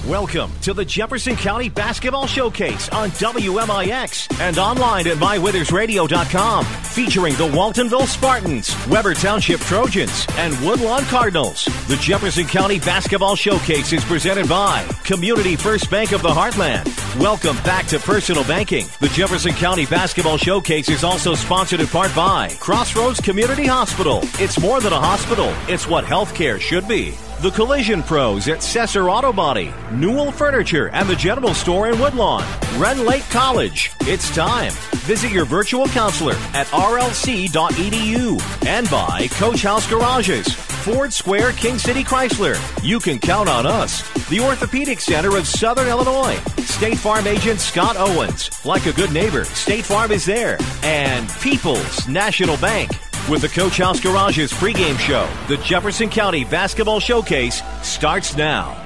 Welcome to the Jefferson County Basketball Showcase on WMIX and online at mywithersradio.com, featuring the Waltonville Spartans, Weber Township Trojans, and Woodlawn Cardinals. The Jefferson County Basketball Showcase is presented by Community First Bank of the Heartland. Welcome back to Personal Banking. The Jefferson County Basketball Showcase is also sponsored in part by Crossroads Community Hospital. It's more than a hospital. It's what healthcare should be. The Collision Pros at Cesar Auto Body, Newell Furniture, and the General Store in Woodlawn. Rend Lake College. It's time. Visit your virtual counselor at rlc.edu. And by Coach House Garages, Ford Square, King City Chrysler. You can count on us. The Orthopedic Center of Southern Illinois. State Farm agent Scott Owens. Like a good neighbor, State Farm is there. And People's National Bank. With the Coach House Garages pregame show, the Jefferson County Basketball Showcase starts now.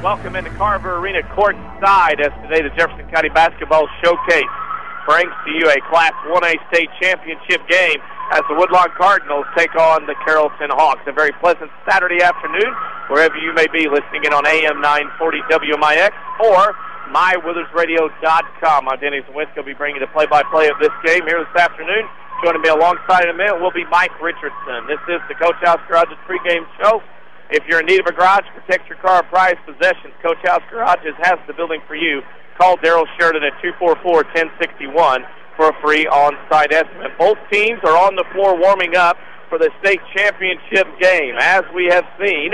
Welcome into Carver Arena courtside as today the Jefferson County Basketball Showcase brings to you a Class 1A state championship game as the Woodlawn Cardinals take on the Carrollton Hawks. A very pleasant Saturday afternoon, wherever you may be listening in on AM 940 WMIX or mywithersradio.com. I'm Denny Czerwinski will be bringing you the play-by-play of this game here this afternoon. Joining me alongside in a minute will be Mike Richardson. This is the Coach House Garages pregame show. If you're in need of a garage, protect your car, prized possessions, Coach House Garages has the building for you. Call Daryl Sheridan at 244-1061 for a free on-site estimate. Both teams are on the floor warming up for the state championship game. As we have seen,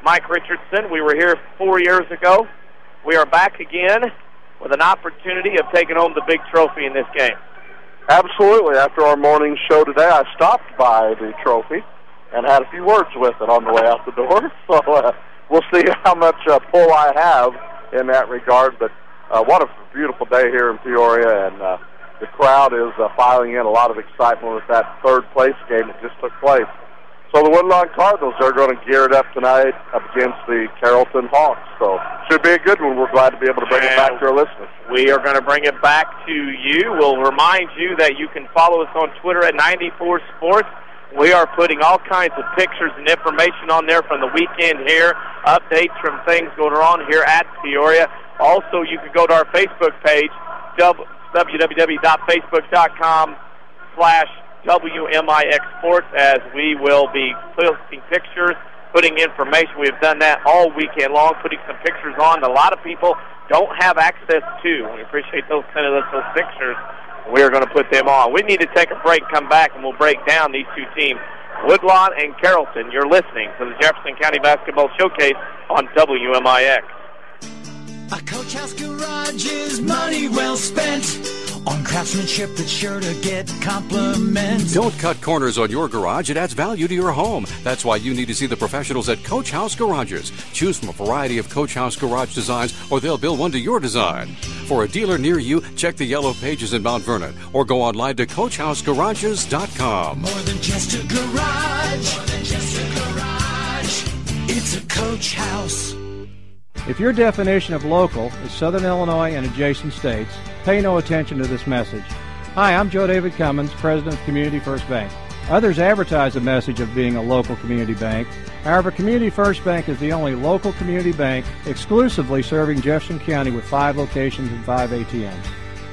Mike Richardson, we were here 4 years ago. We are back again with an opportunity of taking home the big trophy in this game. Absolutely. After our morning show today, I stopped by the trophy and had a few words with it on the way out the door. So we'll see how much pull I have in that regard. But what a beautiful day here in Peoria, and the crowd is filing in. A lot of excitement with that third-place game that just took place. So the Woodlawn Cardinals are going to gear it up tonight up against the Carrollton Hawks. So should be a good one. We're glad to be able to bring it back to our listeners. We are going to bring it back to you. We'll remind you that you can follow us on Twitter at 94 Sports. We are putting all kinds of pictures and information on there from the weekend here, updates from things going on here at Peoria. Also, you can go to our Facebook page, www.facebook.com/WMIX Sports, as we will be posting pictures, putting information. We have done that all weekend long, putting some pictures on that a lot of people don't have access to. We appreciate those sending us those pictures. We are going to put them on. We need to take a break, come back, and we'll break down these two teams, Woodlawn and Carrollton. You're listening to the Jefferson County Basketball Showcase on WMIX. A Coach House Garage is money well spent on craftsmanship that's sure to get compliments. Don't cut corners on your garage. It adds value to your home. That's why you need to see the professionals at Coach House Garages. Choose from a variety of Coach House Garage designs, or they'll build one to your design. For a dealer near you, check the yellow pages in Mount Vernon or go online to CoachHouseGarages.com. More than just a garage. More than just a garage. It's a Coach House. If your definition of local is Southern Illinois and adjacent states, pay no attention to this message. Hi, I'm Joe David Cummins, President of Community First Bank. Others advertise the message of being a local community bank. However, Community First Bank is the only local community bank exclusively serving Jefferson County with 5 locations and 5 ATMs.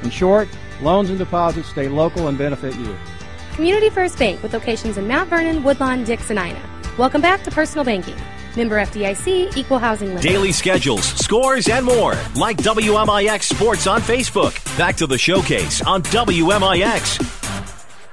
In short, loans and deposits stay local and benefit you. Community First Bank with locations in Mount Vernon, Woodlawn, Dix, and Ina. Welcome back to Personal Banking. Member FDIC, Equal Housing Lender. Daily schedules, scores, and more. Like WMIX Sports on Facebook. Back to the showcase on WMIX.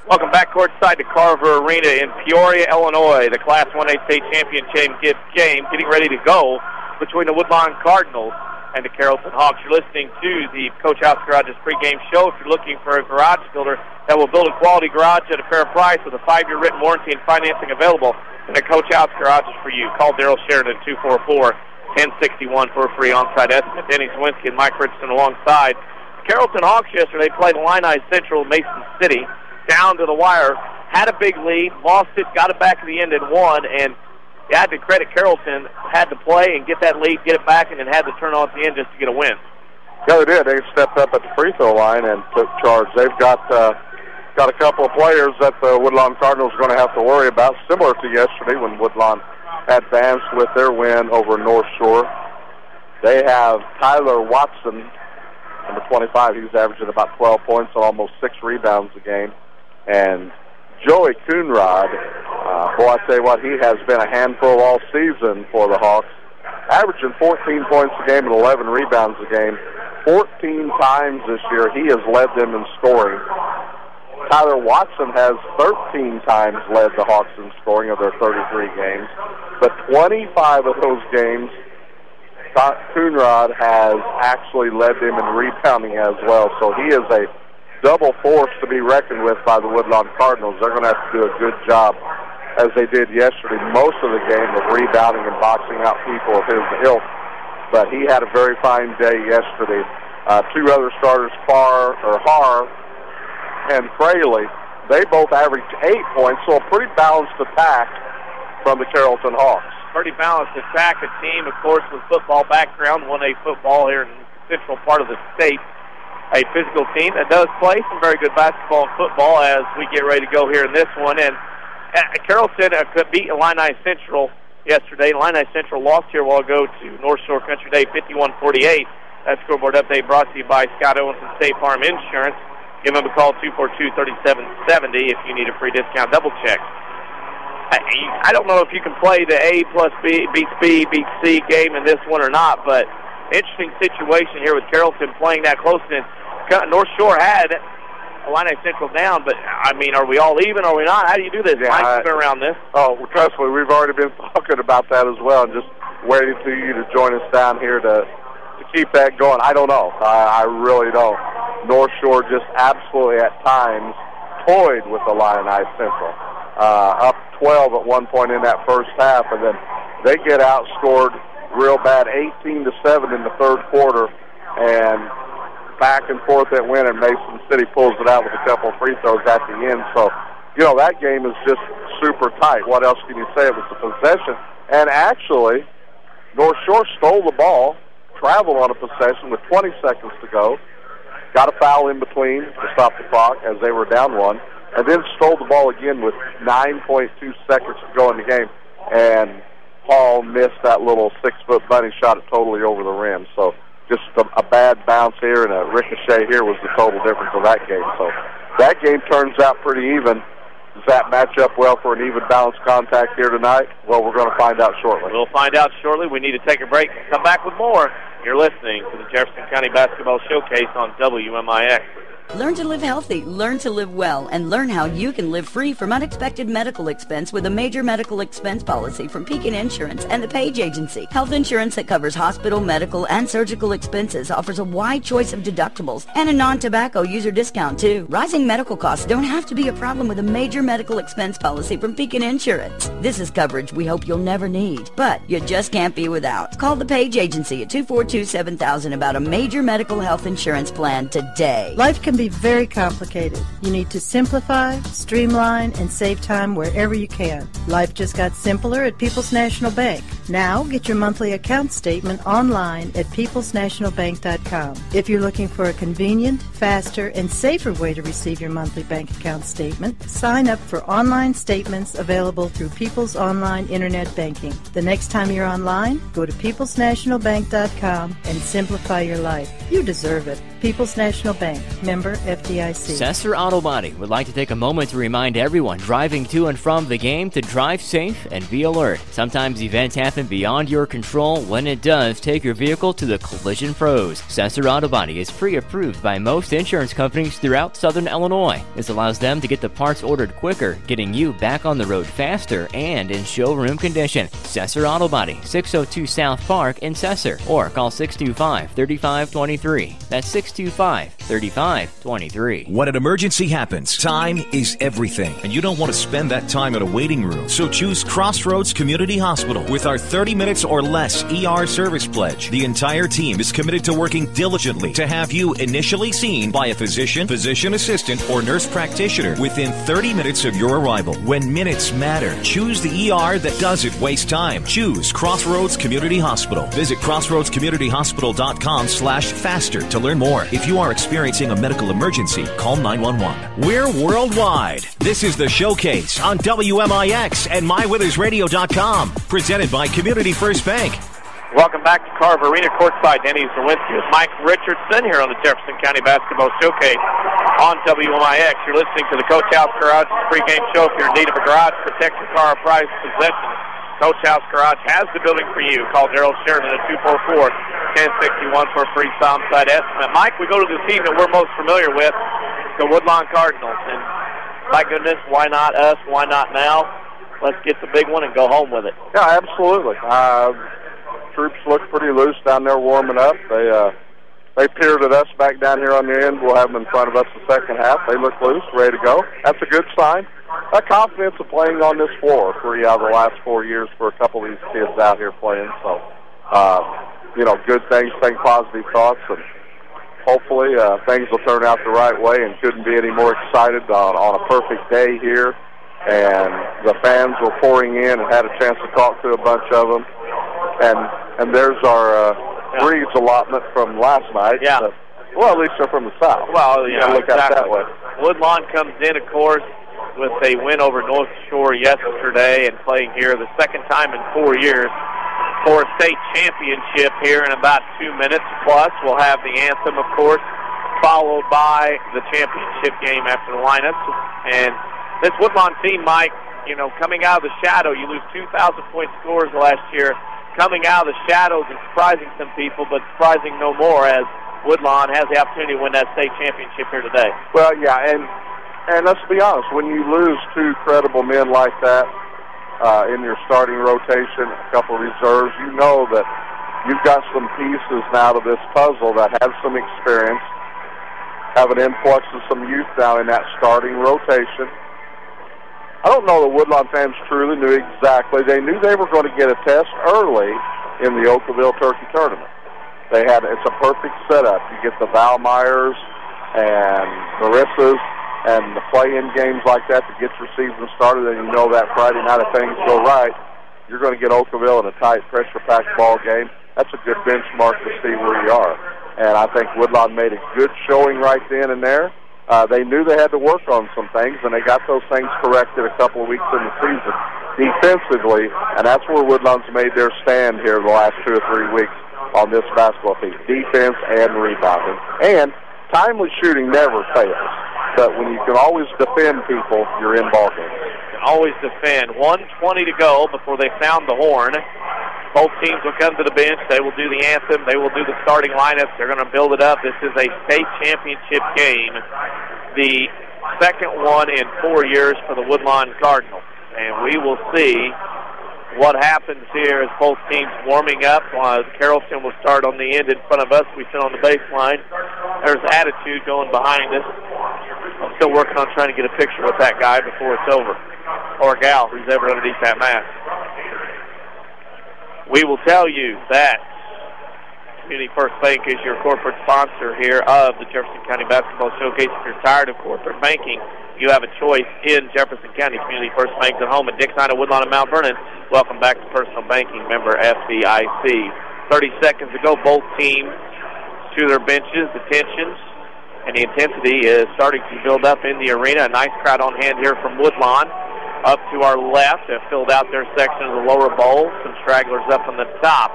Welcome back courtside to Carver Arena in Peoria, Illinois. The Class 1A state championship game getting ready to go between the Woodlawn Cardinals and the Carrollton Hawks. You're listening to the Coach House Garages pregame show. If you're looking for a garage builder that will build a quality garage at a fair price with a 5-year written warranty and financing available, and the Coach House Garage is for you. Call Daryl Sheridan at 244-1061 for a free on-site estimate. Denny Czerwinski and Mike Richardson alongside. The Carrollton Hawks yesterday played Illini Central Mason City down to the wire, had a big lead, lost it, got it back at the end and won, and you had to credit Carrollton, had to play and get that lead, get it back, and then had to turn on at the end just to get a win. Yeah, they did. They stepped up at the free throw line and took charge. They've got a couple of players that the Woodlawn Cardinals are going to have to worry about, similar to yesterday when Woodlawn advanced with their win over North Shore. They have Tyler Watson, number 25. He's averaging about 12 points and almost 6 rebounds a game. And Joey Coonrod, boy, I tell you what, he has been a handful all season for the Hawks, averaging 14 points a game and 11 rebounds a game. 14 times this year he has led them in scoring. Tyler Watson has 13 times led the Hawks in scoring of their 33 games. But 25 of those games, Coonrod has actually led them in rebounding as well. So he is a double force to be reckoned with by the Woodlawn Cardinals. They're going to have to do a good job, as they did yesterday, most of the game, of rebounding and boxing out people of his ilk. But he had a very fine day yesterday. 2 other starters, Har and Fraley, they both averaged 8 points, so a pretty balanced attack from the Carrollton Hawks. Pretty balanced attack. A team, of course, with football background, 1A football here in the central part of the state. A physical team that does play some very good basketball and football as we get ready to go here in this one. And Carrollton beat Illini Central yesterday. Illini Central lost here a while ago to North Shore Country Day 51-48. That scoreboard update brought to you by Scott Owens and State Farm Insurance. Give them a call, 242-3770, if you need a free discount double check. I don't know if you can play the A plus B beats B beats C game in this one or not, but interesting situation here with Carrollton playing that close. And North Shore had Illini Central down, but, I mean, are we all even, or are we not? How do you do this? Mike's been around this. Oh, well, trust me, we've already been talking about that as well, and just waiting for you to join us down here to keep that going. I don't know. I really don't. North Shore just absolutely at times toyed with Illini Central. Up 12 at one point in that first half, and then they get outscored real bad, 18-7 in the third quarter, and back and forth it went, and Mason City pulls it out with a couple of free throws at the end. So, you know, that game is just super tight. What else can you say? It was a possession. And actually, North Shore stole the ball, traveled on a possession with 20 seconds to go, got a foul in between to stop the clock as they were down 1, and then stole the ball again with 9.2 seconds to go in the game. And Paul missed that little 6-foot bunny shot it totally over the rim. So just a bad bounce here and a ricochet here was the total difference of that game. So that game turns out pretty even. Does that match up well for an even balanced contact here tonight? Well, we're going to find out shortly. We'll find out shortly. We need to take a break and come back with more. You're listening to the Jefferson County Basketball Showcase on WMIX. Learn to live healthy, learn to live well, and learn how you can live free from unexpected medical expense with a major medical expense policy from Pekin Insurance and the Page Agency. Health insurance that covers hospital, medical, and surgical expenses offers a wide choice of deductibles and a non-tobacco user discount, too. Rising medical costs don't have to be a problem with a major medical expense policy from Pekin Insurance. This is coverage we hope you'll never need, but you just can't be without. Call the Page Agency at 242-7000 about a major medical health insurance plan today. Life can be very complicated. You need to simplify, streamline, and save time wherever you can. Life just got simpler at People's National Bank. Now, get your monthly account statement online at peoplesnationalbank.com. If you're looking for a convenient, faster, and safer way to receive your monthly bank account statement, sign up for online statements available through People's Online Internet Banking. The next time you're online, go to peoplesnationalbank.com and simplify your life. You deserve it. People's National Bank, member FDIC. Sesser Auto Body would like to take a moment to remind everyone driving to and from the game to drive safe and be alert. Sometimes events happen beyond your control. When it does, take your vehicle to the Collision Pros. Sesser Auto Body is pre-approved by most insurance companies throughout Southern Illinois. This allows them to get the parts ordered quicker, getting you back on the road faster and in showroom condition. Sesser Auto Body, 602 South Park in Sesser, or call 625-3523. That's 625-3523. When an emergency happens, time is everything, and you don't want to spend that time in a waiting room. So choose Crossroads Community Hospital. With our 30 minutes or less ER service pledge, the entire team is committed to working diligently to have you initially seen by a physician, physician assistant, or nurse practitioner within 30 minutes of your arrival. When minutes matter, choose the ER that doesn't waste time. Choose Crossroads Community Hospital. Visit crossroadscommunityhospital.com/faster to learn more. If you are experiencing a medical emergency, call 911. We're worldwide. This is the Showcase on WMIX and MyWithersRadio.com. Presented by Community First Bank. Welcome back to Carver Arena, courtside. Denny Czerwinski with Mike Richardson here on the Jefferson County Basketball Showcase on WMIX. You're listening to the Coach House Garage pregame show. If you're in need of a garage, protect your car, or prized possession, Coach House Garage has the building for you. Call Daryl Sheridan at 244-1061 for a free side estimate. Mike, we go to the team that we're most familiar with, the Woodlawn Cardinals. And my goodness, why not us? Why not now? Let's get the big one and go home with it. Yeah, absolutely. Troops look pretty loose down there warming up. They peered at us back down here on the end. We'll have them in front of us the second half. They look loose, ready to go. That's a good sign. A confidence of playing on this floor 3 out of the last 4 years for a couple of these kids out here playing. So, good things, think positive thoughts, and hopefully things will turn out the right way, and couldn't be any more excited on a perfect day here. And the fans were pouring in and had a chance to talk to a bunch of them. And there's our Breeds allotment from last night. Yeah. Well, at least they're from the south. Well, yeah, look at it that way. Woodlawn comes in, of course, with a win over North Shore yesterday and playing here the second time in 4 years for a state championship here in about 2 minutes plus. We'll have the anthem, of course, followed by the championship game after the lineups. And this Woodlawn team, Mike, coming out of the shadow, you lose 2,000-point scores last year. Coming out of the shadows and surprising some people, but surprising no more as Woodlawn has the opportunity to win that state championship here today. Well, yeah, and let's be honest, when you lose two credible men like that in your starting rotation, a couple of reserves, you know that you've got some pieces now to this puzzle that have some experience, have an influx of some youth now in that starting rotation. I don't know that Woodlawn fans truly knew exactly. They knew they were going to get a test early in the Oakville Turkey Tournament. It's a perfect setup. You get the Valmeyers and Marissas and the play-in games like that to get your season started, and you know that Friday night if things go right, you're going to get Oakville in a tight, pressure-packed ball game. That's a good benchmark to see where you are. And I think Woodlawn made a good showing right then and there. They knew they had to work on some things, and they got those things corrected a couple of weeks in the season defensively, and that's where Woodlawn's made their stand here the last 2 or 3 weeks on this basketball team, defense and rebounding. And timely shooting never fails, but when you can always defend people, you're in ball games. You can always defend. 1:20 to go before they sound the horn. Both teams will come to the bench. They will do the anthem. They will do the starting lineups. They're going to build it up. This is a state championship game, the second one in 4 years for the Woodlawn Cardinals. And we will see what happens here as both teams warming up. Carrollton will start on the end in front of us. We sit on the baseline. There's attitude going behind us. I'm still working on trying to get a picture with that guy before it's over, or gal who's ever underneath that mask. We will tell you that Community First Bank is your corporate sponsor here of the Jefferson County Basketball Showcase. If you're tired of corporate banking, you have a choice in Jefferson County. Community First Bank at home at Dixon, Woodlawn, and Mount Vernon. Welcome back to Personal Banking, member FDIC. 30 seconds ago, both teams to their benches, attentions, and the intensity is starting to build up in the arena. A nice crowd on hand here from Woodlawn. Up to our left, have filled out their section of the lower bowl. Some stragglers up on the top.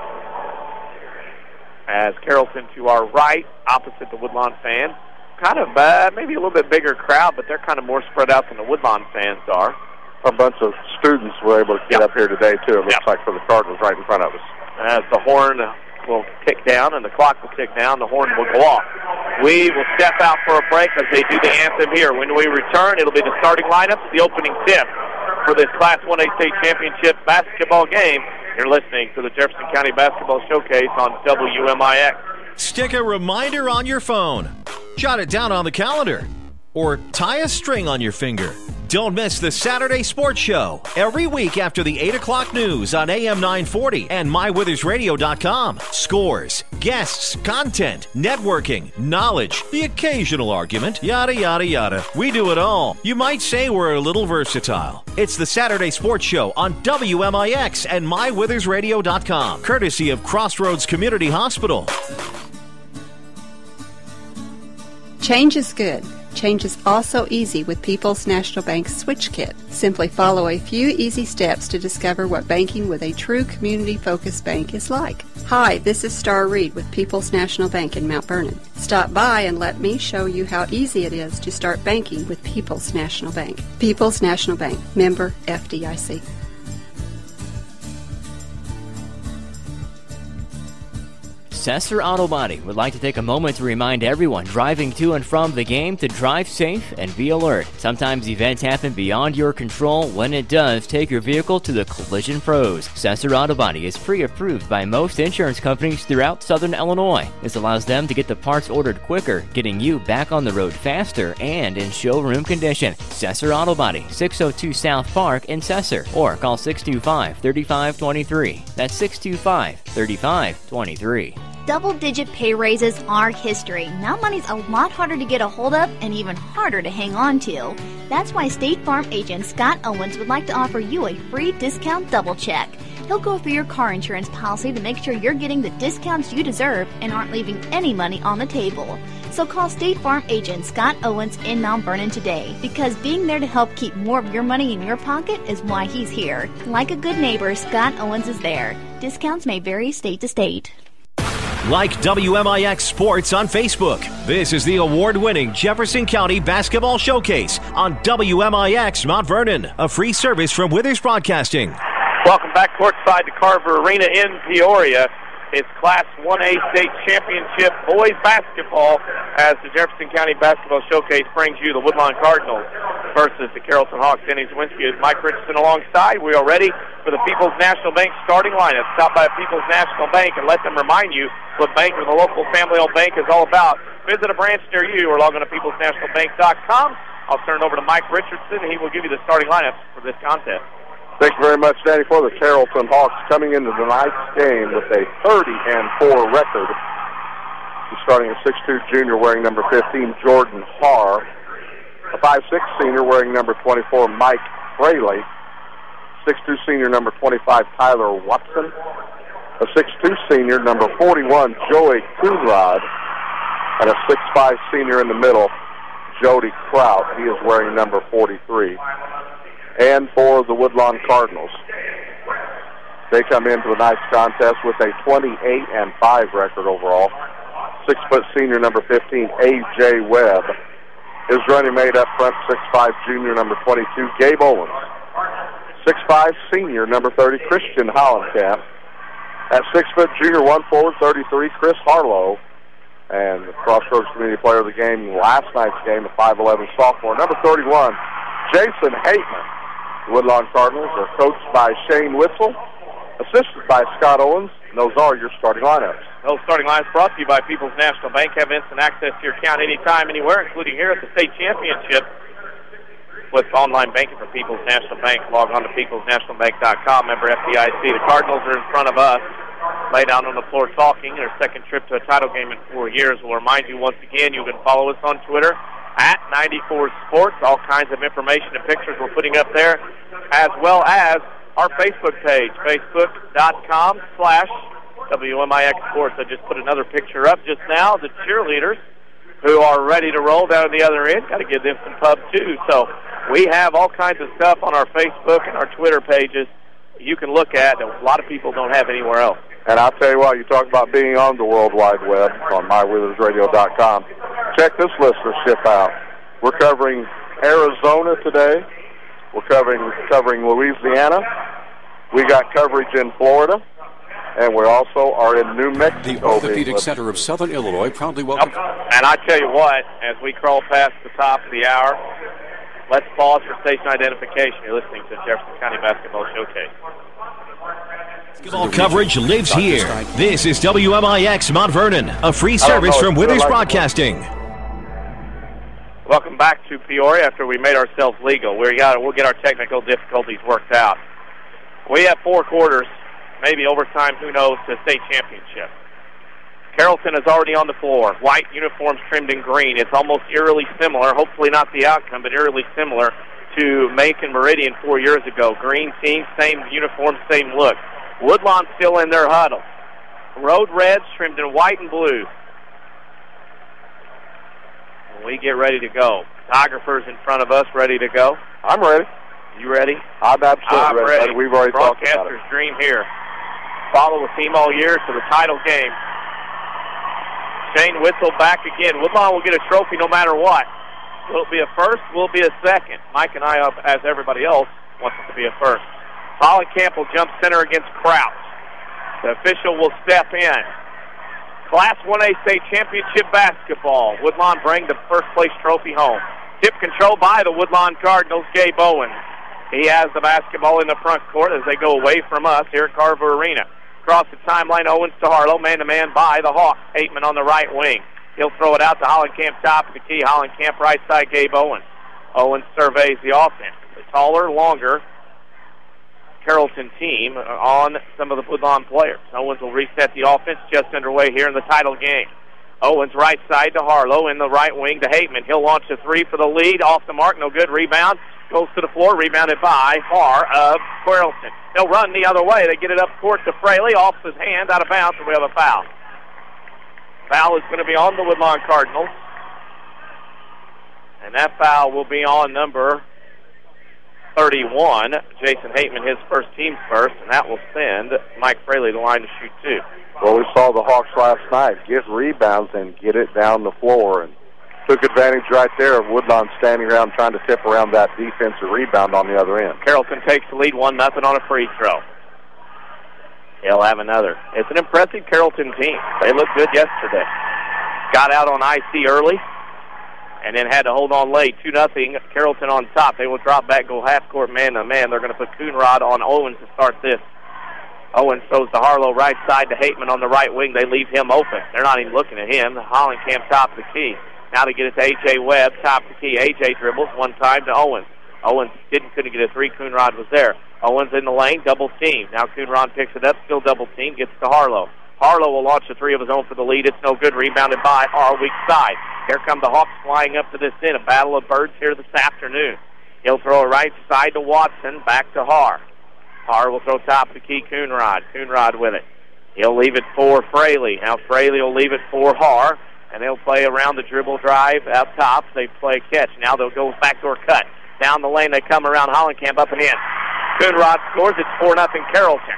As Carrollton to our right, opposite the Woodlawn fans. Kind of maybe a little bit bigger crowd, but they're kind of more spread out than the Woodlawn fans are. A bunch of students were able to get up here today, too. It looks like for the Cardinals right in front of us. As the horn will tick down and the clock will tick down, the horn will go off. We will step out for a break as they do the anthem here. When we return, it'll be the starting lineups, the opening tip for this Class 1A State Championship basketball game. You're listening to the Jefferson County Basketball Showcase on WMIX. Stick a reminder on your phone. Jot it down on the calendar. Or tie a string on your finger. Don't miss the Saturday Sports Show every week after the 8 o'clock news on AM 940 and MyWithersRadio.com. Scores, guests, content, networking, knowledge, the occasional argument, yada, yada, yada. We do it all. You might say we're a little versatile. It's the Saturday Sports Show on WMIX and MyWithersRadio.com, courtesy of Crossroads Community Hospital. Change is good. Change is also easy with People's National Bank Switch Kit. Simply follow a few easy steps to discover what banking with a true community-focused bank is like. Hi, this is Star Reed with People's National Bank in Mount Vernon. Stop by and let me show you how easy it is to start banking with People's National Bank. People's National Bank, member FDIC. Sesser Auto Body would like to take a moment to remind everyone driving to and from the game to drive safe and be alert. Sometimes events happen beyond your control. When it does, take your vehicle to the collision pros. Sesser Auto Body is pre-approved by most insurance companies throughout Southern Illinois. This allows them to get the parts ordered quicker, getting you back on the road faster and in showroom condition. Sesser Auto Body, 602 South Park in Sesser, or call 625-3523. That's 625-3523. Double-digit pay raises are history. Now money's a lot harder to get a hold of and even harder to hang on to. That's why State Farm agent Scott Owens would like to offer you a free discount double check. He'll go through your car insurance policy to make sure you're getting the discounts you deserve and aren't leaving any money on the table. So call State Farm agent Scott Owens in Mount Vernon today, because being there to help keep more of your money in your pocket is why he's here. Like a good neighbor, Scott Owens is there. Discounts may vary state to state. Like WMIX Sports on Facebook. This is the award-winning Jefferson County Basketball Showcase on WMIX Mount Vernon, a free service from Withers Broadcasting. Welcome back courtside to Carver Arena in Peoria. It's Class 1A State Championship boys basketball as the Jefferson County Basketball Showcase brings you the Woodlawn Cardinals versus the Carrollton Hawks. Denny Czerwinski and Mike Richardson alongside. We are ready for the People's National Bank starting lineup. Stop by People's National Bank and let them remind you what banking with a local family-owned bank is all about. Visit a branch near you or log on to peoplesnationalbank.com. I'll turn it over to Mike Richardson, and he will give you the starting lineups for this contest. Thank you very much, Danny. For the Carrollton Hawks, coming into tonight's game with a 30-4 record. He's starting a 6'2 junior wearing number 15, Jordan Harr. A 5'6 senior wearing number 24, Mike Fraley. 6'2 senior number 25, Tyler Watson. A 6'2 senior number 41, Joey Coonrod. And a 6'5 senior in the middle, Jody Kraut. He is wearing number 43. And for the Woodlawn Cardinals, they come into the night's contest with a 28-5 record overall. 6' senior number 15, A.J. Webb. His running mate up front, 6'5 junior number 22, Gabe Owens. 6'5 senior number 30, Christian Hollenkamp. At 6' junior, 1 forward, 33, Chris Harlow. And the Crossroads Community Player of the Game last night's game, a 5'11 sophomore, number 31, Jason Hateman. The Woodlawn Cardinals are coached by Shane Witzel, assisted by Scott Owens, and those are your starting lineups. Those starting lineups brought to you by People's National Bank. Have instant access to your account anytime, anywhere, including here at the state championship. With online banking for People's National Bank, log on to peoplesnationalbank.com. Member FDIC. The Cardinals are in front of us, lay down on the floor talking. Their second trip to a title game in 4 years. We'll remind you once again, you can follow us on Twitter at 94 Sports. All kinds of information and pictures we're putting up there, as well as our Facebook page, facebook.com/WMIX Sports. I just put another picture up just now. The cheerleaders who are ready to roll down the other end, got to give them some pub too. So we have all kinds of stuff on our Facebook and our Twitter pages you can look at that a lot of people don't have anywhere else. And I'll tell you what, you talk about being on the World Wide Web on MyWithersRadio.com. Check this listenership out. We're covering Arizona today. We're covering Louisiana. We got coverage in Florida. And we also are in New Mexico. The Orthopedic Center of Southern Illinois proudly welcomes. And I tell you what, as we crawl past the top of the hour, let's pause for station identification. You're listening to the Jefferson County Basketball Showcase. Basketball coverage lives here. This is WMIX Mount Vernon, a free service from Withers Broadcasting. Welcome back to Peoria after we made ourselves legal. We'll get our technical difficulties worked out. We have 4 quarters, maybe overtime, who knows, to state championship. Carrollton is already on the floor. White uniforms trimmed in green. It's almost eerily similar, hopefully not the outcome, but eerily similar to Macon Meridian 4 years ago. Green team, same uniform, same look. Woodlawn still in their huddle. Road reds trimmed in white and blue. We get ready to go. Photographers in front of us ready to go. I'm ready. You ready? I'm absolutely ready. We've already talked about it. Broadcaster's dream here. Follow the team all year to the title game. Shane Whistle back again. Woodlawn will get a trophy no matter what. Will it be a first? Will it be a second? Mike and I, as everybody else, want it to be a first. Hollenkamp will jump center against Crouch. The official will step in. Class 1A state championship basketball. Woodlawn bring the first place trophy home. Tip control by the Woodlawn Cardinals, Gabe Owens. He has the basketball in the front court as they go away from us here at Carver Arena. Across the timeline, Owens to Harlow, man-to-man by the Hawks. Hateman on the right wing. He'll throw it out to Hollenkamp, top of the key. Hollenkamp, right side, Gabe Owens. Owens surveys the offense. The taller, longer Carrollton team on some of the Woodlawn players. Owens will reset the offense just underway here in the title game. Owens right side to Harlow, in the right wing to Hateman. He'll launch a three for the lead. Off the mark, no good. Rebound. Goes to the floor, rebounded by Farr of Carrollton. They'll run the other way. They get it up court to Fraley, off his hand, out of bounds, and we have a foul. Foul is going to be on the Woodlawn Cardinals. And that foul will be on number 31, Jason Hateman, his first, team's first, and that will send Mike Fraley to the line to shoot two. Well, we saw the Hawks last night get rebounds and get it down the floor, and took advantage right there of Woodlawn standing around trying to tip around that defensive rebound on the other end. Carrollton takes the lead 1-0 on a free throw. He'll have another. It's an impressive Carrollton team. They looked good yesterday. Got out on IC early and then had to hold on late. 2-0, Carrollton on top. They will drop back, go half-court man-to-man. They're going to put Coonrod on Owens to start this. Owens throws to Harlow, right side to Hateman on the right wing. They leave him open. They're not even looking at him. Hollenkamp top of the key. Now they get it to A.J. Webb, top of the key. A.J. dribbles one time to Owens. Owens couldn't get a three. Coonrod was there. Owens in the lane, double team. Now Coonrod picks it up, still double team, gets to Harlow. Harlow will launch a three of his own for the lead. It's no good. Rebounded by our weak side. Here come the Hawks flying up to this end. A battle of birds here this afternoon. He'll throw it right side to Watson, back to Har. Har will throw top of the key, Coonrod. Coonrod with it. He'll leave it for Fraley. Now Fraley will leave it for Har, and they'll play around the dribble drive out top. They play catch. Now they'll go backdoor cut. Down the lane they come around Hollenkamp up and in. Coonrod scores. It's 4-0 Carrollton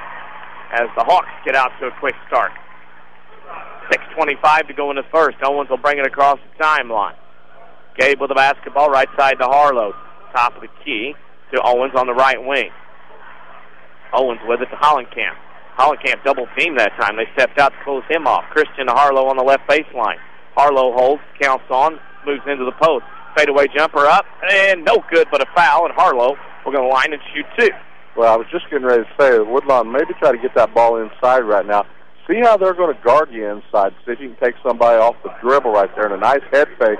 as the Hawks get out to a quick start. 6:25 to go in the first. Owens will bring it across the timeline. Gabe with the basketball, right side to Harlow. Top of the key to Owens on the right wing. Owens with it to Hollenkamp. Hollenkamp double team that time. They stepped out to close him off. Christian to Harlow on the left baseline. Harlow holds, counts on, moves into the post. Fadeaway jumper up, and no good, but a foul, and Harlow will go line and shoot two. Well, I was just getting ready to say that Woodlawn maybe try to get that ball inside right now. See how they're going to guard you inside. See if you can take somebody off the dribble right there. And a nice head fake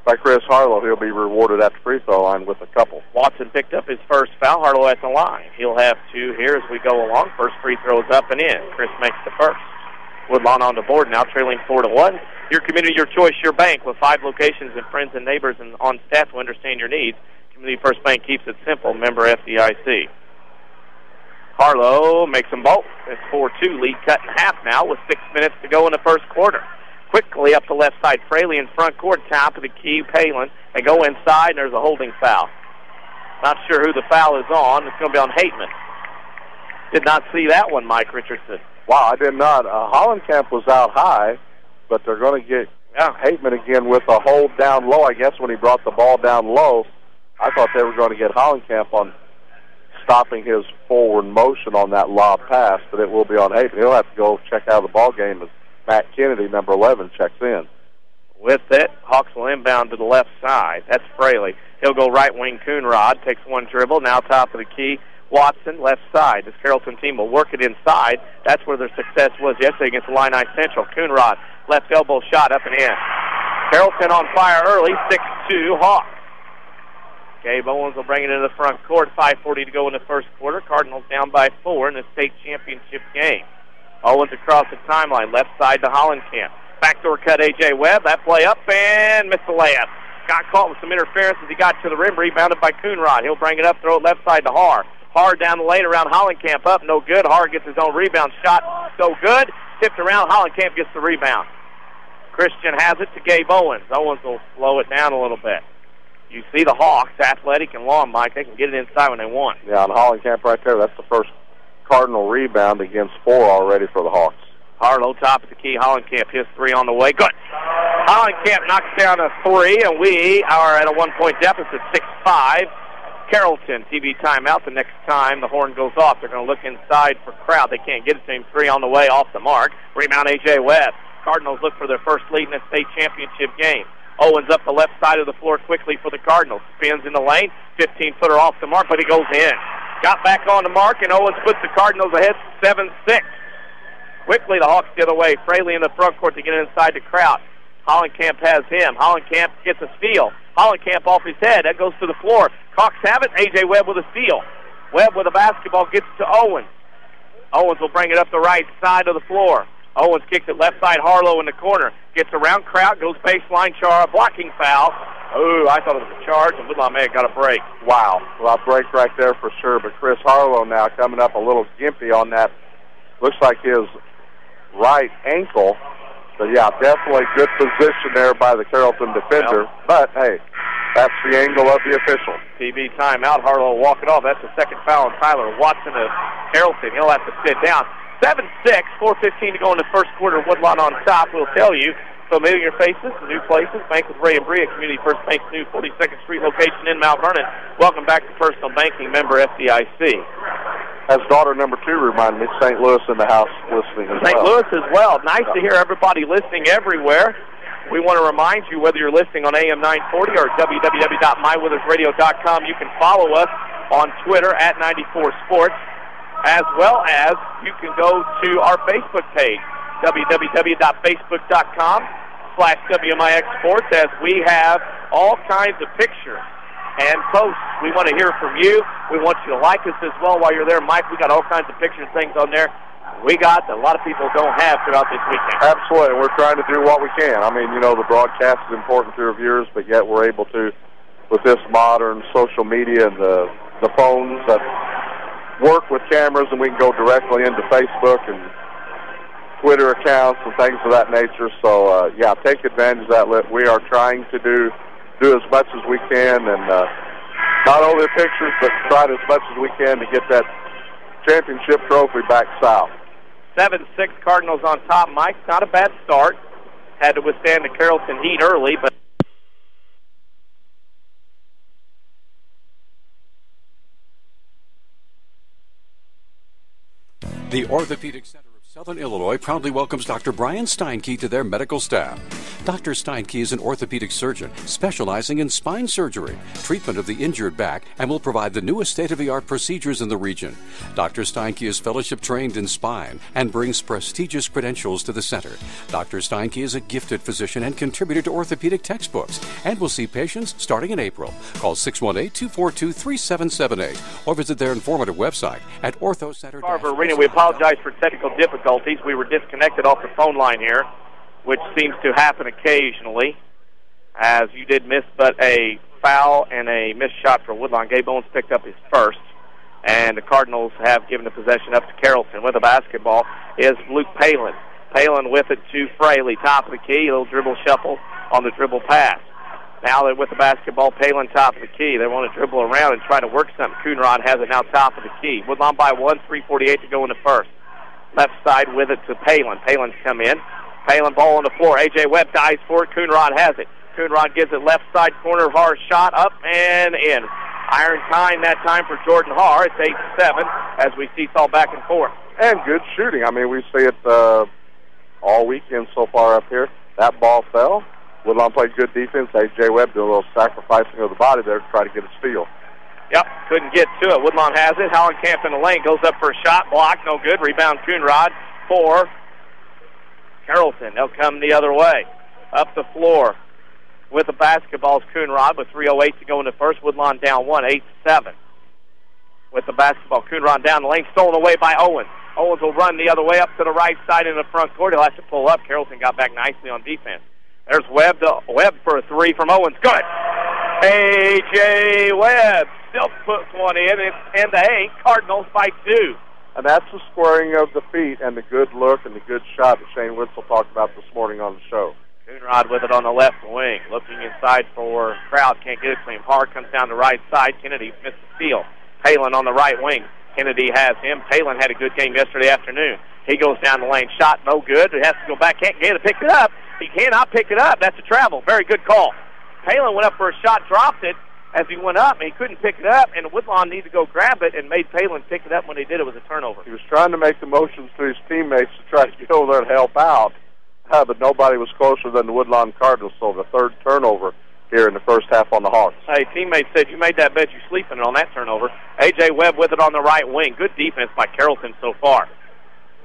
by Chris Harlow. He'll be rewarded at the free throw line with a couple. Watson picked up his first foul. Harlow at the line. He'll have two here as we go along. First free throw is up and in. Chris makes the first. Woodlawn on the board now, trailing 4-1. Your community, your choice, your bank, with 5 locations and friends and neighbors and on staff who understand your needs. Community First Bank keeps it simple. Member FDIC. Harlow makes them both. It's 4-2. Lead cut in half now with 6 minutes to go in the first quarter. Quickly up the left side. Fraley in front court. Top of the key. Palin. They go inside, and there's a holding foul. Not sure who the foul is on. It's going to be on Hateman. Did not see that one, Mike Richardson. Wow, I did not. Hollenkamp was out high, but they're going to get Hateman again with a hold down low. I guess when he brought the ball down low, I thought they were going to get Hollenkamp on stopping his forward motion on that lob pass, but it will be on Hateman. He'll have to go check out of the ball game as Matt Kennedy, number 11, checks in. With it, Hawks will inbound to the left side. That's Fraley. He'll go right wing. Coonrod takes one dribble. Now top of the key. Watson, left side. This Carrollton team will work it inside. That's where their success was yesterday against Illini Central. Coonrod, left elbow shot up and in. Carrollton on fire early, 6-2 Hawks. Gabe Owens will bring it into the front court. 5:40 to go in the first quarter. Cardinals down by 4 in the state championship game. Owens across the timeline, left side to Hollenkamp. Backdoor cut A.J. Webb. That play up and missed the layup. Got caught with some interference as he got to the rim. Rebounded by Coonrod. He'll bring it up, throw it left side to Har. Har down the lane around Hollenkamp up. No good. Har gets his own rebound shot. So good. Tipped around. Hollenkamp gets the rebound. Christian has it to Gabe Owens. Owens will slow it down a little bit. You see the Hawks, athletic and long, Mike. They can get it inside when they want. Yeah, and Hollenkamp right there, that's the first Cardinal rebound against 4 already for the Hawks. Harlow, top of the key. Hollenkamp, his 3 on the way. Good. Hollenkamp knocks down a 3, and we are at a 1-point deficit, 6-5. Carrollton, TV timeout. The next time the horn goes off, they're going to look inside for crowd. They can't get it to him. 3 on the way, off the mark. Rebound, A.J. Webb. Cardinals look for their first lead in the state championship game. Owens up the left side of the floor quickly for the Cardinals. Spins in the lane. 15-footer off the mark, but he goes in. Got back on the mark, and Owens puts the Cardinals ahead 7-6. Quickly, the Hawks the other way. Fraley in the front court to get inside the crowd. Hollenkamp has him. Hollenkamp gets a steal. Hollenkamp off his head. That goes to the floor. Hawks have it. A.J. Webb with a steal. Webb with a basketball gets to Owens. Owens will bring it up the right side of the floor. Owens kicks it left side. Harlow in the corner. Gets around crowd. Goes baseline. Chara. Blocking foul. Ooh, I thought it was a charge, and Woodlawn may have got a break. Wow. Well, a break right there for sure. But Chris Harlow now coming up a little gimpy on that. Looks like his right ankle. So, yeah, definitely good position there by the Carrollton defender. Yep. But, hey, that's the angle of the official. TV timeout. Harlow walk it off. That's the second foul on Tyler Watson of Carrollton. He'll have to sit down. 7-6, 4:15 to go in the first quarter. Woodlawn on top. We'll tell you familiar faces, new places. Bank with Ray and Bria, Community First Bank's new 42nd Street location in Mount Vernon. Welcome back to Personal Banking, member FDIC. As daughter number 2 reminded me, St. Louis in the house listening as well. St. Louis as well. Nice to hear everybody listening everywhere. We want to remind you, whether you're listening on AM 940 or www.mywithersradio.com, you can follow us on Twitter at 94sports, as well as you can go to our Facebook page, www.facebook.com/WMIX-sports, as we have all kinds of pictures and posts. We want to hear from you. We want you to like us as well while you're there. Mike, we got all kinds of pictures and things on there we got that a lot of people don't have throughout this weekend. Absolutely. We're trying to do what we can. I mean, you know, the broadcast is important to our viewers, but yet we're able to, with this modern social media and the phones that work with cameras, and we can go directly into Facebook and Twitter accounts and things of that nature. So, yeah, take advantage of that. We are trying to do as much as we can, and not only the pictures, but try as much as we can to get that championship trophy back south. 7-6 Cardinals on top, Mike. Not a bad start. Had to withstand the Carrollton heat early, but the Orthopedic Center of Southern Illinois proudly welcomes Dr. Brian Steinke to their medical staff. Dr. Steinke is an orthopedic surgeon specializing in spine surgery, treatment of the injured back, and will provide the newest state-of-the-art procedures in the region. Dr. Steinke is fellowship trained in spine and brings prestigious credentials to the center. Dr. Steinke is a gifted physician and contributor to orthopedic textbooks and will see patients starting in April. Call 618-242-3778 or visit their informative website at OrthoCenter. Carver Arena, we apologize for technical difficulties. We were disconnected off the phone line here, which seems to happen occasionally, as you did miss but a foul and a missed shot for Woodlawn. Gabe Owens picked up his first, and the Cardinals have given the possession up to Carrollton. With the basketball is Luke Palin. Palin with it to Fraley, top of the key, a little dribble shuffle on the dribble pass. Now they're with the basketball, Palin top of the key. They want to dribble around and try to work something. Coonrod has it now top of the key. Woodlawn by 1, 3:48 to go in the first. Left side with it to Palin. Palin's come in. Palin ball on the floor. A.J. Webb dives for it. Coonrod has it. Coonrod gives it left side corner. Haar shot up and in. Iron time that time for Jordan Haar. It's 8-7 as we seesaw back and forth. And good shooting. I mean, we see it all weekend so far up here. That ball fell. Woodlawn played good defense. A.J. Webb did a little sacrificing of the body there to try to get a steal. Yep, couldn't get to it. Woodlawn has it. Hollenkamp in the lane, goes up for a shot. Block, no good. Rebound, Coonrod for Carrollton. They'll come the other way. Up the floor with the basketball is Coonrod with 3:08 to go in the first. Woodlawn down 1, 8-7. With the basketball, Coonrod down the lane, stolen away by Owens. Owens will run the other way up to the right side in the front court. He'll have to pull up. Carrollton got back nicely on defense. There's Webb for a three from Owens. Good. A.J. Webb still puts one in. It's 10-8. Cardinals by 2. And that's the squaring of the feet and the good look and the good shot that Shane Witzel talked about this morning on the show. Coonrod with it on the left wing. Looking inside for Crowd. Can't get it to him. Hard comes down the right side. Kennedy missed the steal. Palin on the right wing. Kennedy has him. Palin had a good game yesterday afternoon. He goes down the lane. Shot no good. It has to go back. Can't get it. Pick it up. He cannot pick it up. That's a travel. Very good call. Palin went up for a shot, dropped it as he went up, and he couldn't pick it up, and Woodlawn needed to go grab it and made Palin pick it up. When he did, it was a turnover. He was trying to make the motions to his teammates to try to get over there and help out, but nobody was closer than the Woodlawn Cardinals, so the third turnover here in the first half on the Hawks. Hey, teammates said, you made that bet, you sleeping on that turnover. A.J. Webb with it on the right wing. Good defense by Carrollton so far.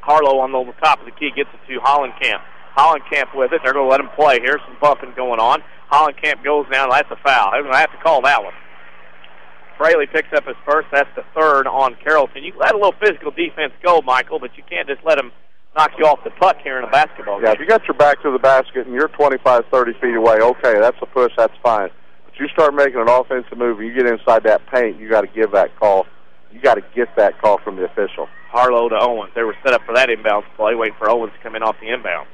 Harlow on the top of the key gets it to Hollenkamp. Hollenkamp with it. They're going to let him play here. Some bumping going on. Hollenkamp goes down. That's a foul. They're going to have to call that one. Fraley picks up his first. That's the third on Carrollton. You let a little physical defense go, Michael, but you can't just let them knock you off the puck here in a basketball game. Yeah, if you got your back to the basket and you're 25, 30 feet away, okay, that's a push, that's fine. But you start making an offensive move and you get inside that paint, you got to give that call. You got to get that call from the official. Harlow to Owens. They were set up for that inbounds play, waiting for Owens to come in off the inbounds.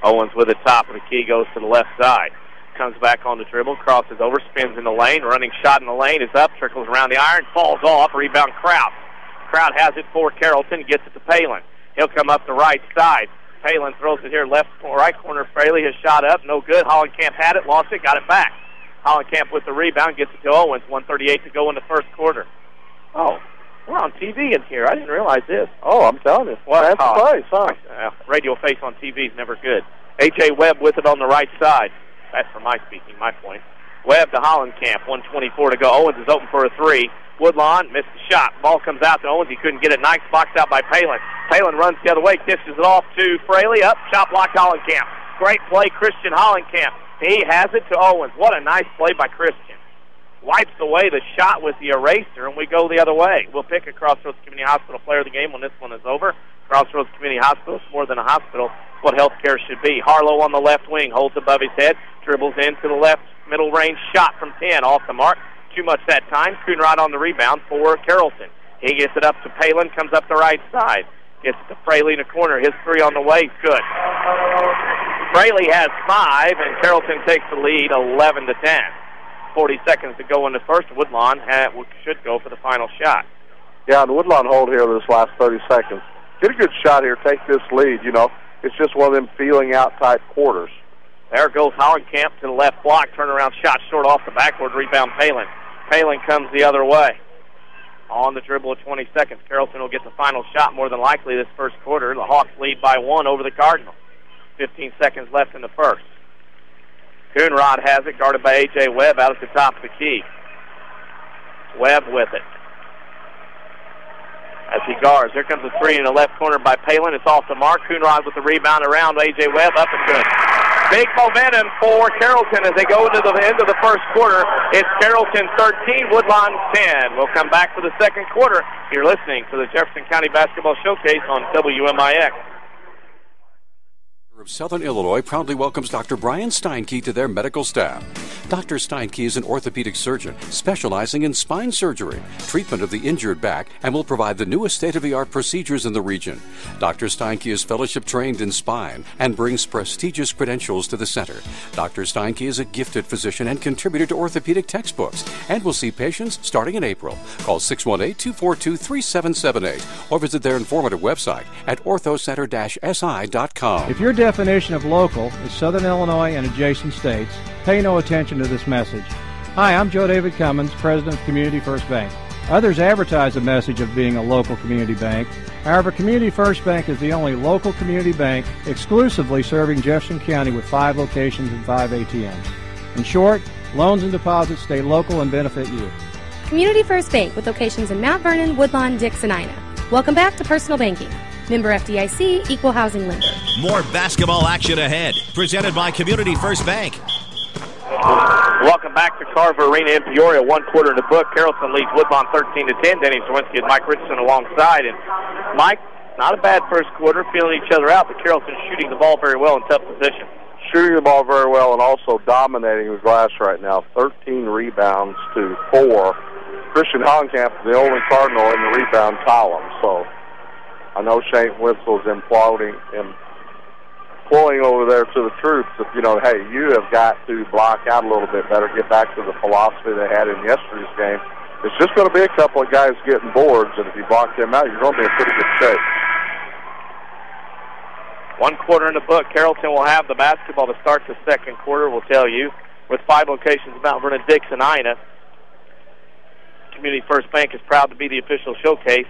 Owens with the top of the key goes to the left side. Comes back on the dribble, crosses over, spins in the lane. Running shot in the lane is up, trickles around the iron, falls off. Rebound Kraut. Kraut has it for Carrollton, gets it to Palin. He'll come up the right side. Palin throws it here left right corner. Fraley has shot up, no good. Hollenkamp had it, lost it, got it back. Hollenkamp with the rebound, gets it to Owens. 1:38 to go in the first quarter. Oh, we're on TV in here. I didn't realize this. Oh, I'm telling you. Well, that's the place, huh? Radio face on TV is never good. A.J. Webb with it on the right side. That's for my speaking, my point. Webb to Hollenkamp, 1:24 to go. Owens is open for a three. Woodlawn missed the shot. Ball comes out to Owens. He couldn't get it. Nice box out by Palin. Palin runs the other way, dishes it off to Fraley. Up, shot block Hollenkamp. Great play, Christian Hollenkamp. He has it to Owens. What a nice play by Christian. Wipes away the shot with the eraser, and we go the other way. We'll pick a Crossroads Community Hospital player of the game when this one is over. Crossroads Community Hospital is more than a hospital. It's what health care should be. Harlow on the left wing, holds above his head, dribbles into the left middle range shot from 10, off the mark. Too much that time. Coonrod on the rebound for Carrollton. He gets it up to Palin, comes up the right side. Gets it to Fraley in the corner. His three on the way. Good. Fraley has 5, and Carrollton takes the lead 11-10. 40 seconds to go in the first. Woodlawn should go for the final shot. Yeah, the Woodlawn hold here this last 30 seconds. Get a good shot here. Take this lead, you know. It's just one of them feeling out type quarters. There goes Hollenkamp to the left block. Turnaround shot short off the backboard. Rebound Palin. Palin comes the other way. On the dribble of 20 seconds. Carrollton will get the final shot more than likely this first quarter. The Hawks lead by 1 over the Cardinals. 15 seconds left in the first. Coonrod has it, guarded by A.J. Webb out at the top of the key. Webb with it. As he guards, here comes a three in the left corner by Palin. It's off the mark. Coonrod with the rebound around A.J. Webb, up and good. Big momentum for Carrollton as they go into the end of the first quarter. It's Carrollton 13, Woodlawn 10. We'll come back for the second quarter. You're listening to the Jefferson County Basketball Showcase on WMIX. Of Southern Illinois proudly welcomes Dr. Brian Steinke to their medical staff. Dr. Steinke is an orthopedic surgeon specializing in spine surgery, treatment of the injured back, and will provide the newest state-of-the-art procedures in the region. Dr. Steinke is fellowship trained in spine and brings prestigious credentials to the center. Dr. Steinke is a gifted physician and contributor to orthopedic textbooks and will see patients starting in April. Call 618-242-3778 or visit their informative website at orthocenter-si.com. If your definition of local is Southern Illinois and adjacent states, pay no attention to this message. Hi, I'm Joe David Cummins, President of Community First Bank. Others advertise the message of being a local community bank. However, Community First Bank is the only local community bank exclusively serving Jefferson County with 5 locations and 5 ATMs. In short, loans and deposits stay local and benefit you. Community First Bank with locations in Mount Vernon, Woodlawn, Dix, and Ina. Welcome back to Personal Banking. Member FDIC, Equal Housing Lender. More basketball action ahead. Presented by Community First Bank. Welcome back to Carver Arena in Peoria. 1 quarter in the book. Carrollton leads Woodlawn 13-10. Denny Czerwinski and Mike Richardson alongside. And Mike, not a bad first quarter, feeling each other out, but Carrollton's shooting the ball very well in tough position. Shooting the ball very well and also dominating the glass right now. 13 rebounds to 4. Christian Hollenkamp is the only Cardinal in the rebound column, so I know Shane Witzel's imploding deploying over there to the troops that, hey, you have got to block out a little bit better, get back to the philosophy they had in yesterday's game. It's just going to be a couple of guys getting boards, and if you block them out, you're going to be in pretty good shape. 1 quarter in the book. Carrollton will have the basketball to start the second quarter, we'll tell you. With 5 locations, Mount Vernon, Dix, and Ina. Community First Bank is proud to be the official showcase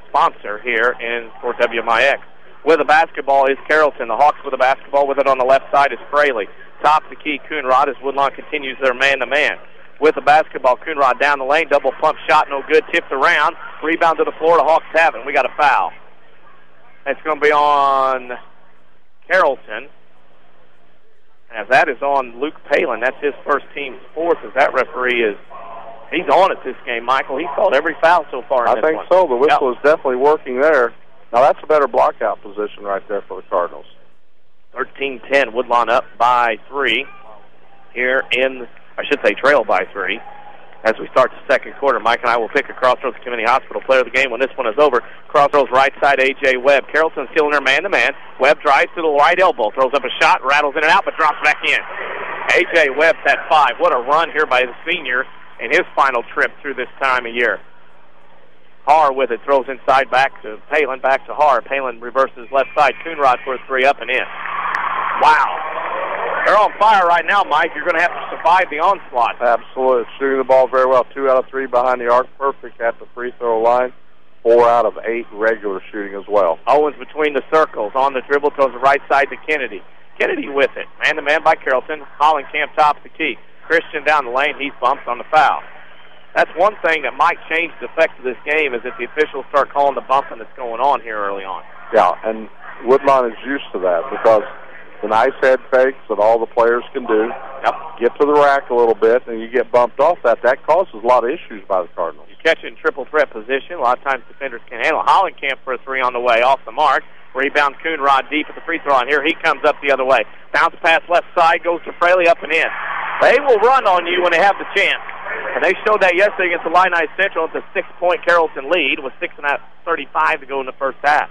sponsor here for WMIX. With the basketball is Carrollton. The Hawks with the basketball. With it on the left side is Fraley. Top the key, Coonrod, as Woodlawn continues their man-to-man. With the basketball, Coonrod down the lane. Double pump shot, no good. Tipped around. Rebound to the floor. The Hawks have it. We got a foul. It's going to be on Carrollton. As that is on Luke Palin. That's his first team's fourth, as that referee is... He's on it this game, Michael. He's called every foul so far in this one. I think so. The whistle is definitely working there. Now, that's a better block-out position right there for the Cardinals. 13-10, Woodlawn up by 3 here trail by 3 as we start the second quarter. Mike and I will pick a Crossroads Community Hospital player of the game when this one is over. Crossroads right side, A.J. Webb. Carrollton still in her man-to-man. Webb drives to the right elbow, throws up a shot, rattles in and out, but drops back in. A.J. Webb's at 5. What a run here by the senior in his final trip through this time of year. Haar with it, throws inside back to Palin, back to Haar. Palin reverses left side. Coonrod for a 3 up and in. Wow. They're on fire right now, Mike. You're going to have to survive the onslaught. Absolutely. Shooting the ball very well. 2 out of 3 behind the arc. Perfect at the free throw line. 4 out of 8 regular shooting as well. Owens between the circles. On the dribble, throws the right side to Kennedy. Kennedy with it. Man-to-man by Carrollton. Hollenkamp tops the key. Christian down the lane. He's bumped on the foul. That's one thing that might change the effect of this game is if the officials start calling the bumping that's going on here early on. Yeah, and Woodlawn is used to that because the nice head fakes that all the players can do, get to the rack a little bit, and you get bumped off that. That causes a lot of issues by the Cardinals. You catch it in triple threat position. A lot of times defenders can't handle it. Hollenkamp for a 3 on the way, off the mark. Rebound Coonrod deep at the free throw line. Here he comes up the other way. Bounce pass left side, goes to Fraley up and in. They will run on you when they have the chance. And they showed that yesterday against the Illini Central. It's a 6-point Carrollton lead with 6:35 to go in the first half.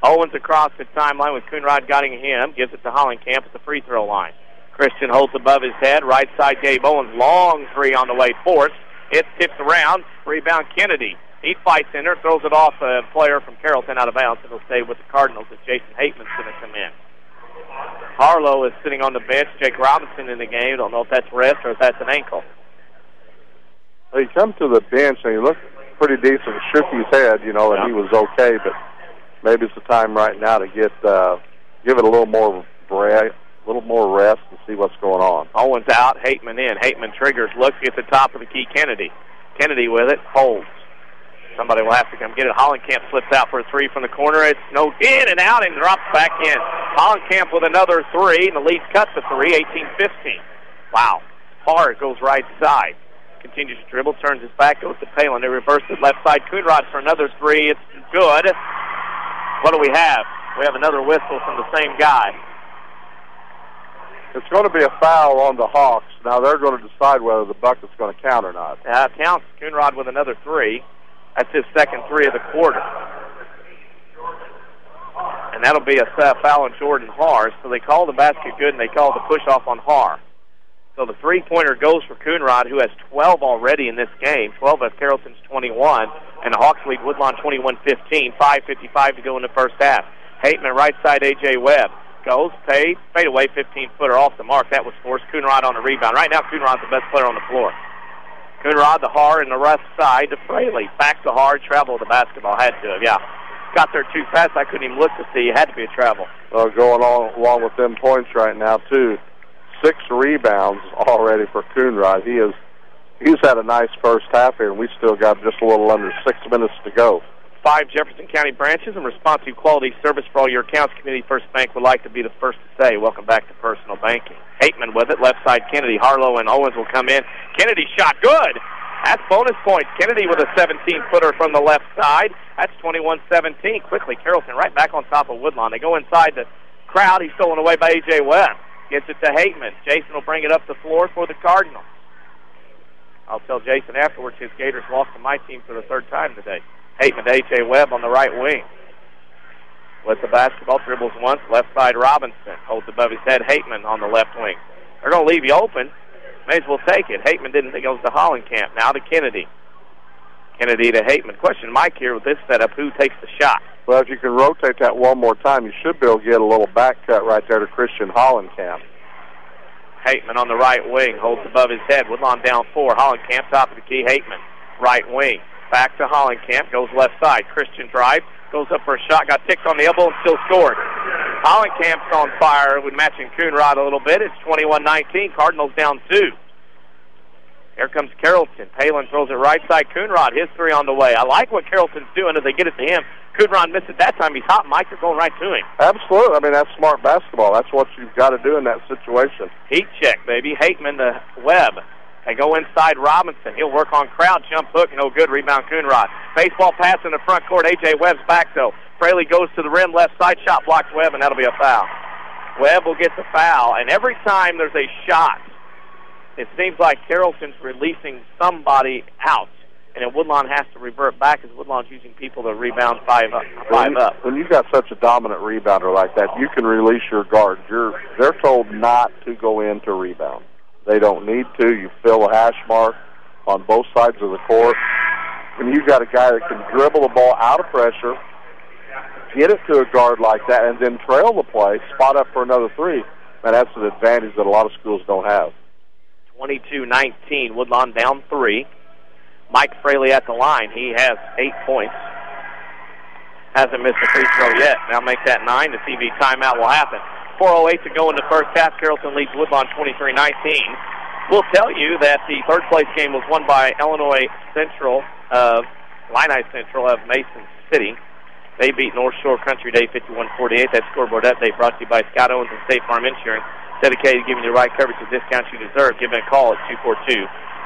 Owens across the timeline with Coonrod guiding him. Gives it to Hollenkamp at the free throw line. Christian holds above his head. Right side, Gabe Owens. Long 3 on the way. Forced. It tips around. Rebound Kennedy. He fights in there. Throws it off a player from Carrollton out of bounds. It'll stay with the Cardinals as Jason Hateman's going to come in. Harlow is sitting on the bench. Jake Robinson in the game. Don't know if that's wrist or if that's an ankle. Well, he comes to the bench and he looked pretty decent. Shook his head, and he was okay, but maybe it's the time right now to give it a little more rest and see what's going on. Owens out, Hateman in. Hateman triggers, looks at the top of the key, Kennedy. Kennedy with it, holds. Somebody will have to come get it. Hollenkamp slips out for a 3 from the corner. It's no in and out and drops back in. Hollenkamp with another 3, and the lead cuts to 3, 18-15. Wow. Hard goes right side. Continues to dribble, turns his back, goes to Palin. They reverse it left side. Coonrod for another 3. It's good. What do we have? We have another whistle from the same guy. It's going to be a foul on the Hawks. Now they're going to decide whether the bucket's going to count or not. It counts. Coonrod with another 3. That's his second 3 of the quarter. And that'll be a foul on Jordan Haar. So they call the basket good, and they call the push-off on Haar. So the 3-pointer goes for Coonrod, who has 12 already in this game. 12 of Carrollton's 21. And the Hawks lead Woodlawn 21-15. 5:55 to go in the first half. Hateman right side, A.J. Webb. Goes, fade away, 15-footer off the mark. That was forced. Coonrod on the rebound. Right now, Coonrod's the best player on the floor. Coonrod, the Haar, and the left side to Fraley. Back to Haar, travel the basketball. Had to have, Got there too fast. I couldn't even look to see. It had to be a travel. Well, going along with them points right now, too. 6 rebounds already for Coonrod. He's had a nice first half here, and we still got just a little under 6 minutes to go. 5 Jefferson County branches and responsive quality service for all your accounts. Community First Bank would like to be the first to say, welcome back to personal banking. Hateman with it, left side Kennedy. Harlow and Owens will come in. Kennedy shot good. That's bonus points. Kennedy with a 17-footer from the left side. That's 21-17. Quickly, Carrollton right back on top of Woodlawn. They go inside the crowd. He's stolen away by A.J. Webb. Gets it to Hateman. Jason will bring it up the floor for the Cardinals. I'll tell Jason afterwards his Gators lost to my team for the 3rd time today. Hateman to A.J. Webb on the right wing. with the basketball, dribbles once, left side Robinson, holds above his head, Hateman on the left wing. They're going to leave you open. May as well take it. Hateman didn't think it was to Hollenkamp. Now to Kennedy. Kennedy to Hateman. Question, Mike, here with this setup, who takes the shot? Well, if you can rotate that one more time, you should be able to get a little back cut right there to Christian Hollenkamp. Hateman on the right wing, holds above his head. Woodlawn down 4. Hollenkamp, top of the key. Hateman, right wing. Back to Hollenkamp, goes left side. Christian drive, goes up for a shot, got ticked on the elbow and still scored. Hollenkamp's on fire with matching Coonrod a little bit. It's 21-19. Cardinals down 2. Here comes Carrollton. Palin throws it right side. Coonrod, his 3 on the way. I like what Carrollton's doing as they get it to him. Coonrod missed it that time. He's hot. Mike, they're going right to him. Absolutely. I mean, that's smart basketball. That's what you've got to do in that situation. Heat check, baby. Hateman to Webb. They go inside Robinson. He'll work on crowd. Jump hook, no good. Rebound Coonrod. Baseball pass in the front court. A.J. Webb's back, though. Fraley goes to the rim. Left side shot blocks Webb, and that'll be a foul. Webb will get the foul, and every time there's a shot, it seems like Carrollton's releasing somebody out, and then Woodlawn has to revert back as Woodlawn's using people to rebound 5 up. When you've got such a dominant rebounder like that, you can release your guard. They're told not to go in to rebound. They don't need to. You fill a hash mark on both sides of the court. When you've got a guy that can dribble the ball out of pressure, get it to a guard like that, and then trail the play, spot up for another 3, and that's an advantage that a lot of schools don't have. 22-19, Woodlawn down 3. Mike Fraley at the line. He has 8 points. Hasn't missed a free throw yet. Now make that 9. The TV timeout will happen. 4:08 to go in the first half. Carrollton leads Woodlawn 23-19. We'll tell you that the third place game was won by Illinois Central of Mason City. They beat North Shore Country Day 51-48. That scoreboard update brought to you by Scott Owens and State Farm Insurance. Dedicated to giving you the right coverage and discounts you deserve. Give me a call at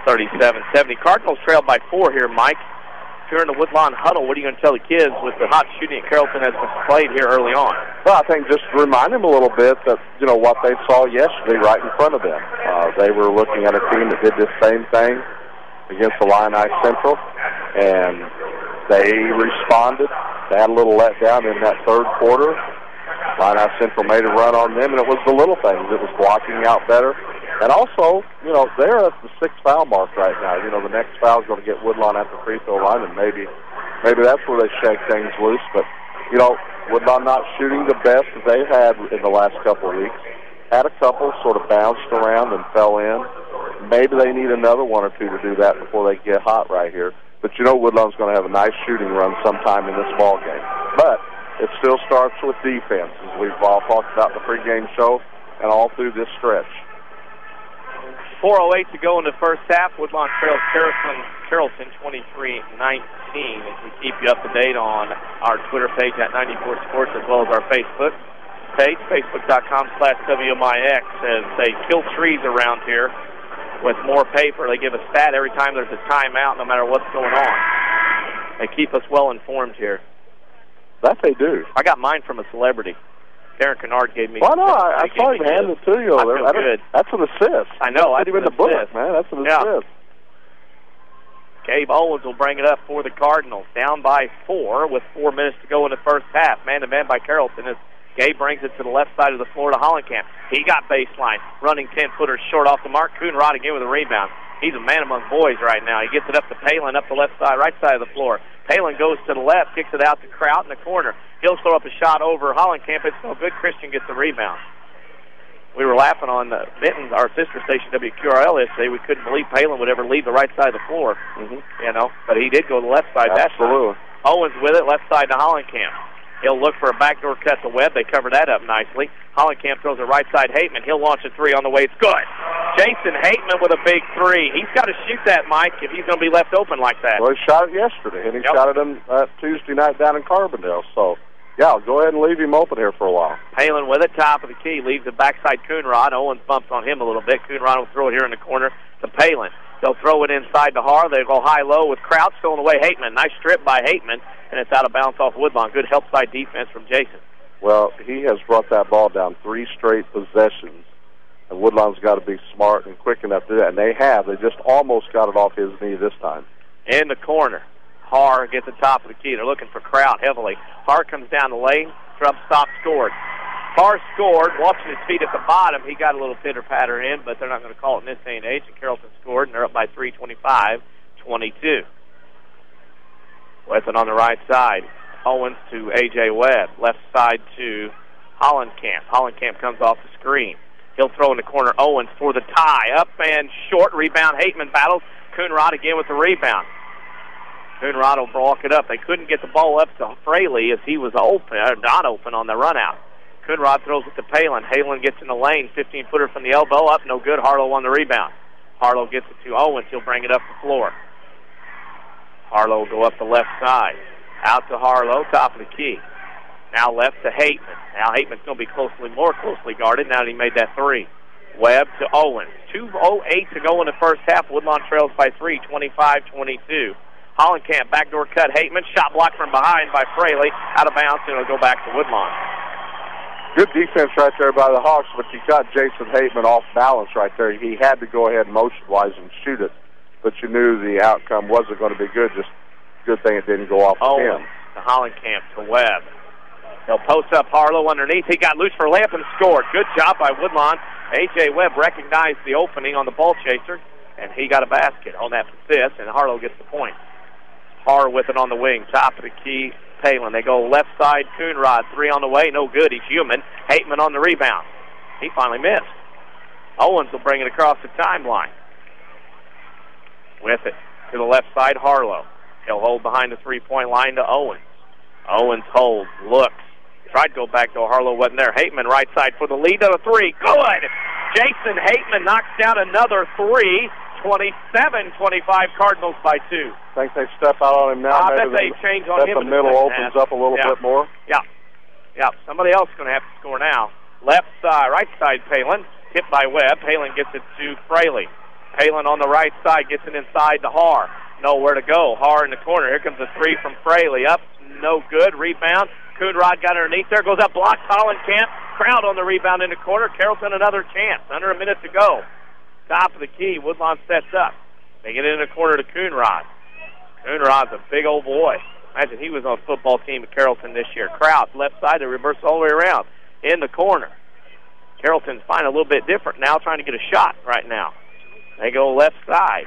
242-3770. Cardinals trailed by 4 here, Mike. If you're in the Woodlawn huddle, what are you going to tell the kids with the hot shooting at Carrollton has been played here early on? Well, I think just remind them a little bit that, what they saw yesterday right in front of them. They were looking at a team that did the same thing against Illini Central, and they responded. They had a little letdown in that third quarter. Illini Central made a run on them, and it was the little things. It was blocking out better. And also, they're at the 6th foul mark right now. The next foul is going to get Woodlawn at the free throw line, and maybe that's where they shake things loose. But, Woodlawn not shooting the best that they've had in the last couple of weeks. Had a couple sort of bounced around and fell in. Maybe they need another 1 or 2 to do that before they get hot right here. But Woodlawn's going to have a nice shooting run sometime in this ball game. But it still starts with defense, as we've all talked about in the pregame show and all through this stretch. 4:08 to go in the first half. Woodlawn trails Carrollton 23-19 as we keep you up to date on our Twitter page at 94 Sports as well as our Facebook page, facebook.com/WMIX. As they kill trees around here with more paper, they give a stat every time there's a timeout, no matter what's going on. They keep us well informed here. That they do. I got mine from a celebrity. Darren Kennard gave me. Well, no, I saw him hand it to you. I feel good. That's an assist. I know. That's even in the book, man. That's an assist. Gabe Owens will bring it up for the Cardinals. Down by 4 with 4 minutes to go in the first half. Man-to-man by Carrollton as Gabe brings it to the left side of the floor to Hollenkamp. He got baseline. Running 10-footer short off the mark. Coonrod again with a rebound. He's a man among boys right now. He gets it up to Palin, up the left side, right side of the floor. Palin goes to the left, kicks it out to Kraut in the corner. He'll throw up a shot over Hollenkamp. It's no good. Christian gets the rebound. We were laughing on Benton, our sister station, WQRL, yesterday. We couldn't believe Palin would ever leave the right side of the floor. But he did go to the left side that time. Owens with it, left side to Hollenkamp. He'll look for a backdoor cut to Webb. They cover that up nicely. Hollenkamp throws it right side Hateman. He'll launch a 3 on the way. It's good. Jason Hateman with a big 3. He's got to shoot that, Mike, if he's going to be left open like that. Well, he shot it yesterday, and he shot it on Tuesday night down in Carbondale. So, yeah, go ahead and leave him open here for a while. Palin with it, top of the key, leaves the backside Coonrod. Owens bumps on him a little bit. Coonrod will throw it here in the corner to Palin. They'll throw it inside to Har. They go high-low with Kraut still in the way. Hateman, nice strip by Hateman, and it's out of bounds off Woodlawn. Good help side defense from Jason. Well, he has brought that ball down 3 straight possessions, and Woodlawn's got to be smart and quick enough to do that, and they have. They just almost got it off his knee this time. In the corner, Har gets the top of the key. They're looking for Kraut heavily. Har comes down the lane, Trubb stop, scored. Carr scored, watching his feet at the bottom. He got a little pitter-patter in, but they're not going to call it in this day and age. And Carrollton scored, and they're up by 3, 25-22. With it on the right side. Owens to A.J. Webb. Left side to Hollenkamp. Hollenkamp comes off the screen. He'll throw in the corner. Owens for the tie. Up and short. Rebound. Hateman battles. Coonrod again with the rebound. Coonrod will walk it up. They couldn't get the ball up to Fraley as he was open, or not open on the run out. Coonrod throws it to Palin. Halen gets in the lane. 15-footer from the elbow. Up, no good. Harlow on the rebound. Harlow gets it to Owens. He'll bring it up the floor. Harlow will go up the left side. Out to Harlow, top of the key. Now left to Hateman. Now Hateman's going to be more closely guarded now that he made that three. Webb to Owens. 2:08 to go in the first half. Woodlawn trails by 3, 25-22. Hollenkamp, backdoor cut. Hateman, shot blocked from behind by Fraley. Out of bounds, and it'll go back to Woodlawn. Good defense right there by the Hawks, but you got Jason Hateman off balance right there. He had to go ahead motion-wise and shoot it, but you knew the outcome wasn't going to be good. Just good thing it didn't go off the pin. To Hollenkamp to Webb. They'll post up Harlow underneath. He got loose for a layup and scored. Good job by Woodlawn. A.J. Webb recognized the opening on the ball chaser, and he got a basket on that assist, and Harlow gets the point. Harr with it on the wing, top of the key. Palin. They go left side. Coonrod, three on the way. No good. He's human. Hateman on the rebound. He finally missed. Owens will bring it across the timeline. With it to the left side, Harlow. He'll hold behind the three-point line to Owens. Owens holds, looks. Tried to go back, though Harlow wasn't there. Hateman right side for the lead to the three. Good! Jason Hateman knocks down another three. 27-25, Cardinals by 2. Think they step out on him now? I bet they change on him. The middle opens up a little bit more. Yeah. Somebody else is going to have to score now. Left side, right side, Palin. Hit by Webb. Palin gets it to Fraley. Palin on the right side gets it inside to Harr. Nowhere to go. Harr in the corner. Here comes a three from Fraley. Up, no good. Rebound. Coonrod got underneath there. Goes up, blocks Hollenkamp. Crowd on the rebound in the corner. Carrollton another chance. Under a minute to go. Top of the key. Woodlawn sets up. They get it in the corner to Coonrod. Coonrod's a big old boy. Imagine he was on a football team at Carrollton this year. Krause, left side. They reverse all the way around. In the corner. Carrollton's finding a little bit different now, trying to get a shot right now. They go left side.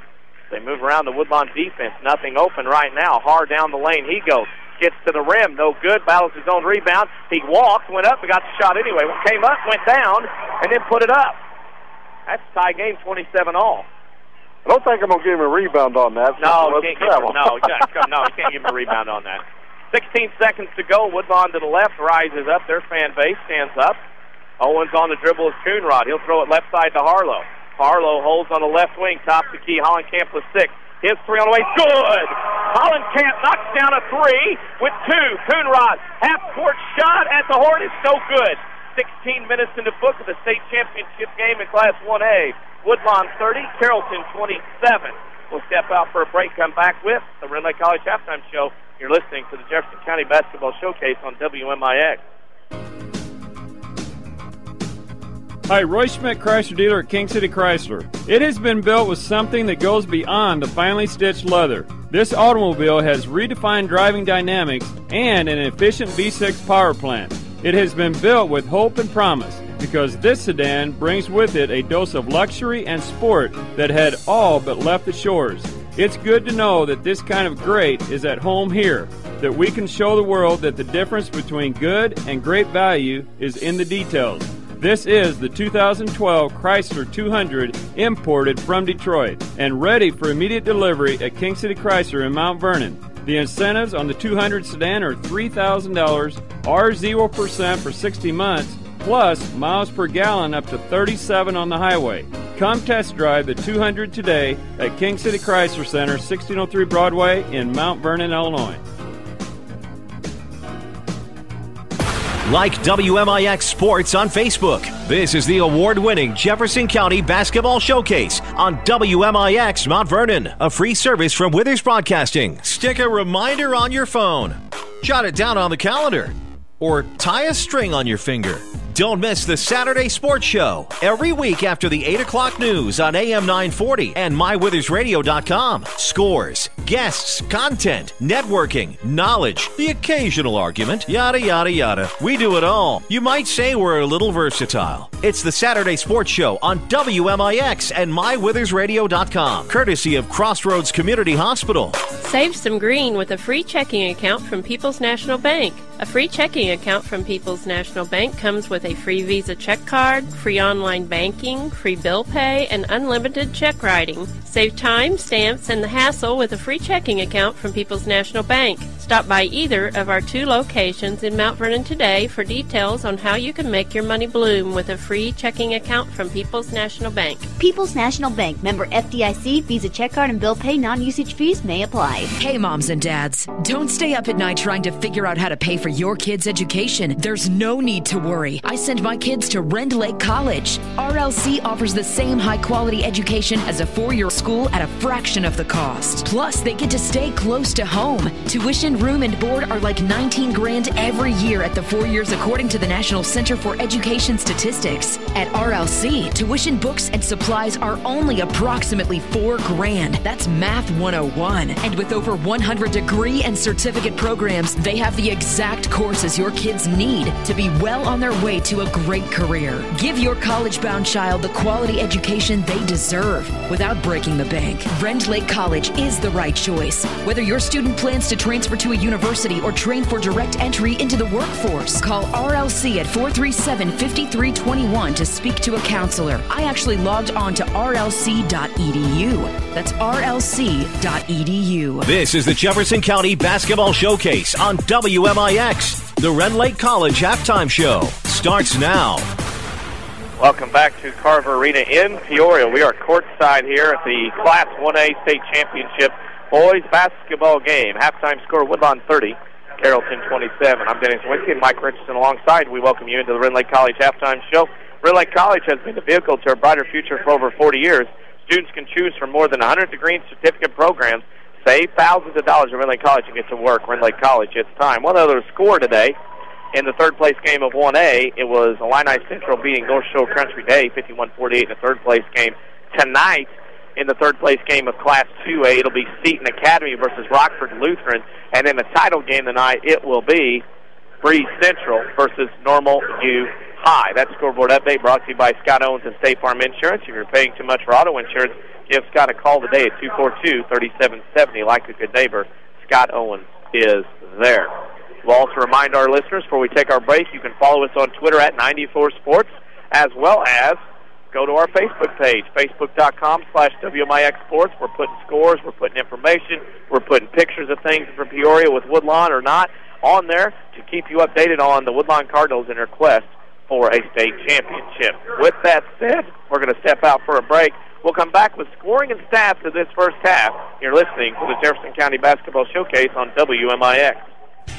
They move around the Woodlawn defense. Nothing open right now. Harr down the lane. He goes. Gets to the rim. No good. Battles his own rebound. He walked, went up, and got the shot anyway. Came up, went down, and then put it up. That's a tie game, 27-all. I don't think I'm going to give him a rebound on that. No, you can't give him a rebound on that. 16 seconds to go. Woodlawn to the left rises up. Their fan base stands up. Owens on the dribble is Coonrod. He'll throw it left side to Harlow. Harlow holds on the left wing, top the key. Hollenkamp with 6. His three on the way. Good! Hollenkamp knocks down a three with 2. Coonrod, half-court shot at the horn is no good. 16 minutes in the book of the state championship game in Class 1A. Woodlawn 30, Carrollton 27. We'll step out for a break, come back with the Red Lake College Halftime Show. You're listening to the Jefferson County Basketball Showcase on WMIX. Hi, Roy Schmidt Chrysler dealer at King City Chrysler. It has been built with something that goes beyond the finely stitched leather. This automobile has redefined driving dynamics and an efficient V6 power plant. It has been built with hope and promise because this sedan brings with it a dose of luxury and sport that had all but left the shores. It's good to know that this kind of great is at home here, that we can show the world that the difference between good and great value is in the details. This is the 2012 Chrysler 200 imported from Detroit and ready for immediate delivery at King City Chrysler in Mount Vernon. The incentives on the 200 sedan are $3,000, or 0% for 60 months, plus miles per gallon up to 37 on the highway. Come test drive the 200 today at King City Chrysler Center, 1603 Broadway in Mount Vernon, Illinois. Like WMIX Sports on Facebook. This is the award-winning Jefferson County Basketball Showcase on WMIX Mount Vernon, a free service from Withers Broadcasting. Stick a reminder on your phone. Jot it down on the calendar. Or tie a string on your finger. Don't miss the Saturday Sports Show every week after the 8 o'clock news on AM 940 and MyWithersRadio.com. Scores, guests, content, networking, knowledge, the occasional argument, yada, yada, yada. We do it all. You might say we're a little versatile. It's the Saturday Sports Show on WMIX and MyWithersRadio.com, courtesy of Crossroads Community Hospital. Save some green with a free checking account from People's National Bank. A free checking account from People's National Bank comes with a free Visa check card, free online banking, free bill pay, and unlimited check writing. Save time, stamps, and the hassle with a free checking account from People's National Bank. Stop by either of our 2 locations in Mount Vernon today for details on how you can make your money bloom with a free checking account from People's National Bank. People's National Bank, member FDIC, Visa check card and bill pay non-usage fees may apply. Hey moms and dads, don't stay up at night trying to figure out how to pay for your kids' education. There's no need to worry. I send my kids to Rend Lake College. RLC offers the same high-quality education as a 4-year school at a fraction of the cost. Plus, they get to stay close to home. Tuition, room, and board are like $19 grand every year at the 4 years according to the National Center for Education Statistics. At RLC, tuition, books, and supplies are only approximately $4 grand. That's Math 101. And with over 100 degree and certificate programs, they have the exact courses your kids need to be well on their way to a great career. Give your college-bound child the quality education they deserve without breaking the bank. Rend Lake College is the right choice. Whether your student plans to transfer to a university or train for direct entry into the workforce, call RLC at 437-5321 to speak to a counselor. I actually logged on to rlc.edu. That's rlc.edu. This is the Jefferson County Basketball Showcase on WMIX. The Rend Lake College Halftime Show starts now. Welcome back to Carver Arena in Peoria. We are courtside here at the Class 1A State Championship boys basketball game. Halftime score, Woodlawn 30, Carrollton 27. I'm Dennis Czerwinski and Mike Richardson alongside. We welcome you into the Rend Lake College Halftime Show. Rend Lake College has been the vehicle to a brighter future for over 40 years. Students can choose from more than 100 degree and certificate programs. Save thousands of dollars at Rend Lake College and get to work. Rend Lake College, it's time. One other score today. In the third-place game of 1A, it was Illini Central beating North Shore Country Day, 51-48 in the third-place game. Tonight, in the third-place game of Class 2A, it'll be Seton Academy versus Rockford Lutheran. And in the title game tonight, it will be Breeze Central versus Normal U High. That scoreboard update brought to you by Scott Owens and State Farm Insurance. If you're paying too much for auto insurance, give Scott a call today at 242-3770. Like a good neighbor, Scott Owens is there. We'll also remind our listeners before we take our break, you can follow us on Twitter at 94Sports, as well as go to our Facebook page, facebook.com/WMIX Sports. We're putting scores, we're putting information, we're putting pictures of things from Peoria with Woodlawn or not on there to keep you updated on the Woodlawn Cardinals and their quest for a state championship. With that said, we're going to step out for a break. We'll come back with scoring and stats of this first half. You're listening to the Jefferson County Basketball Showcase on WMIX.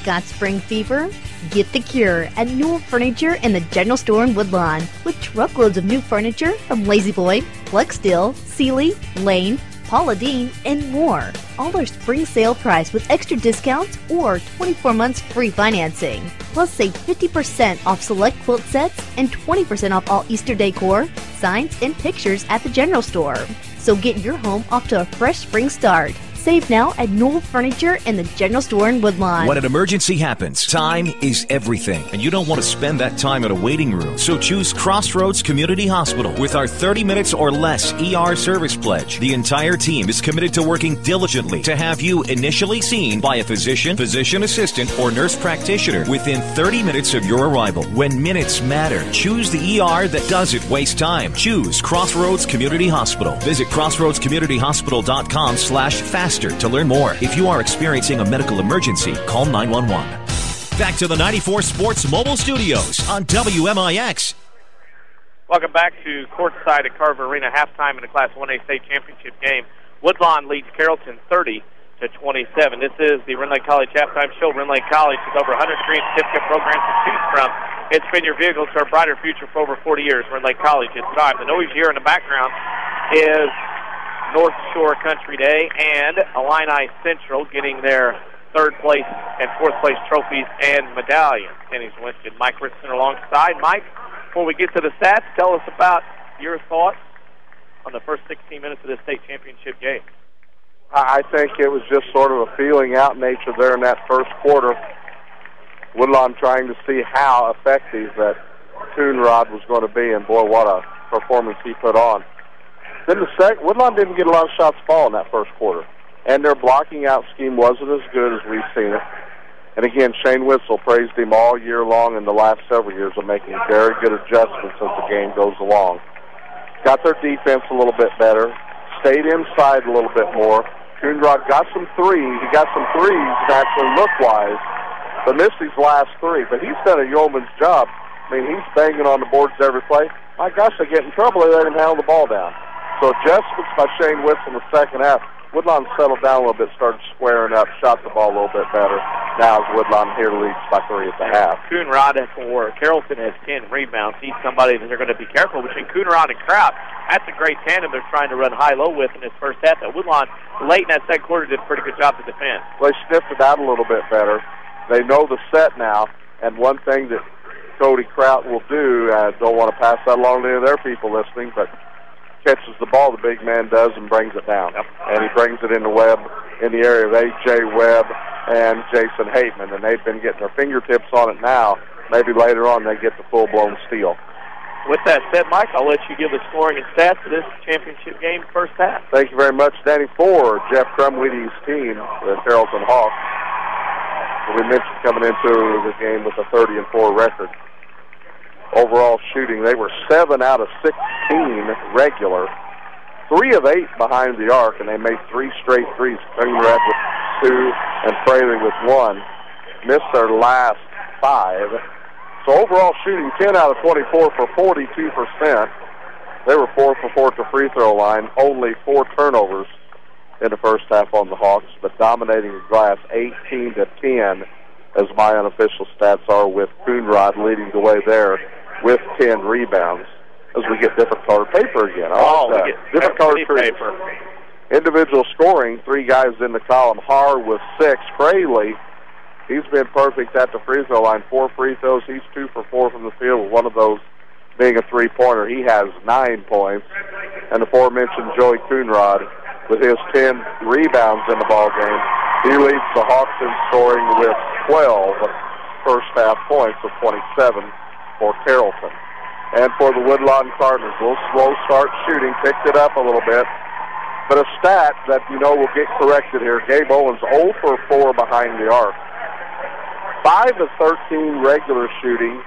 Got spring fever? Get the cure at Newell Furniture and the General Store in Woodlawn. With truckloads of new furniture from Lazy Boy, Flex Steel, Sealy, Lane, Paula Deen, and more. All are spring sale price with extra discounts or 24 months free financing. Plus save 50% off select quilt sets and 20% off all Easter decor, signs, and pictures at the General Store. So get your home off to a fresh spring start. Save now at Newell Furniture and the General Store in Woodlawn. When an emergency happens, time is everything, and you don't want to spend that time in a waiting room. So choose Crossroads Community Hospital. With our 30 minutes or less ER service pledge, the entire team is committed to working diligently to have you initially seen by a physician, physician assistant, or nurse practitioner within 30 minutes of your arrival. When minutes matter, choose the ER that doesn't waste time. Choose Crossroads Community Hospital. Visit crossroadscommunityhospital.com/fast to learn more. If you are experiencing a medical emergency, call 911. Back to the 94 Sports Mobile Studios on WMIX. Welcome back to courtside at Carver Arena, halftime in the Class 1A State Championship game. Woodlawn leads Carrollton 30-27. This is the Rend Lake College halftime show. Rend Lake College with over 100 degree and certificate programs to choose from. It's been your vehicle to a brighter future for over 40 years. Rend Lake College, it's time. The noise here in the background is North Shore Country Day and Illini Central getting their third place and fourth place trophies and medallions. Kenny Czerwinski and Mike Richardson alongside. Mike, before we get to the stats, tell us about your thoughts on the first 16 minutes of this state championship game. I think it was just sort of a feeling out nature there in that first quarter. Woodlawn trying to see how effective that Coonrod was going to be, and boy, what a performance he put on. Then Woodlawn didn't get a lot of shots to fall in that first quarter, and their blocking out scheme wasn't as good as we've seen it. And again, Shane Witzel praised him all year long in the last several years of making very good adjustments as the game goes along. Got their defense a little bit better, stayed inside a little bit more. Coonrod got some threes. He got some threes actually look-wise, but missed his last three. But he's done a yeoman's job. I mean, he's banging on the boards every play. My gosh, they get in trouble. They let him handle the ball down. So adjustments by Shane Witzel in the second half. Woodlawn settled down a little bit, started squaring up, shot the ball a little bit better. Now as Woodlawn here leads by 3 at the half. Coonrod for Carrollton has 10 rebounds. He's somebody that they're going to be careful between Coonrod and Kraut. That's a great tandem they're trying to run high-low with in this first half. That Woodlawn, late in that second quarter, did a pretty good job to defend. Well, they sniffed it out a little bit better. They know the set now, and one thing that Cody Kraut will do, I don't want to pass that along to any of their people listening, but catches the ball, the big man does, and brings it down. Yep. And he brings it into Webb, in the area of A.J. Webb and Jason Hateman, and they've been getting their fingertips on it now. Maybe later on they get the full-blown steal. With that said, Mike, I'll let you give the scoring and stats of this championship game first half. Thank you very much, Danny. For Jeff Crumweedy's team, the Carrollton Hawks, we mentioned coming into the game with a 30-4 record. Overall shooting, they were 7 out of 16 regular, 3 of 8 behind the arc, and they made 3 straight threes. Coonrod with 2 and Fraley with 1. Missed their last 5. So overall shooting 10 out of 24 for 42%. They were 4 for 4 at the free throw line. Only 4 turnovers in the first half on the Hawks, but dominating the glass 18-10, as my unofficial stats are, with Coonrod leading the way there with 10 rebounds. As we get different colored paper again. We get different colored paper. Individual scoring, 3 guys in the column. Har with 6. Fraley, he's been perfect at the free throw line. 4 free throws. He's 2 for 4 from the field, with one of those being a three-pointer. He has 9 points. And the aforementioned Joey Coonrod with his 10 rebounds in the ball game. He leads the Hawks in scoring with 12 first half points of 27 for Carrollton. And for the Woodlawn Cardinals, a little slow start shooting, picked it up a little bit. But a stat that will get corrected here, Gabe Owens 0 for 4 behind the arc. 5 of 13 regular shooting,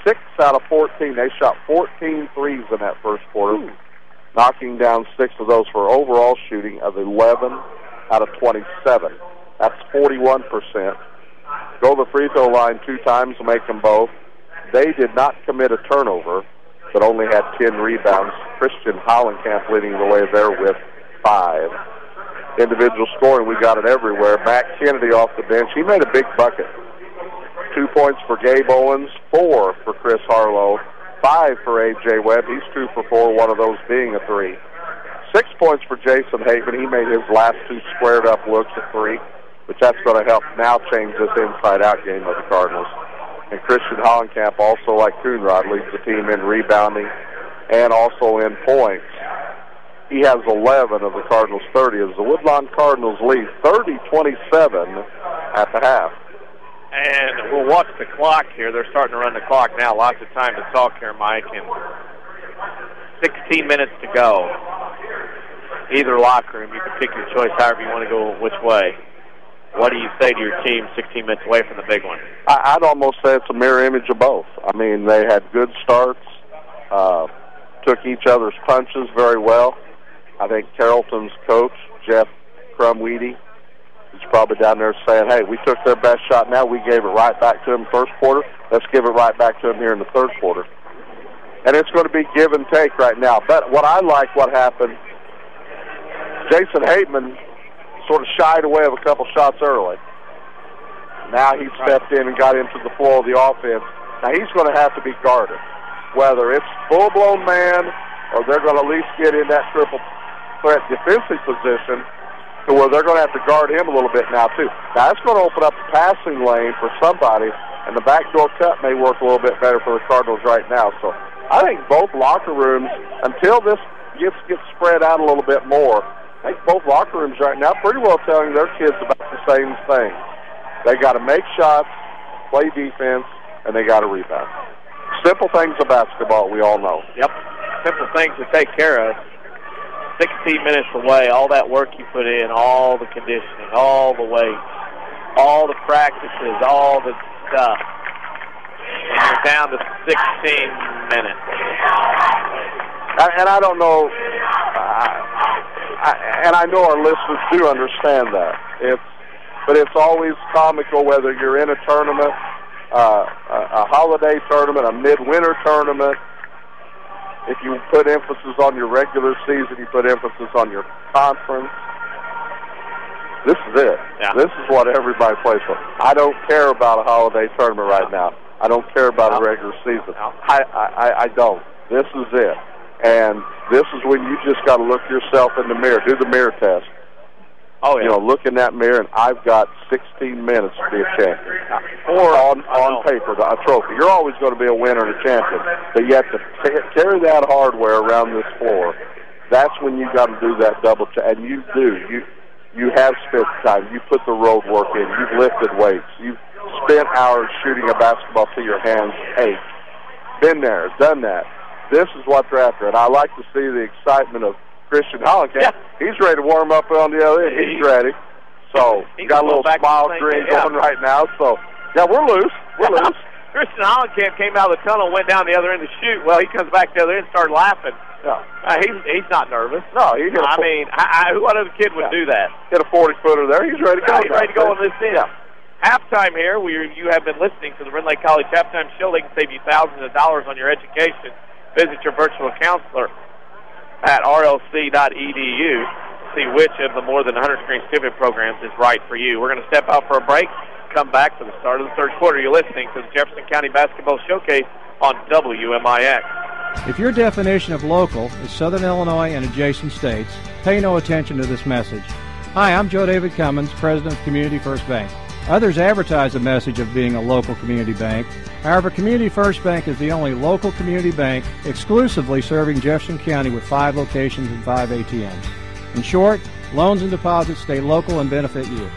6 out of 14. They shot 14 threes in that first quarter, knocking down 6 of those for overall shooting of 11 out of 27. That's 41%. Go to the free throw line 2 times to make them both. They did not commit a turnover, but only had 10 rebounds. Christian Hollenkamp leading the way there with 5. Individual scoring, we got it everywhere. Matt Kennedy off the bench. He made a big bucket. 2 points for Gabe Owens, 4 for Chris Harlow, 5 for A.J. Webb. He's 2 for 4, one of those being a 3. 6 points for Jason Haven. He made his last 2 squared-up looks at 3, but that's going to help now change this inside-out game of the Cardinals. And Christian Hollenkamp, also like Coonrod, leads the team in rebounding and also in points. He has 11 of the Cardinals' 30 as the Woodlawn Cardinals lead 30-27 at the half. And we'll watch the clock here. They're starting to run the clock now. Lots of time to talk here, Mike. And 16 minutes to go. Either locker room, you can pick your choice however you want to go which way. What do you say to your team 16 minutes away from the big one? I'd almost say it's a mirror image of both. I mean, they had good starts, took each other's punches very well. I think Carrollton's coach, Jeff Crumweedy, is probably down there saying, hey, we took their best shot now. We gave it right back to them first quarter. Let's give it right back to them here in the third quarter. And it's going to be give and take right now. But what I like what happened, Jason Hateman sort of shied away of a couple shots early. Now he stepped in and got into the flow of the offense. Now he's going to have to be guarded, whether it's full-blown man or they're going to at least get in that triple threat defensive position. to where they're going to have to guard him a little bit now, too. Now, that's going to open up the passing lane for somebody, and the backdoor cut may work a little bit better for the Cardinals right now. So I think both locker rooms, until this gets spread out a little bit more, I think both locker rooms right now pretty well telling their kids about the same thing. They got to make shots, play defense, and they got to rebound. Simple things of basketball, we all know. Yep, simple things to take care of. 16 minutes away, all that work you put in, all the conditioning, all the weights, all the practices, all the stuff. And you're down to 16 minutes. And I don't know, and I know our listeners do understand that. But it's always comical whether you're in a tournament, a holiday tournament, a midwinter tournament. If you put emphasis on your regular season, you put emphasis on your conference. This is it. Yeah. This is what everybody plays for. I don't care about a holiday tournament right now. I don't care about a regular season. I don't. This is it. And this is when you just got to look yourself in the mirror. Do the mirror test. Oh, yeah. You know, look in that mirror, and I've got 16 minutes to be a champion. Or on paper, a trophy. You're always going to be a winner and a champion. But you have to carry that hardware around this floor. That's when you got to do that double check. And you do. You have spent time. You put the road work in. You've lifted weights. You've spent hours shooting a basketball till your hands ache. Been there, done that. This is what they're after. And I like to see the excitement of Christian Hollenkamp. He's ready to warm up on the other end. He's ready. So, he's got a little smile grin going right now. So, yeah, we're loose. We're loose. Christian Hollenkamp came out of the tunnel, went down the other end to shoot. Well, he comes back to the other end and started laughing. Yeah. He's not nervous. No, he hit what other kid would do that? Hit a 40-footer there. He's ready to go. He's ready to go on this end. Yeah. Halftime here, you have been listening to the Red Lake College Halftime Show. They can save you thousands of dollars on your education. Visit your virtual counselor at rlc.edu. See which of the more than 100 screen certificate programs is right for you. We're going to step out for a break, come back for the start of the third quarter. You're listening to the Jefferson County Basketball Showcase on WMIX. If your definition of local is Southern Illinois and adjacent states, pay no attention to this message. Hi, I'm Joe David Cummins, President of Community First Bank. Others advertise the message of being a local community bank. However, Community First Bank is the only local community bank exclusively serving Jefferson County with 5 locations and 5 ATMs. In short, loans and deposits stay local and benefit you.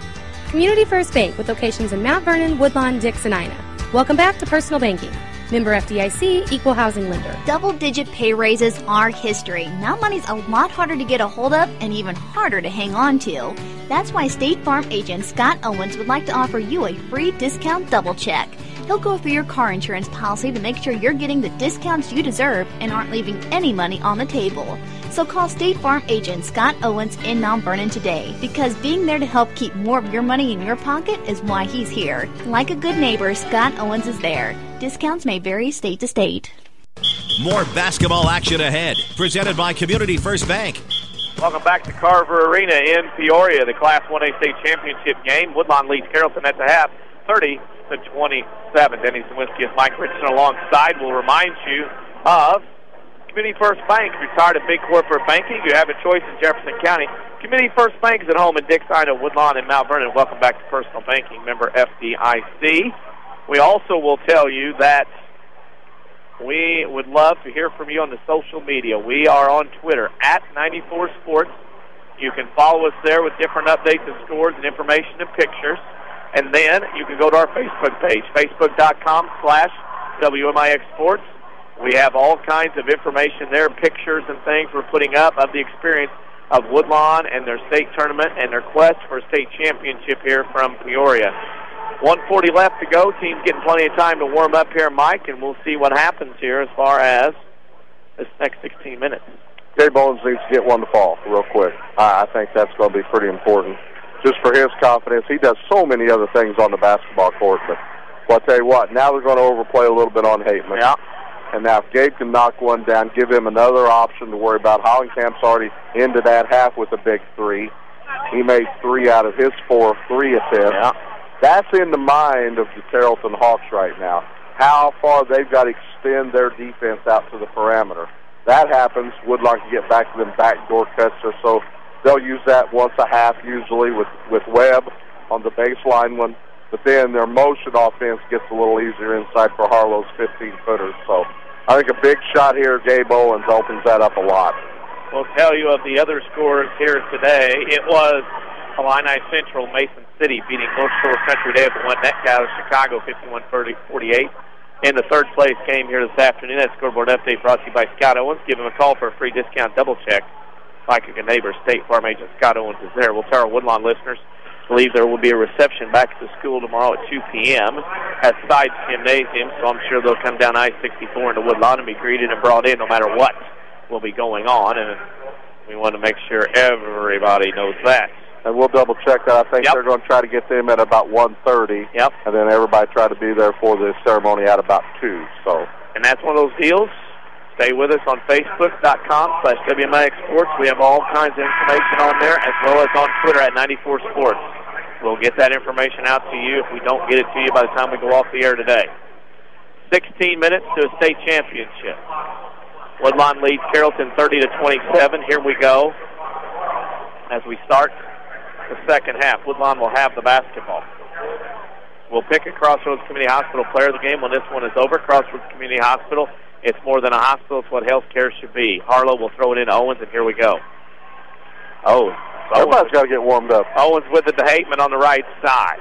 Community First Bank with locations in Mount Vernon, Woodlawn, Dix, and Ina. Welcome back to Personal Banking. Member FDIC, Equal Housing Lender. Double-digit pay raises are history. Now money's a lot harder to get a hold of and even harder to hang on to. That's why State Farm agent Scott Owens would like to offer you a free discount double check. He'll go through your car insurance policy to make sure you're getting the discounts you deserve and aren't leaving any money on the table. So call State Farm agent Scott Owens in Mount Vernon today, because being there to help keep more of your money in your pocket is why he's here. Like a good neighbor, Scott Owens is there. Discounts may vary state to state. More basketball action ahead, presented by Community First Bank. Welcome back to Carver Arena in Peoria, the Class 1A state championship game. Woodlawn leads Carrollton at the half, 30-27. Denny Czerwinski is Mike Richardson alongside. We'll remind you of Community First Bank. Retired of big corporate banking, you have a choice in Jefferson County. Community First Bank is at home in Dix, Ina, Woodlawn, and Mount Vernon. Welcome back to Personal Banking, member FDIC. We also will tell you that we would love to hear from you on the social media. We are on Twitter at 94Sports. You can follow us there with different updates and scores and information and pictures. And then you can go to our Facebook page, facebook.com/WMIX Sports. We have all kinds of information there, pictures and things we're putting up of the experience of Woodlawn and their state tournament and their quest for a state championship here from Peoria. 1:40 left to go. Team's getting plenty of time to warm up here, Mike, and we'll see what happens here as far as this next 16 minutes. Jay Bowens needs to get one to fall real quick. I think that's going to be pretty important just for his confidence. He does so many other things on the basketball court, but well, I'll tell you what, now they're going to overplay a little bit on Hateman. Yeah. And now if Gabe can knock one down, give him another option to worry about. Hollenkamp's already into that half with a big 3. He made 3 out of his 4 3 attempts. Yeah. That's in the mind of the Carrollton Hawks right now, how far they've got to extend their defense out to the perimeter. That happens, Woodlawn can get back to them backdoor cuts or so they'll use that once a half usually with Webb on the baseline one. But then their motion offense gets a little easier inside for Harlow's 15-footers. So I think a big shot here, Gabe Owens, opens that up a lot. We'll tell you of the other scores here today. It was Illini Central, Mason City beating North Shore Country Day of the one net out of Chicago 51-48. In the third place game here this afternoon, that scoreboard update brought to you by Scott Owens. Give him a call for a free discount double check. Like a neighbor, State Farm agent Scott Owens is there. We'll tell our Woodlawn listeners believe there will be a reception back at the school tomorrow at 2 p.m. at Sides Gymnasium, so I'm sure they'll come down I-64 into Woodlawn and be greeted and brought in no matter what will be going on, and we want to make sure everybody knows that. And we'll double-check that. I think they're going to try to get them at about 1:30. Yep. And then everybody try to be there for the ceremony at about 2. So. And that's one of those deals. Stay with us on Facebook.com/WMIX Sports. We have all kinds of information on there, as well as on Twitter at 94 Sports. We'll get that information out to you if we don't get it to you by the time we go off the air today. 16 minutes to a state championship. Woodlawn leads Carrollton 30-27. Here we go as we start the second half. Woodlawn will have the basketball. We'll pick a Crossroads Community Hospital player of the game when this one is over. Crossroads Community Hospital, it's more than a hospital. It's what health care should be. Harlow will throw it in to Owens, and here we go. Everybody's got to get warmed up. Owens with it to Hateman on the right side.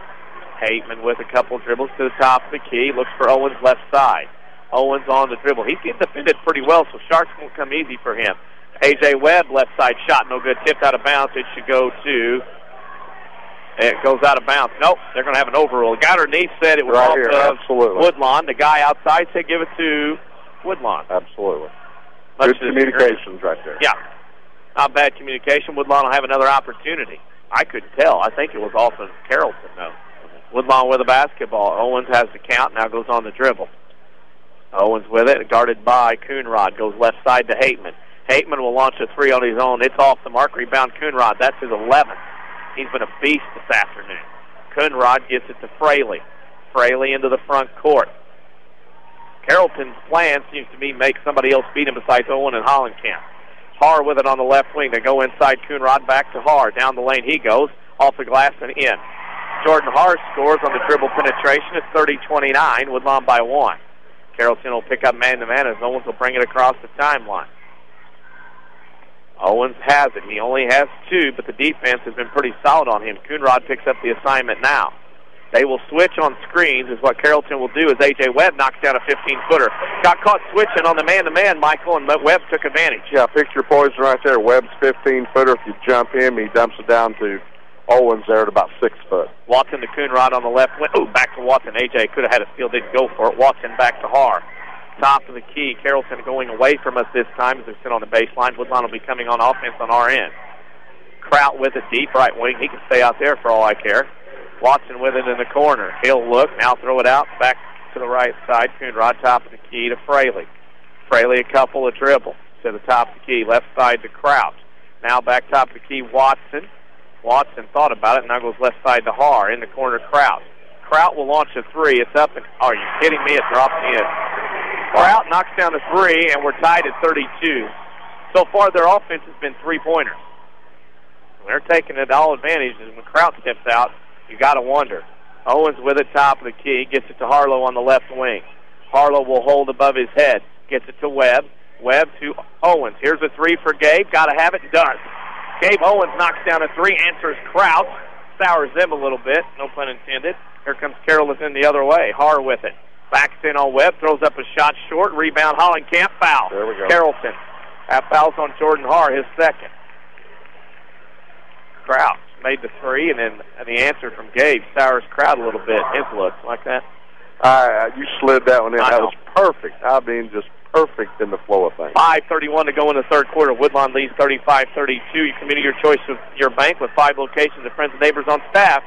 Hateman with a couple dribbles to the top of the key. Looks for Owens left side. Owens on the dribble. He's getting defended pretty well, so Sharks won't come easy for him. A.J. Webb, left side shot, no good. Tipped out of bounds. It should go to... It goes out of bounds. Nope, they're going to have an overrule. The guy underneath said it was right off here, of absolutely. Woodlawn. The guy outside said give it to Woodlawn. Absolutely. Good communications right there. Yeah. Not bad communication. Woodlawn will have another opportunity. I couldn't tell. I think it was off of Carrollton, though. Woodlawn with a basketball. Owens has the count, now goes on the dribble. Owens with it, guarded by Coonrod. Goes left side to Hateman. Hateman will launch a three on his own. It's off the mark. Rebound Coonrod. That's his 11th. He's been a beast this afternoon. Coonrod gets it to Fraley. Fraley into the front court. Carrollton's plan seems to be make somebody else beat him besides Owen and Hollenkamp. Har with it on the left wing. They go inside Coonrod, back to Har. Down the lane he goes, off the glass and in. Jordan Har scores on the dribble penetration. It's 30-29, Woodlawn by 1. Carrollton will pick up man-to-man as Owens will bring it across the timeline. Owens has it. He only has 2, but the defense has been pretty solid on him. Coonrod picks up the assignment now. They will switch on screens, is what Carrollton will do, as A.J. Webb knocks down a 15-footer. Got caught switching on the man-to-man, Michael, and Webb took advantage. Yeah, picture poison right there. Webb's 15-footer. If you jump him, he dumps it down to Owens there at about 6 foot. Watson to Coonrod on the left wing. Oh, back to Watson. A.J. could have had a steal, didn't go for it. Watson back to Har. Top of the key. Carrollton going away from us this time as they sit on the baseline. Woodlawn will be coming on offense on our end. Kraut with it deep right wing. He can stay out there for all I care. Watson with it in the corner. He'll look, now throw it out, back to the right side. Coonrod top of the key to Fraley. Fraley a couple of dribbles to the top of the key. Left side to Kraut. Now back top of the key, Watson. Watson thought about it, now goes left side to Har. In the corner, Kraut. Kraut will launch a three. It's up, and are you kidding me? It drops in. Kraut knocks down a three, and we're tied at 32. So far, their offense has been three-pointers. They're taking it all advantage, and when Kraut steps out, you got to wonder. Owens with it, top of the key, gets it to Harlow on the left wing. Harlow will hold above his head, gets it to Webb. Webb to Owens. Here's a three for Gabe. Got to have it, does. Gabe Owens knocks down a three, answers Kraut, sours them a little bit, no pun intended. Here comes Carrollton the other way. Har with it. Backs in on Webb, throws up a shot short, rebound Hollenkamp, foul. There we go. Carrollton. That foul's on Jordan Har, his second. Kraut made the three, and then the answer from Gabe sours Kraut a little bit. His look, like that. You slid that one in. That was perfect. I mean, just perfect in the flow of things. 5:31 to go in the third quarter. Woodlawn leads 35-32. You community your choice of your bank with 5 locations of friends and neighbors on staff.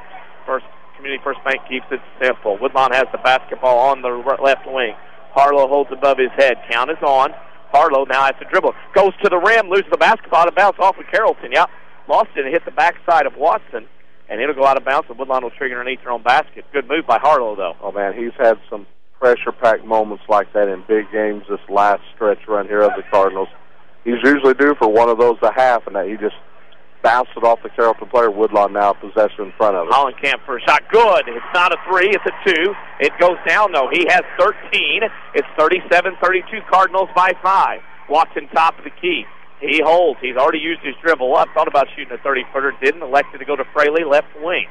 Community First Bank keeps it simple. Woodlawn has the basketball on the left wing. Harlow holds above his head. Count is on. Harlow now has to dribble. Goes to the rim, loses the basketball, out of bounds off of Carrollton. Yep. Lost it and hit the backside of Watson, and it'll go out of bounds, and Woodlawn will trigger underneath their own basket. Good move by Harlow, though. Oh, man, he's had some pressure-packed moments like that in big games this last stretch run here of the Cardinals. He's usually due for one of those a half, and that he just bounced it off the Carrollton player. Woodlawn now possession in front of it. Hollenkamp for a shot. Good. It's not a 3. It's a 2. It goes down, though. He has 13. It's 37-32 Cardinals by 5. Watson top of the key. He holds. He's already used his dribble up. Thought about shooting a 30-footer. Didn't. Elected to go to Fraley, left wing.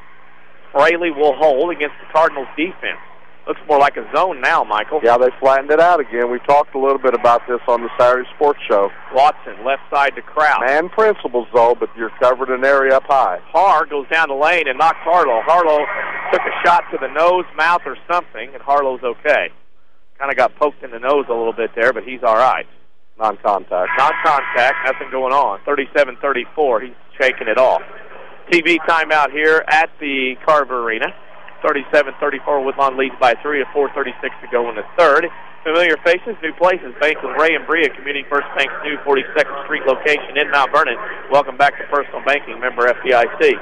Fraley will hold against the Cardinals defense. Looks more like a zone now, Michael. Yeah, they flattened it out again. We talked a little bit about this on the Saturday Sports Show. Watson, left side to Kraut. Man principles, though, but you're covered an area up high. Har goes down the lane and knocks Harlow. Harlow took a shot to the nose, mouth, or something, and Harlow's okay. Kind of got poked in the nose a little bit there, but he's all right. Non-contact. Non-contact, nothing going on. 37-34, he's shaking it off. TV timeout here at the Carver Arena. 37-34, Woodlawn leads by 3 at 4:36 to go in the third. Familiar faces, new places. Bank with Ray and Bria, Community First Bank's new 42nd Street location in Mount Vernon. Welcome back to Personal Banking, member FDIC.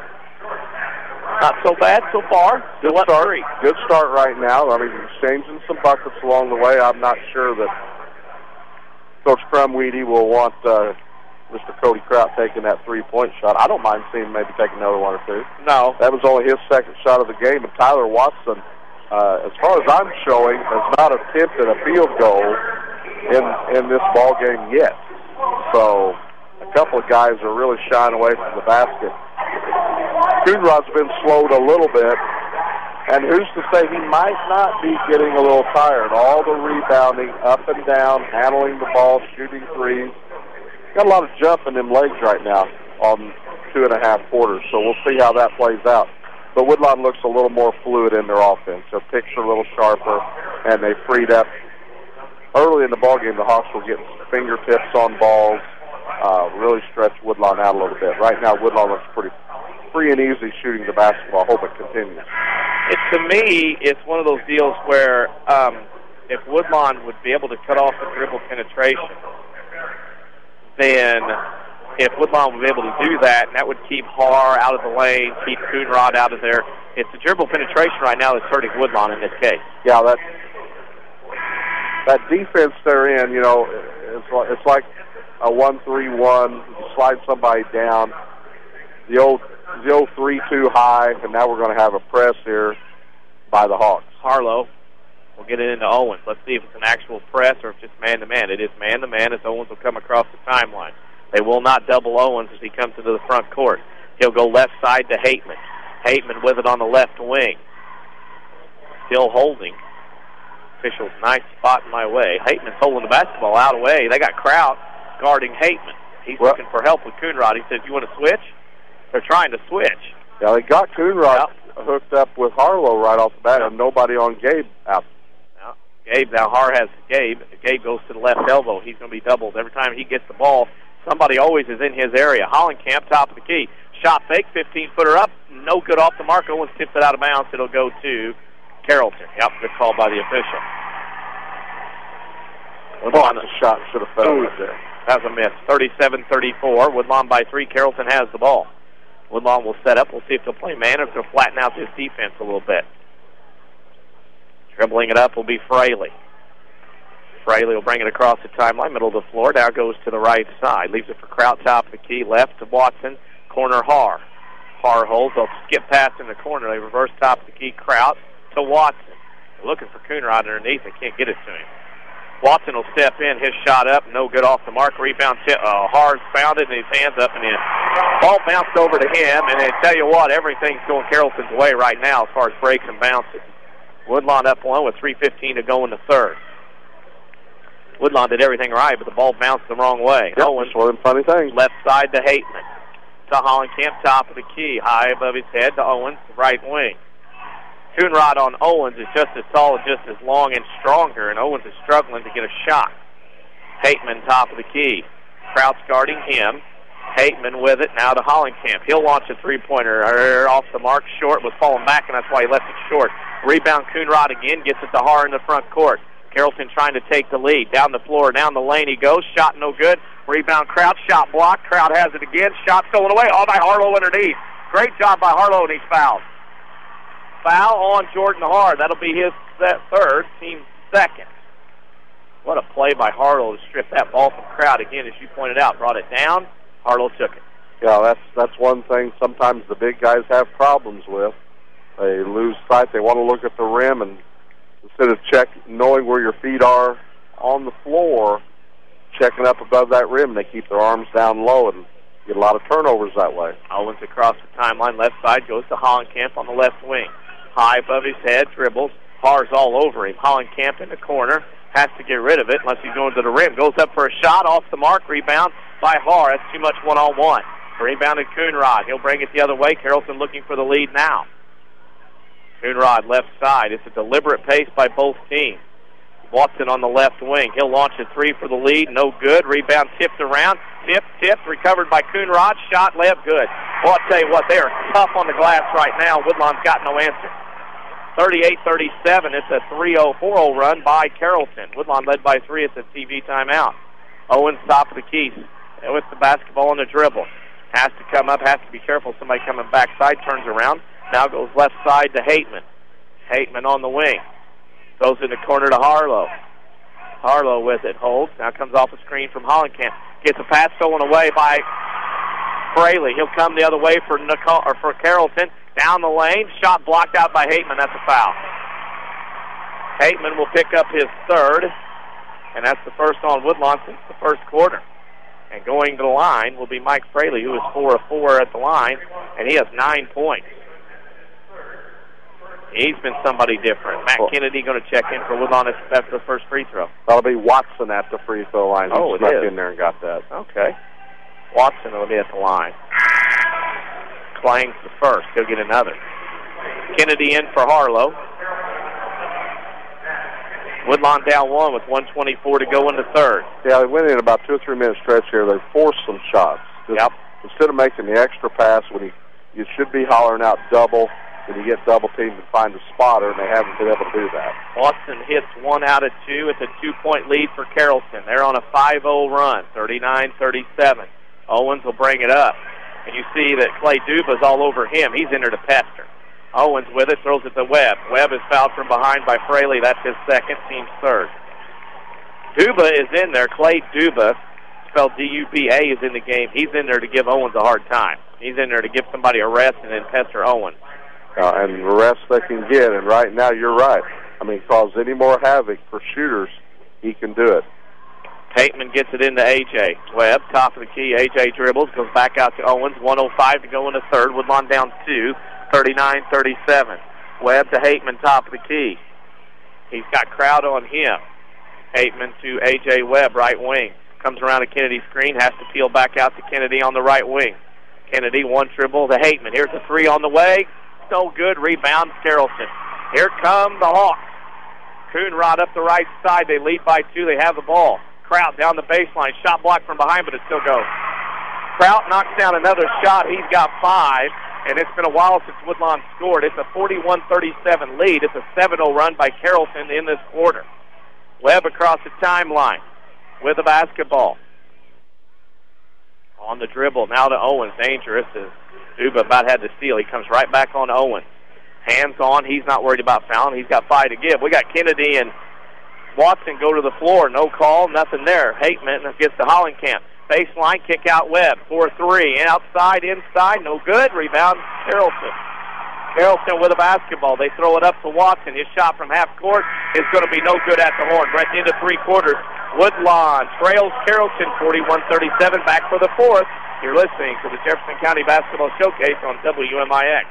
Not so bad so far. Good start. Good start right now. I mean, exchanging some buckets along the way. I'm not sure that Coach Crumweedy will want Mr. Cody Kraut taking that three-point shot. I don't mind seeing him maybe take another one or two. No. That was only his second shot of the game, and Tyler Watson, as far as I'm showing, has not attempted a field goal in this ball game yet. So a couple of guys are really shying away from the basket. Coonrod's been slowed a little bit, and who's to say he might not be getting a little tired. All the rebounding, up and down, handling the ball, shooting threes. Got a lot of jump in them legs right now on 2.5 quarters, so we'll see how that plays out. But Woodlawn looks a little more fluid in their offense. Their picks are a little sharper, and they freed up. Early in the ballgame, the Hawks will get fingertips on balls, really stretch Woodlawn out a little bit. Right now, Woodlawn looks pretty free and easy shooting the basketball. I hope it continues. To me, it's one of those deals where if Woodlawn would be able to cut off the dribble penetration, then if Woodlawn would be able to do that, and that would keep Har out of the lane, keep Coonrod out of there. It's the dribble penetration right now that's hurting Woodlawn in this case. Yeah, that defense they're in, you know, it's like a 1-3-1. You slide somebody down. The old 3-2 high, and now we're going to have a press here by the Hawks. Harlow will get it into Owens. Let's see if it's an actual press or if it's just man-to-man. It is man-to-man as Owens will come across the timeline. They will not double Owens as he comes into the front court. He'll go left side to Hateman. Hateman with it on the left wing. Still holding. Officials, nice spot in my way. Hateman's holding the basketball out away. They got Kraut guarding Hateman. He's looking for help with Coonrod. He says, you want to switch? They're trying to switch. Yeah, they got Coonrod hooked up with Harlow right off the bat, and nobody on Gabe out. Gabe, now Har has Gabe. Gabe goes to the left elbow. He's going to be doubled. Every time he gets the ball, somebody always is in his area. Hollenkamp, top of the key. Shot fake, 15-footer up. No good off the mark. Owens tips it out of bounds. It'll go to Carrollton. Yep, good call by the official. The shot should have fell right there. That was a miss. 37-34. Woodlawn by 3. Carrollton has the ball. Woodlawn will set up. We'll see if they'll play man or if they'll flatten out this defense a little bit. Dribbling it up will be Fraley. Fraley will bring it across the timeline, middle of the floor. Now goes to the right side. Leaves it for Kraut, top of the key. Left to Watson. Corner Har. Har holds. They'll skip past in the corner. They reverse top of the key. Kraut to Watson. They're looking for Coonrod underneath. They can't get it to him. Watson will step in. His shot up. No good off the mark. Rebound. Har's found it, and his hands up and in. Ball bounced over to him, and I tell you what, everything's going Carrollton's way right now as far as breaks and bounces. Woodlawn up one with 3:15 to go in the third. Woodlawn did everything right, but the ball bounced the wrong way. Yep, Owens, one of them funny things. Left side to Hateman. To Hollenkamp, top of the key. High above his head to Owens, right wing. Coonrod on Owens is just as tall and just as long and stronger, and Owens is struggling to get a shot. Hateman, top of the key. Kraut's guarding him. Hateman with it, now to Hollenkamp. He'll launch a three-pointer off the mark, short, was falling back, and that's why he left it short. Rebound, Coonrod again, gets it to Har in the front court. Carrollton trying to take the lead. Down the floor, down the lane he goes. Shot no good. Rebound, Kraut, shot blocked. Kraut has it again. Shot stolen away. All by Harlow underneath. Great job by Harlow, and he's fouled. Foul on Jordan Har. That'll be his third, team second. What a play by Harlow to strip that ball from Kraut again, as you pointed out. Brought it down. Harlow took it. Yeah, that's one thing sometimes the big guys have problems with. They lose sight. They want to look at the rim, and instead of knowing where your feet are on the floor, checking up above that rim, they keep their arms down low and get a lot of turnovers that way. Owens across the timeline, left side, goes to Hollenkamp on the left wing. High above his head, dribbles. Haar's all over him. Hollenkamp in the corner, has to get rid of it unless he's going to the rim. Goes up for a shot, off the mark, rebound by Haar. That's too much one-on-one. Rebounded Coonrod. He'll bring it the other way. Carrollton looking for the lead now. Coonrod left side. It's a deliberate pace by both teams. Watson on the left wing. He'll launch a three for the lead. No good. Rebound tipped around. Tipped. Recovered by Coonrod. Shot, layup, good. Well, I'll tell you what, they are tough on the glass right now. Woodlawn's got no answer. 38-37. It's a 3-0-4-0 run by Carrollton. Woodlawn led by 3 at the TV timeout. Owens top of the key with the basketball on the dribble. Has to come up, has to be careful. Somebody coming backside, turns around. Now goes left side to Hateman. Hateman on the wing. Goes in the corner to Harlow. Harlow with it, holds. Now comes off a screen from Hollenkamp. Gets a pass stolen away by Fraley. He'll come the other way for Carrollton. Down the lane. Shot blocked out by Hateman. That's a foul. Hateman will pick up his third. And that's the first on Woodlawn since the first quarter. And going to the line will be Mike Fraley, who is 4 of 4 at the line, and he has 9 points. He's been somebody different. Matt Kennedy going to check in for Woodlawn after the first free throw. That'll be Watson at the free throw line. Oh, he snuck in there and got that. Okay. Watson will be at the line. Clangs the first. He'll get another. Kennedy in for Harlow. Woodlawn down 1 with 1:24 to go in the third. Yeah, they went in about 2 or 3 minute stretch here. They forced some shots. Instead of making the extra pass when you should be hollering out double, when you get double teamed and find a spotter, and they haven't been able to do that. Watson hits 1 out of 2. It's a 2-point lead for Carrollton. They're on a 5-0 run, 39-37. Owens will bring it up. And you see that Clay Duba's all over him. He's in there to pester. Owens with it, throws it to Webb. Webb is fouled from behind by Fraley. That's his second, team's third. Duba is in there. Clay Duba, spelled D-U-B-A, is in the game. He's in there to give Owens a hard time. He's in there to give somebody a rest and then pester Owens. And the rest they can get, and right now you're right. I mean, cause any more havoc for shooters, he can do it. Hateman gets it into A.J. Webb, top of the key. A.J. dribbles, goes back out to Owens. 1:05 to go in the third. Woodlawn down 2, 39-37. Webb to Hateman, top of the key. He's got crowd on him. Hateman to A.J. Webb, right wing. Comes around to Kennedy's screen, has to peel back out to Kennedy on the right wing. Kennedy, one dribble to Hateman. Here's a 3 on the way. No good. Rebound, Carrollton. Here come the Hawks. Coonrod up the right side. They lead by 2. They have the ball. Kraut down the baseline. Shot blocked from behind, but it still goes. Kraut knocks down another shot. He's got 5, and it's been a while since Woodlawn scored. It's a 41-37 lead. It's a 7-0 run by Carrollton in this quarter. Webb across the timeline with the basketball. On the dribble, now to Owens. Dangerous as Duba about had to steal. He comes right back on to Owens. Hands on. He's not worried about fouling. He's got 5 to give. We got Kennedy and Watson go to the floor. No call, nothing there. Hateman gets to Hollenkamp. Baseline, kick out Webb. 4-3. Outside, inside, no good. Rebound, Carrollton. Carrollton with a basketball. They throw it up to Watson. His shot from half court is going to be no good at the horn. Right into 3 quarters. Woodlawn trails Carrollton 41-37. Back for the fourth. You're listening to the Jefferson County Basketball Showcase on WMIX.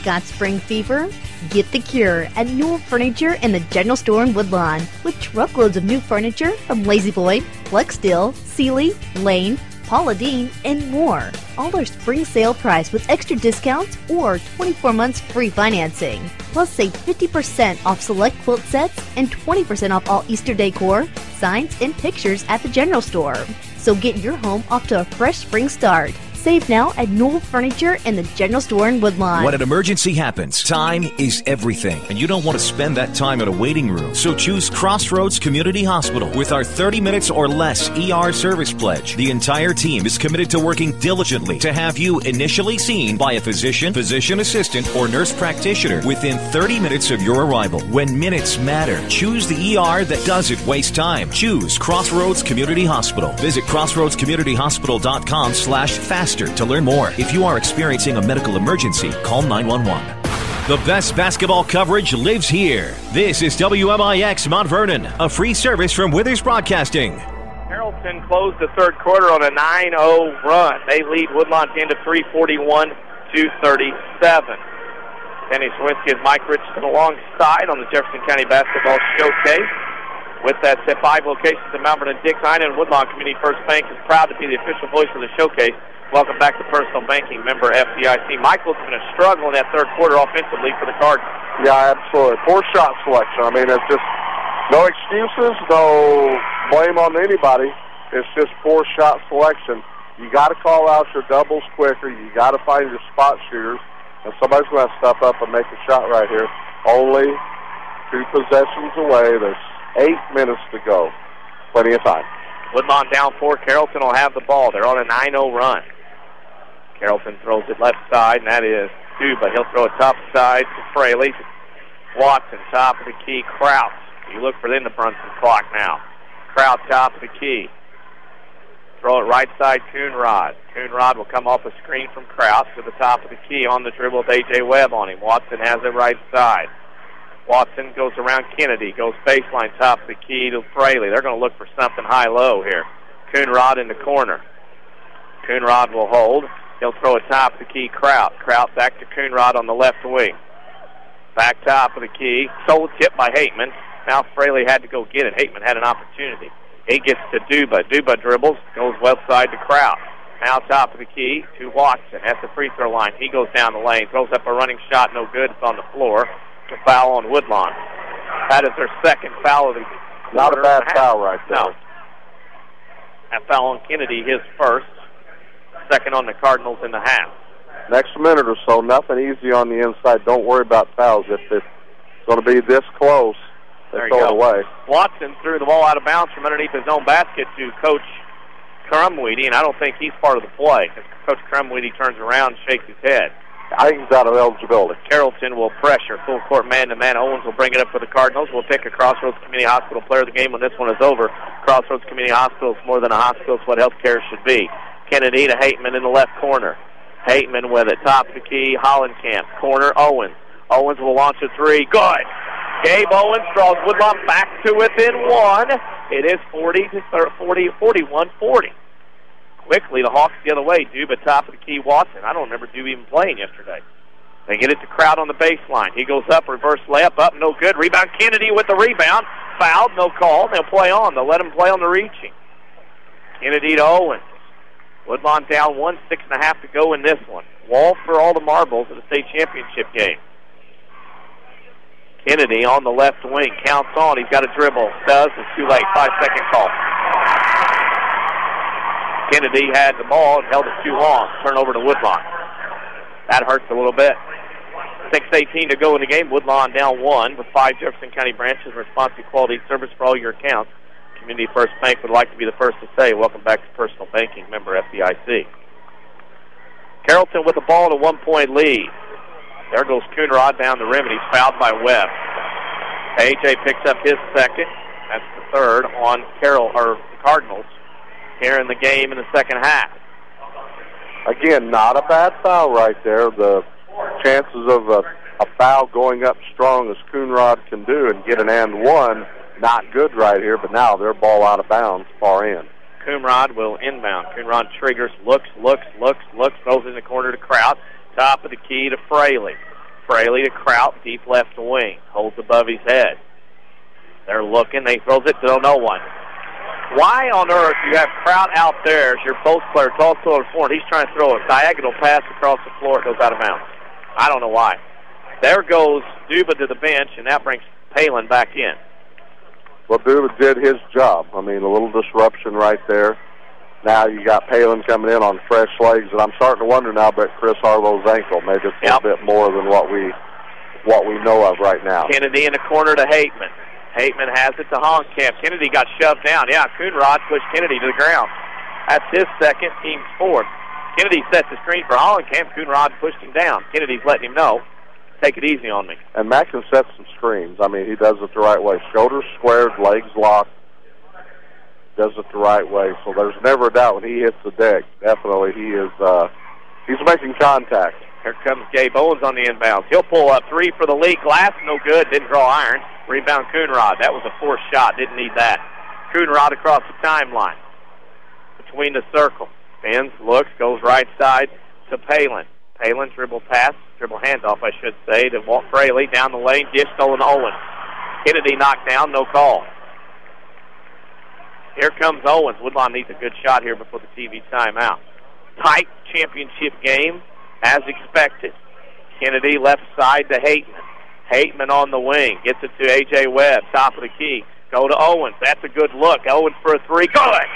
Got spring fever? Get the cure at Newell Furniture in the General Store in Woodlawn. With truckloads of new furniture from Lazy Boy, Flex Steel, Sealy, Lane, Paula Deen, and more. All are spring sale price with extra discounts or 24 months free financing. Plus save 50% off select quilt sets and 20% off all Easter decor, signs, and pictures at the General Store. So get your home off to a fresh spring start. Save now at Newell Furniture in the General Store in Woodlawn. When an emergency happens, time is everything, and you don't want to spend that time in a waiting room. So choose Crossroads Community Hospital with our 30 minutes or less ER service pledge. The entire team is committed to working diligently to have you initially seen by a physician, physician assistant, or nurse practitioner within 30 minutes of your arrival. When minutes matter, choose the ER that doesn't waste time. Choose Crossroads Community Hospital. Visit crossroadscommunityhospital.com/fast faster. To learn more, if you are experiencing a medical emergency, call 911. The best basketball coverage lives here. This is WMIX Mount Vernon, a free service from Withers Broadcasting. Carrollton closed the third quarter on a 9-0 run. They lead Woodlawn 10-3, 41-37. Kenny Czerwinski and Mike Richardson alongside on the Jefferson County Basketball Showcase. With that said, 5 locations in Mount Vernon, Dix-Ina, and Woodlawn Community First Bank is proud to be the official voice for the showcase. Welcome back to Personal Banking, member FDIC. Michael's been a struggle in that third quarter offensively for the Cardinals. Yeah, absolutely. Poor shot selection. I mean, it's just no excuses, no blame on anybody. It's just poor shot selection. You got to call out your doubles quicker. You got to find your spot shooters, and somebody's going to step up and make a shot right here. Only 2 possessions away. There's 8 minutes to go. Plenty of time. Woodlawn down 4. Carrollton will have the ball. They're on a 9-0 run. Carrollton throws it left side, and that is Duba. He'll throw it top side to Fraley. Watson, top of the key. Kraus. You look for them to burn some clock now. Kraus, top of the key. Throw it right side, Coonrod. Coonrod will come off a screen from Kraus to the top of the key on the dribble with A.J. Webb on him. Watson has it right side. Watson goes around Kennedy, goes baseline, top of the key to Fraley. They're going to look for something high-low here. Coonrod in the corner. Coonrod will hold. He'll throw it top of the key, Kraut. Kraut back to Coonrod on the left wing. Back top of the key. Sold tip by Hateman. Now Fraley had to go get it. Hateman had an opportunity. He gets to Duba. Duba dribbles, goes left side to Kraut. Now top of the key to Watson at the free throw line. He goes down the lane, throws up a running shot, no good. It's on the floor. A foul on Woodlawn. That is their second foul of the quarter. Not a bad foul right there. No. That foul on Kennedy, his first. Second on the Cardinals in the half. Next minute or so, nothing easy on the inside. Don't worry about fouls. If it's going to be this close, they throw it away. Watson threw the ball out of bounds from underneath his own basket to Coach Crumweedy, and I don't think he's part of the play. Coach Crumweedy turns around and shakes his head. I think he's out of eligibility. Carrollton will pressure. Full court man-to-man. Owens will bring it up for the Cardinals. We'll pick a Crossroads Community Hospital player of the game when this one is over. Crossroads Community Hospital is more than a hospital. It's what health care should be. Kennedy to Hateman in the left corner. Hateman with it. Top of the key, Hollenkamp. Corner, Owens. Owens will launch a three. Good. Gabe Owens draws Woodlawn back to within 1. It is 41-40. Quickly, the Hawks the other way. Duba top of the key, Watson. I don't remember Duba even playing yesterday. They get it to Kraut on the baseline. He goes up, reverse layup, up, no good. Rebound, Kennedy with the rebound. Fouled, no call. They'll play on. They'll let him play on the reaching. Kennedy to Owens. Woodlawn down 1, 6.5 to go in this one. Wall for all the marbles in the state championship game. Kennedy on the left wing. Counts on. He's got a dribble. Does. It's too late. 5-second call. Kennedy had the ball and held it too long. Turnover to Woodlawn. That hurts a little bit. 6:18 to go in the game. Woodlawn down 1 with 5 Jefferson County branches. Responsive quality service for all your accounts. Community First Bank would like to be the first to say, welcome back to Personal Banking, member FDIC. Carrollton with the ball and a 1-point lead. There goes Coonrod down the rim, and he's fouled by Webb. A.J. picks up his second. That's the third on the Cardinals here in the game in the second half. Again, not a bad foul right there. The chances of a foul going up strong as Coonrod can do and get an and one, not good right here, but now they're ball out of bounds, far in. Coonrod will inbound. Coonrod triggers, looks, throws in the corner to Kraut. Top of the key to Fraley. Fraley to Kraut, deep left wing. Holds above his head. They're looking. They throws it to no one. Why on earth you have Kraut out there as your post player, tall, slow, and he's trying to throw a diagonal pass across the floor. It goes out of bounds. I don't know why. There goes Duba to the bench, and that brings Palin back in. Well, Duba did his job. I mean, a little disruption right there. Now you got Palin coming in on fresh legs, and I'm starting to wonder now about Chris Harlow's ankle. Maybe it's a little bit more than what we know of right now. Kennedy in the corner to Hateman. Hateman has it to Hollenkamp. Kennedy got shoved down. Yeah, Coonrod pushed Kennedy to the ground. That's his second, team's fourth. Kennedy set the screen for Hollenkamp. Coonrod pushed him down. Kennedy's letting him know, take it easy on me. And Mack can set some screens. I mean, he does it the right way. Shoulders squared, legs locked. does it the right way. So there's never a doubt when he hits the deck. Definitely, he's making contact. Here comes Gabe Owens on the inbounds. He'll pull up three for the lead. Glass, no good. Didn't draw iron. Rebound, Coonrod. That was a forced shot. Didn't need that. Coonrod across the timeline. Between the circle. Spins, looks, goes right side to Palin. Palin dribble handoff, I should say, to Walt Fraley. Down the lane, dish stolen to Owens. Kennedy knocked down, no call. Here comes Owens. Woodlawn needs a good shot here before the TV timeout. Tight championship game, as expected. Kennedy left side to Hateman. Hateman on the wing. Gets it to A.J. Webb, top of the key. Go to Owens. That's a good look. Owens for a three. Good!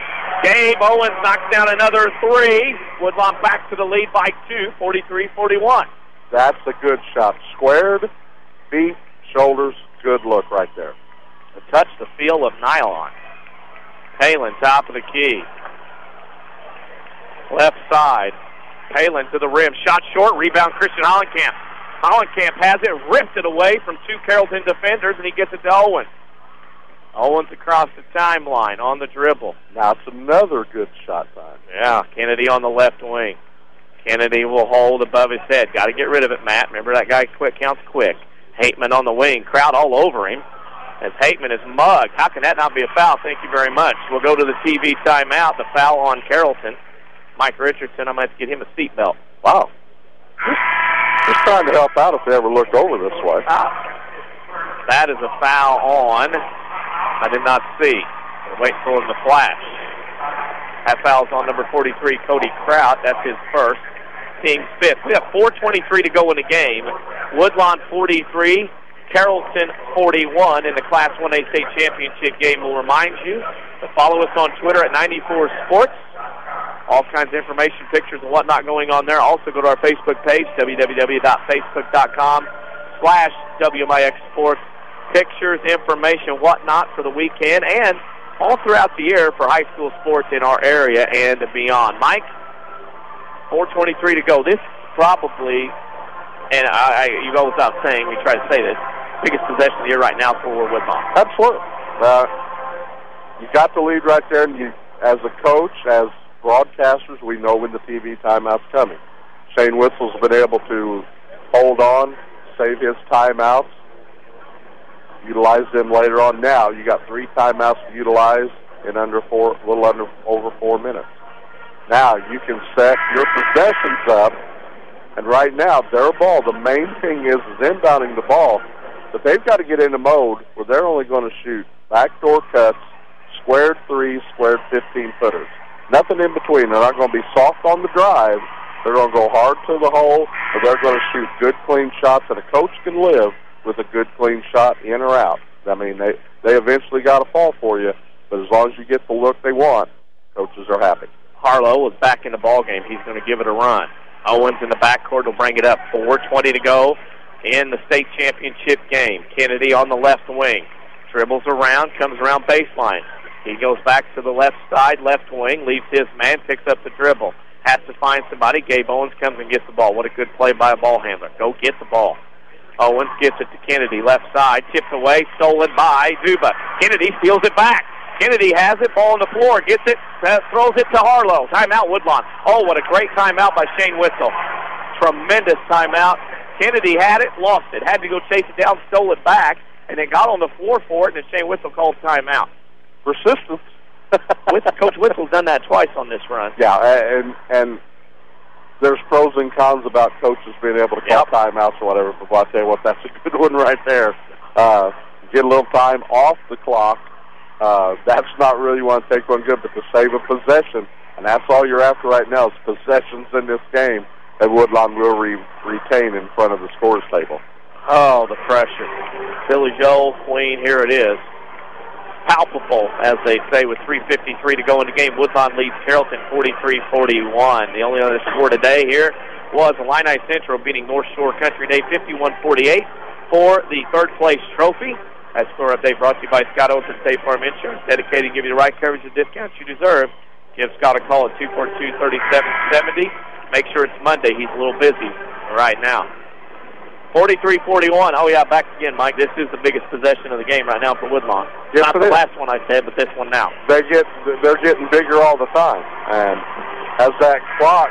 Gabe Owens knocks down another three. Woodlawn back to the lead by 2, 43-41. That's a good shot. Squared, feet, shoulders, good look right there. A touch the feel of nylon. Palin, top of the key. Left side. Palin to the rim. Shot short. Rebound, Christian Hollenkamp. Hollenkamp has it. Ripped it away from two Carrollton defenders, and he gets it to Owens. Owens across the timeline on the dribble. Now it's another good shot time. Yeah, Kennedy on the left wing. Kennedy will hold above his head. Got to get rid of it, Matt. Remember that guy quick counts quick. Hateman on the wing. Crowd all over him as Hateman is mugged. How can that not be a foul? Thank you very much. We'll go to the TV timeout. The foul on Carrollton. Mike Richardson, I might have to get him a seatbelt. Wow. Just trying to help out if they ever looked over this way. That is a foul on. I did not see. Wait for him to flash. That foul's on number 43, Cody Kraut. That's his first. Team's fifth. We have 4:23 to go in the game. Woodlawn 43, Carrollton 41 in the Class 1A state championship game. We'll remind you to follow us on Twitter at 94 Sports. All kinds of information, pictures, and whatnot going on there. Also go to our Facebook page, www.facebook.com/WMIX Sports. Pictures, information, whatnot for the weekend and all throughout the year for high school sports in our area and beyond. Mike, 4:23 to go. This probably, and you go without saying, we try to say this, biggest possession of the year right now for Woodlawn. Absolutely. You got the lead right there, and you, as a coach, as broadcasters, we know when the TV timeout's coming. Shane Whistle's been able to hold on, save his timeouts, utilize them later on. Now you got 3 timeouts to utilize in over 4 minutes. Now you can set your possessions up, and right now their ball, the main thing is inbounding the ball, but they've got to get into mode where they're only going to shoot backdoor cuts, squared threes, squared 15-footers. Nothing in between. They're not going to be soft on the drive. They're going to go hard to the hole, or they're going to shoot good, clean shots that a coach can live with a good, clean shot in or out. I mean, they eventually got to fall for you, but as long as you get the look they want, coaches are happy. Harlow is back in the ball game. He's going to give it a run. Owens in the backcourt will bring it up. 4:20 to go in the state championship game. Kennedy on the left wing. Dribbles around, comes around baseline. He goes back to the left side, left wing, leaves his man, picks up the dribble. Has to find somebody. Gabe Owens comes and gets the ball. What a good play by a ball handler. Go get the ball. Owens gets it to Kennedy, left side, tipped away, stolen by Zuba. Kennedy steals it back. Kennedy has it, ball on the floor, gets it, throws it to Harlow. Timeout, Woodlawn. Oh, what a great timeout by Shane Whistle. Tremendous timeout. Kennedy had it, lost it, had to go chase it down, stole it back, and then got on the floor for it, and Shane Whistle called timeout. Persistence. Coach Whistle's done that twice on this run. Yeah, and there's pros and cons about coaches being able to call timeouts or whatever, but I'll tell you what, that's a good one right there. Get a little time off the clock. That's not really you want to take one good, but to save a possession, and that's all you're after right now is possessions in this game that Woodlawn will retain in front of the scores table. Oh, the pressure. Billy Joel, Queen, here it is. Palpable, as they say, with 3:53 to go in the game. Woodlawn leads Carrollton 43-41. The only other score today here was Illini Central beating North Shore Country Day 51-48 for the third-place trophy. That score update brought to you by Scott Owens and State Farm Insurance, dedicated to give you the right coverage and discounts you deserve. Give Scott a call at 242-3770. Make sure it's Monday. He's a little busy right now. 43-41. Oh, yeah, back again, Mike. This is the biggest possession of the game right now for Woodlawn. Yes, not the last one I said, but this one now. They're getting bigger all the time. And as that clock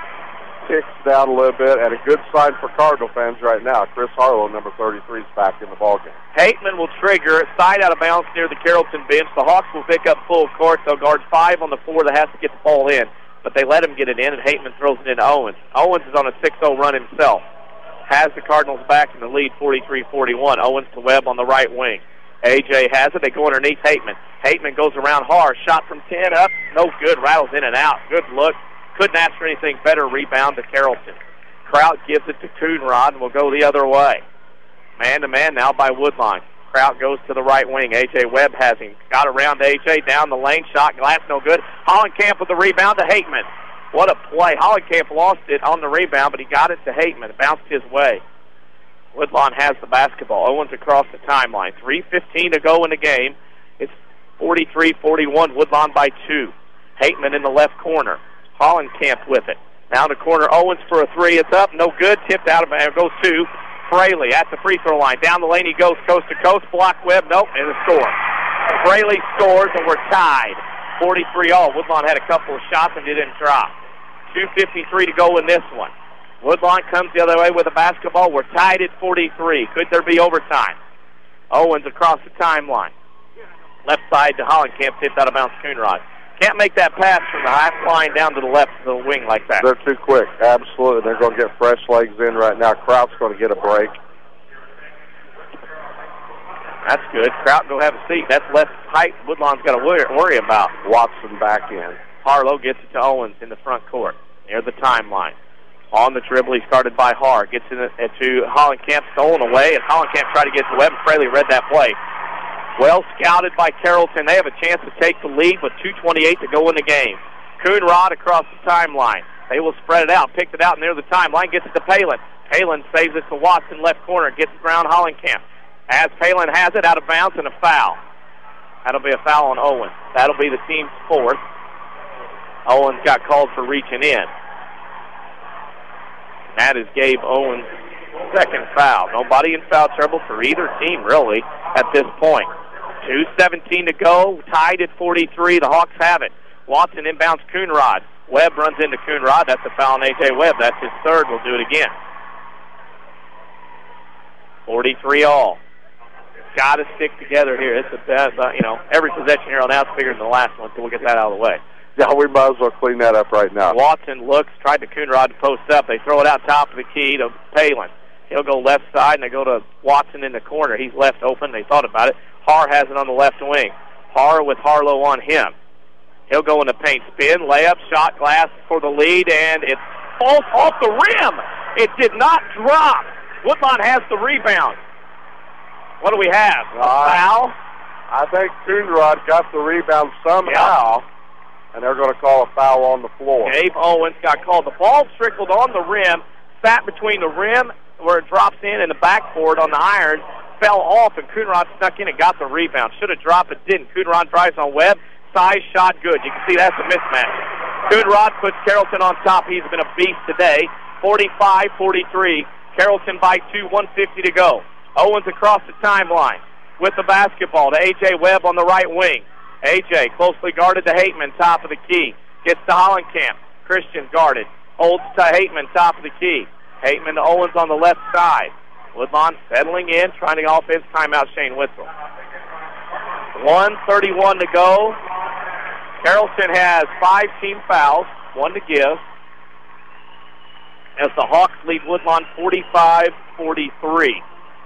ticks down a little bit, and a good sign for Cardinal fans right now, Chris Harlow, number 33, is back in the ballgame. Hateman will trigger, side out of bounds near the Carrollton bench. The Hawks will pick up full court. They'll guard 5 on the 4 that has to get the ball in. But they let him get it in, and Hateman throws it into Owens. Owens is on a 6-0 run himself. Has the Cardinals back in the lead, 43-41. Owens to Webb on the right wing. A.J. has it. They go underneath Hateman. Hateman goes around hard. Shot from 10 up. No good. Rattles in and out. Good look. Couldn't ask for anything better. Rebound to Carrollton. Kraut gives it to Coonrod and will go the other way. Man-to-man now by Woodlawn. Kraut goes to the right wing. A.J. Webb has him. Got around A.J. Down the lane. Shot glass. No good. Hollenkamp with the rebound to Hateman. What a play. Hollenkamp lost it on the rebound, but he got it to Hateman. It bounced his way. Woodlawn has the basketball. Owens across the timeline. 3:15 to go in the game. It's 43-41. Woodlawn by 2. Hateman in the left corner. Hollenkamp with it. Down the corner. Owens for a 3. It's up. No good. Tipped out of it. Goes to Fraley at the free throw line. Down the lane he goes coast to coast. Block Webb. Nope. And a score. Fraley scores and we're tied. 43-all. Woodlawn had a couple of shots and didn't drop. 2:53 to go in this one. Woodlawn comes the other way with the basketball. We're tied at 43. Could there be overtime? Owens across the timeline. Left side to Hollenkamp. Tipped out of bounds Coonrod. Can't make that pass from the half line down to the left of the wing like that. They're too quick. Absolutely. They're going to get fresh legs in right now. Kraut's going to get a break. That's good. Kraut go have a seat. That's less height Woodlawn's got to worry about. Watson back in. Harlow gets it to Owens in the front court. Near the timeline. On the dribble, he started by Har. Gets it to Hollenkamp, stolen away, and Hollenkamp tried to get to Webb, and Fraley read that play. Well scouted by Carrollton. They have a chance to take the lead with 2:28 to go in the game. Coonrod across the timeline. They will spread it out. Picked it out near the timeline. Gets it to Palin. Palin saves it to Watson, left corner. Gets it around Hollenkamp. As Palin has it, out of bounds and a foul. That'll be a foul on Owens. That'll be the team's 4th. Owens got called for reaching in. That is Gabe Owens' second foul. Nobody in foul trouble for either team, really, at this point. 2:17 to go, tied at 43. The Hawks have it. Watson inbounds Coonrod. Webb runs into Coonrod. That's a foul on A.J. Webb. That's his 3rd. We'll do it again. 43-all. Got to stick together here. It's every possession here on out's bigger than the last one, so we'll get that out of the way. Yeah, we might as well clean that up right now. Watson looks, tried to Coonrod to post up. They throw it out top of the key to Palin. He'll go left side, and they go to Watson in the corner. He's left open. They thought about it. Har has it on the left wing. Har with Harlow on him. He'll go in the paint. Spin, layup, shot glass for the lead, and it falls off the rim. It did not drop. Woodlawn has the rebound. What do we have? A foul? I think Coonrod got the rebound somehow. Yep. And they're going to call a foul on the floor. Gabe Owens got called. The ball trickled on the rim, sat between the rim where it drops in and the backboard on the iron, fell off, and Coonrod snuck in and got the rebound. Should have dropped it, didn't. Coonrod drives on Webb. Size shot good. You can see that's a mismatch. Coonrod puts Carrollton on top. He's been a beast today. 45-43. Carrollton by 2, 1:50 to go. Owens across the timeline with the basketball to A.J. Webb on the right wing. A.J. closely guarded to Hateman, top of the key. Gets to Hollenkamp. Christian guarded. Holds to Hateman, top of the key. Hateman to Owens on the left side. Woodlawn settling in, trying to offense timeout Shane Witzel. 1:31 to go. Carrollton has 5 team fouls, 1 to give. As the Hawks lead Woodlawn 45-43.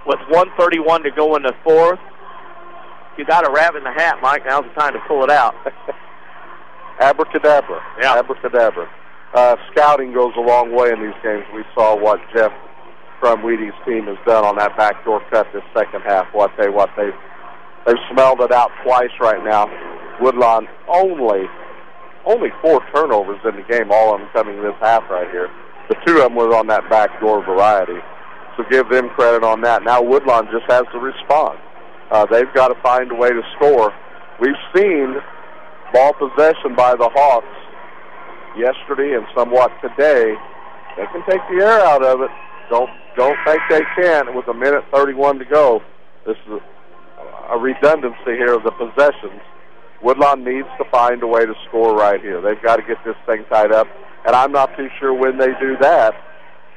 With 1:31 to go in the 4th. You got a rabbit in the hat, Mike. Now's the time to pull it out. Abracadabra. Yeah. Abracadabra. Scouting goes a long way in these games. We saw what Jeff from Wheaties' team has done on that backdoor cut this second half. They've smelled it out twice right now. Woodlawn only 4 turnovers in the game, all of them coming this half right here. The 2 of them was on that backdoor variety. So give them credit on that. Now Woodlawn just has to respond. They've got to find a way to score. We've seen ball possession by the Hawks yesterday and somewhat today. They can take the air out of it. Don't think they can with 1:31 to go. This is a redundancy here of the possessions. Woodlawn needs to find a way to score right here. They've got to get this thing tied up, and I'm not too sure when they do that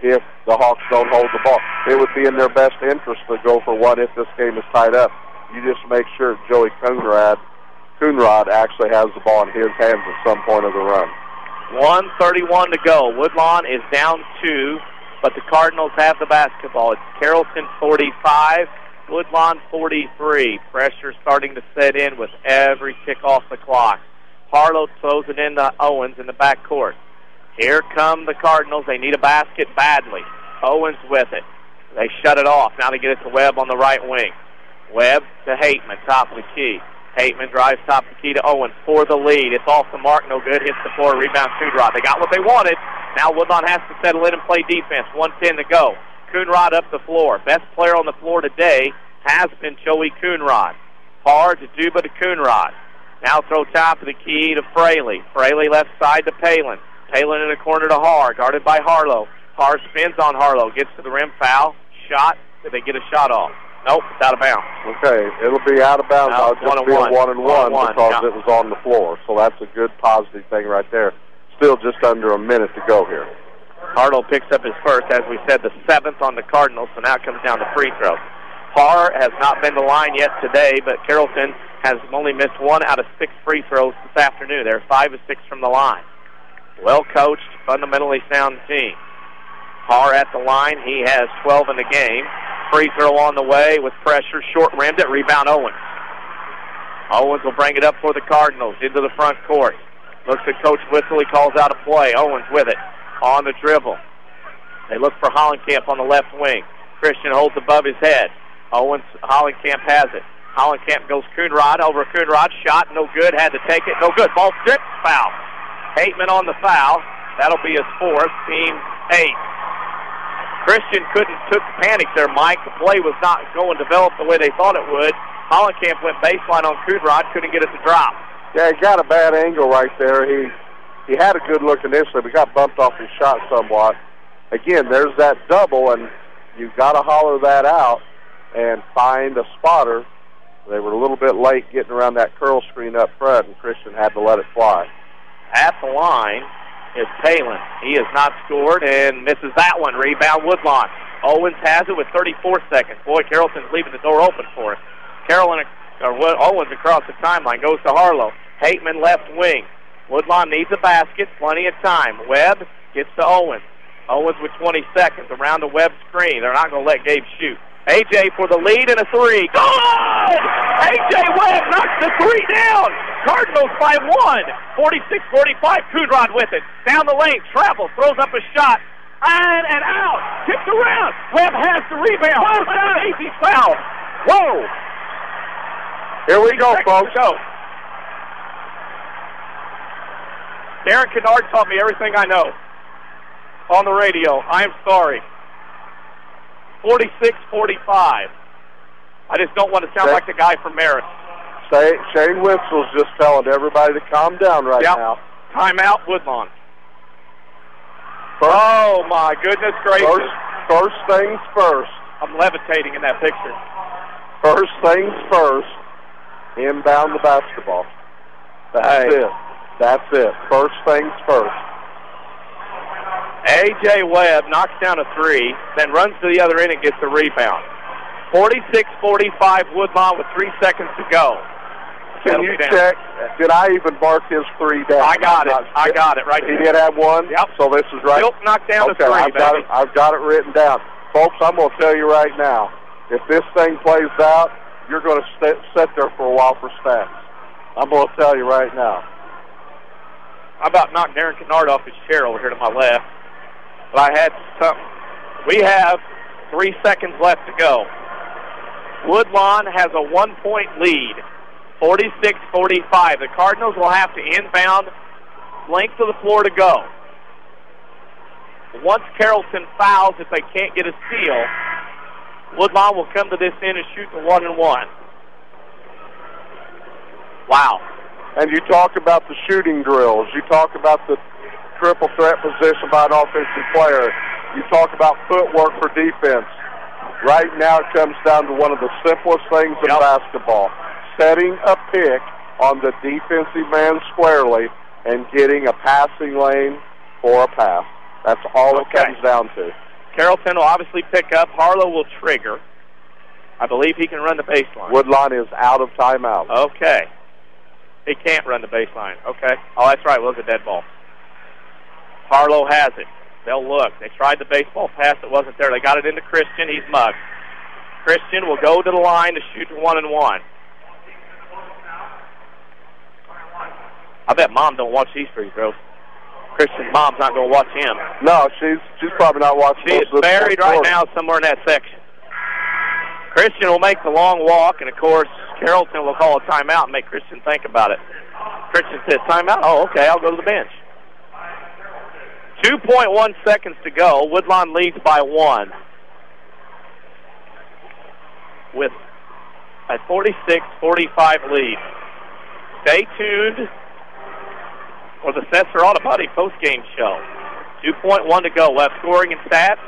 if the Hawks don't hold the ball. It would be in their best interest to go for one if this game is tied up. You just make sure Joey Coonrod actually has the ball in his hands at some point of the run. 1:31 to go. Woodlawn is down 2, but the Cardinals have the basketball. It's Carrollton 45, Woodlawn 43. Pressure starting to set in with every tick off the clock. Harlow throws it into Owens in the backcourt. Here come the Cardinals. They need a basket badly. Owens with it. They shut it off. Now they get it to Webb on the right wing. Webb to Hateman, top of the key. Hateman drives top of the key to Owens for the lead. It's off the mark, no good. Hits the floor, rebound Coonrod. They got what they wanted. Now Woodlawn has to settle in and play defense. 1:10 to go. Coonrod up the floor. Best player on the floor today has been Joey Coonrod. Hard to do, but to Coonrod. Now throw top of the key to Fraley. Fraley left side to Palin. Palin in the corner to Har, guarded by Harlow. Har spins on Harlow, gets to the rim, foul, shot. Did they get a shot off? Nope, it's out of bounds. Okay, it'll be out of bounds. No, It'll just be a 1-and-1 because it was on the floor. So that's a good positive thing right there. Still just under a minute to go here. Harlow picks up his first, as we said, the 7th on the Cardinals, so now it comes down to free throws. Har has not been to the line yet today, but Carrollton has only missed 1 out of 6 free throws this afternoon. They're 5 of 6 from the line. Well-coached, fundamentally sound team. Har at the line. He has 12 in the game. Free throw on the way with pressure. Short-rimmed it. Rebound Owens. Owens will bring it up for the Cardinals into the front court. Looks at Coach Whistle. He calls out a play. Owens with it. On the dribble. They look for Hollenkamp on the left wing. Christian holds above his head. Hollenkamp has it. Hollenkamp goes Coonrod over Coonrod. Shot, no good. Had to take it. No good. Ball stripped. Foul. Hateman on the foul. That'll be his 4th. Team 8. Christian took the panic there, Mike. The play was not going to develop the way they thought it would. Hollenkamp went baseline on Coonrod. Couldn't get it to drop. Yeah, he got a bad angle right there. He had a good look initially, but got bumped off his shot somewhat. Again, there's that double, and you've got to holler that out and find a spotter. They were a little bit late getting around that curl screen up front, and Christian had to let it fly. At the line is Palin. He has not scored and misses that one. Rebound Woodlawn. Owens has it with 34 seconds. Boy, Carrollton's leaving the door open for it. Owens across the timeline goes to Harlow. Hateman left wing. Woodlawn needs a basket. Plenty of time. Webb gets to Owens. Owens with 20 seconds around the Webb screen. They're not going to let Gabe shoot. A.J. for the lead and a 3. Good! A.J. Webb knocks the 3 down. Cardinals by 1. 46-45. Coonrod with it. Down the lane. Travels. Throws up a shot. And out. Tipped around. Webb has the rebound. Easy foul. Whoa. Here we go, folks. Go. Darren Kennard taught me everything I know on the radio. I am sorry. 46-45. I just don't want to sound like the guy from Marist. Shane Whistle's just telling everybody to calm down right now. Timeout, Woodlawn. Oh, my goodness gracious. First things first. I'm levitating in that picture. First things first. Inbound the basketball. That's it. That's it. First things first. A.J. Webb knocks down a 3, then runs to the other end and gets the rebound. 46-45 Woodlawn with 3 seconds to go. Can you check? Did I even mark his 3 down? I got it right there. He did have one? Yep. So this is right. Still knocked down a 3, I've got it written down. Folks, I'm going to tell you right now, if this thing plays out, you're going to sit there for a while for stats. I'm going to tell you right now. I about knocked Darren Kennard off his chair over here to my left. But I had something. We have 3 seconds left to go. Woodlawn has a 1-point lead, 46-45. The Cardinals will have to inbound length of the floor to go. Once Carrollton fouls, if they can't get a steal, Woodlawn will come to this end and shoot the 1-and-1. Wow. And you talk about the shooting drills. You talk about the triple threat position by an offensive player. you talk about footwork for defense. Right now it comes down to one of the simplest things in basketball, setting a pick on the defensive man squarely and getting a passing lane for a pass. That's all it comes down to. Carrollton will obviously pick up. Harlow will trigger. I believe he can run the baseline. Woodlawn is out of timeout. Okay. He can't run the baseline. Okay. Oh, that's right. It was a dead ball. Harlow has it. They'll look. They tried the baseball pass. It wasn't there. They got it into Christian. He's mugged. Christian will go to the line to shoot 1-and-1. I bet Mom don't watch these free throws. Christian's mom's not going to watch him. No, she's probably not watching. She is buried right now somewhere in that section. Christian will make the long walk, and, of course, Carrollton will call a timeout and make Christian think about it. Christian says, timeout? Oh, okay, I'll go to the bench. 2.1 seconds to go. Woodlawn leads by 1 with a 46-45 lead. Stay tuned for the Setzer Auto Body postgame show. 2.1 to go. We'll have scoring and stats,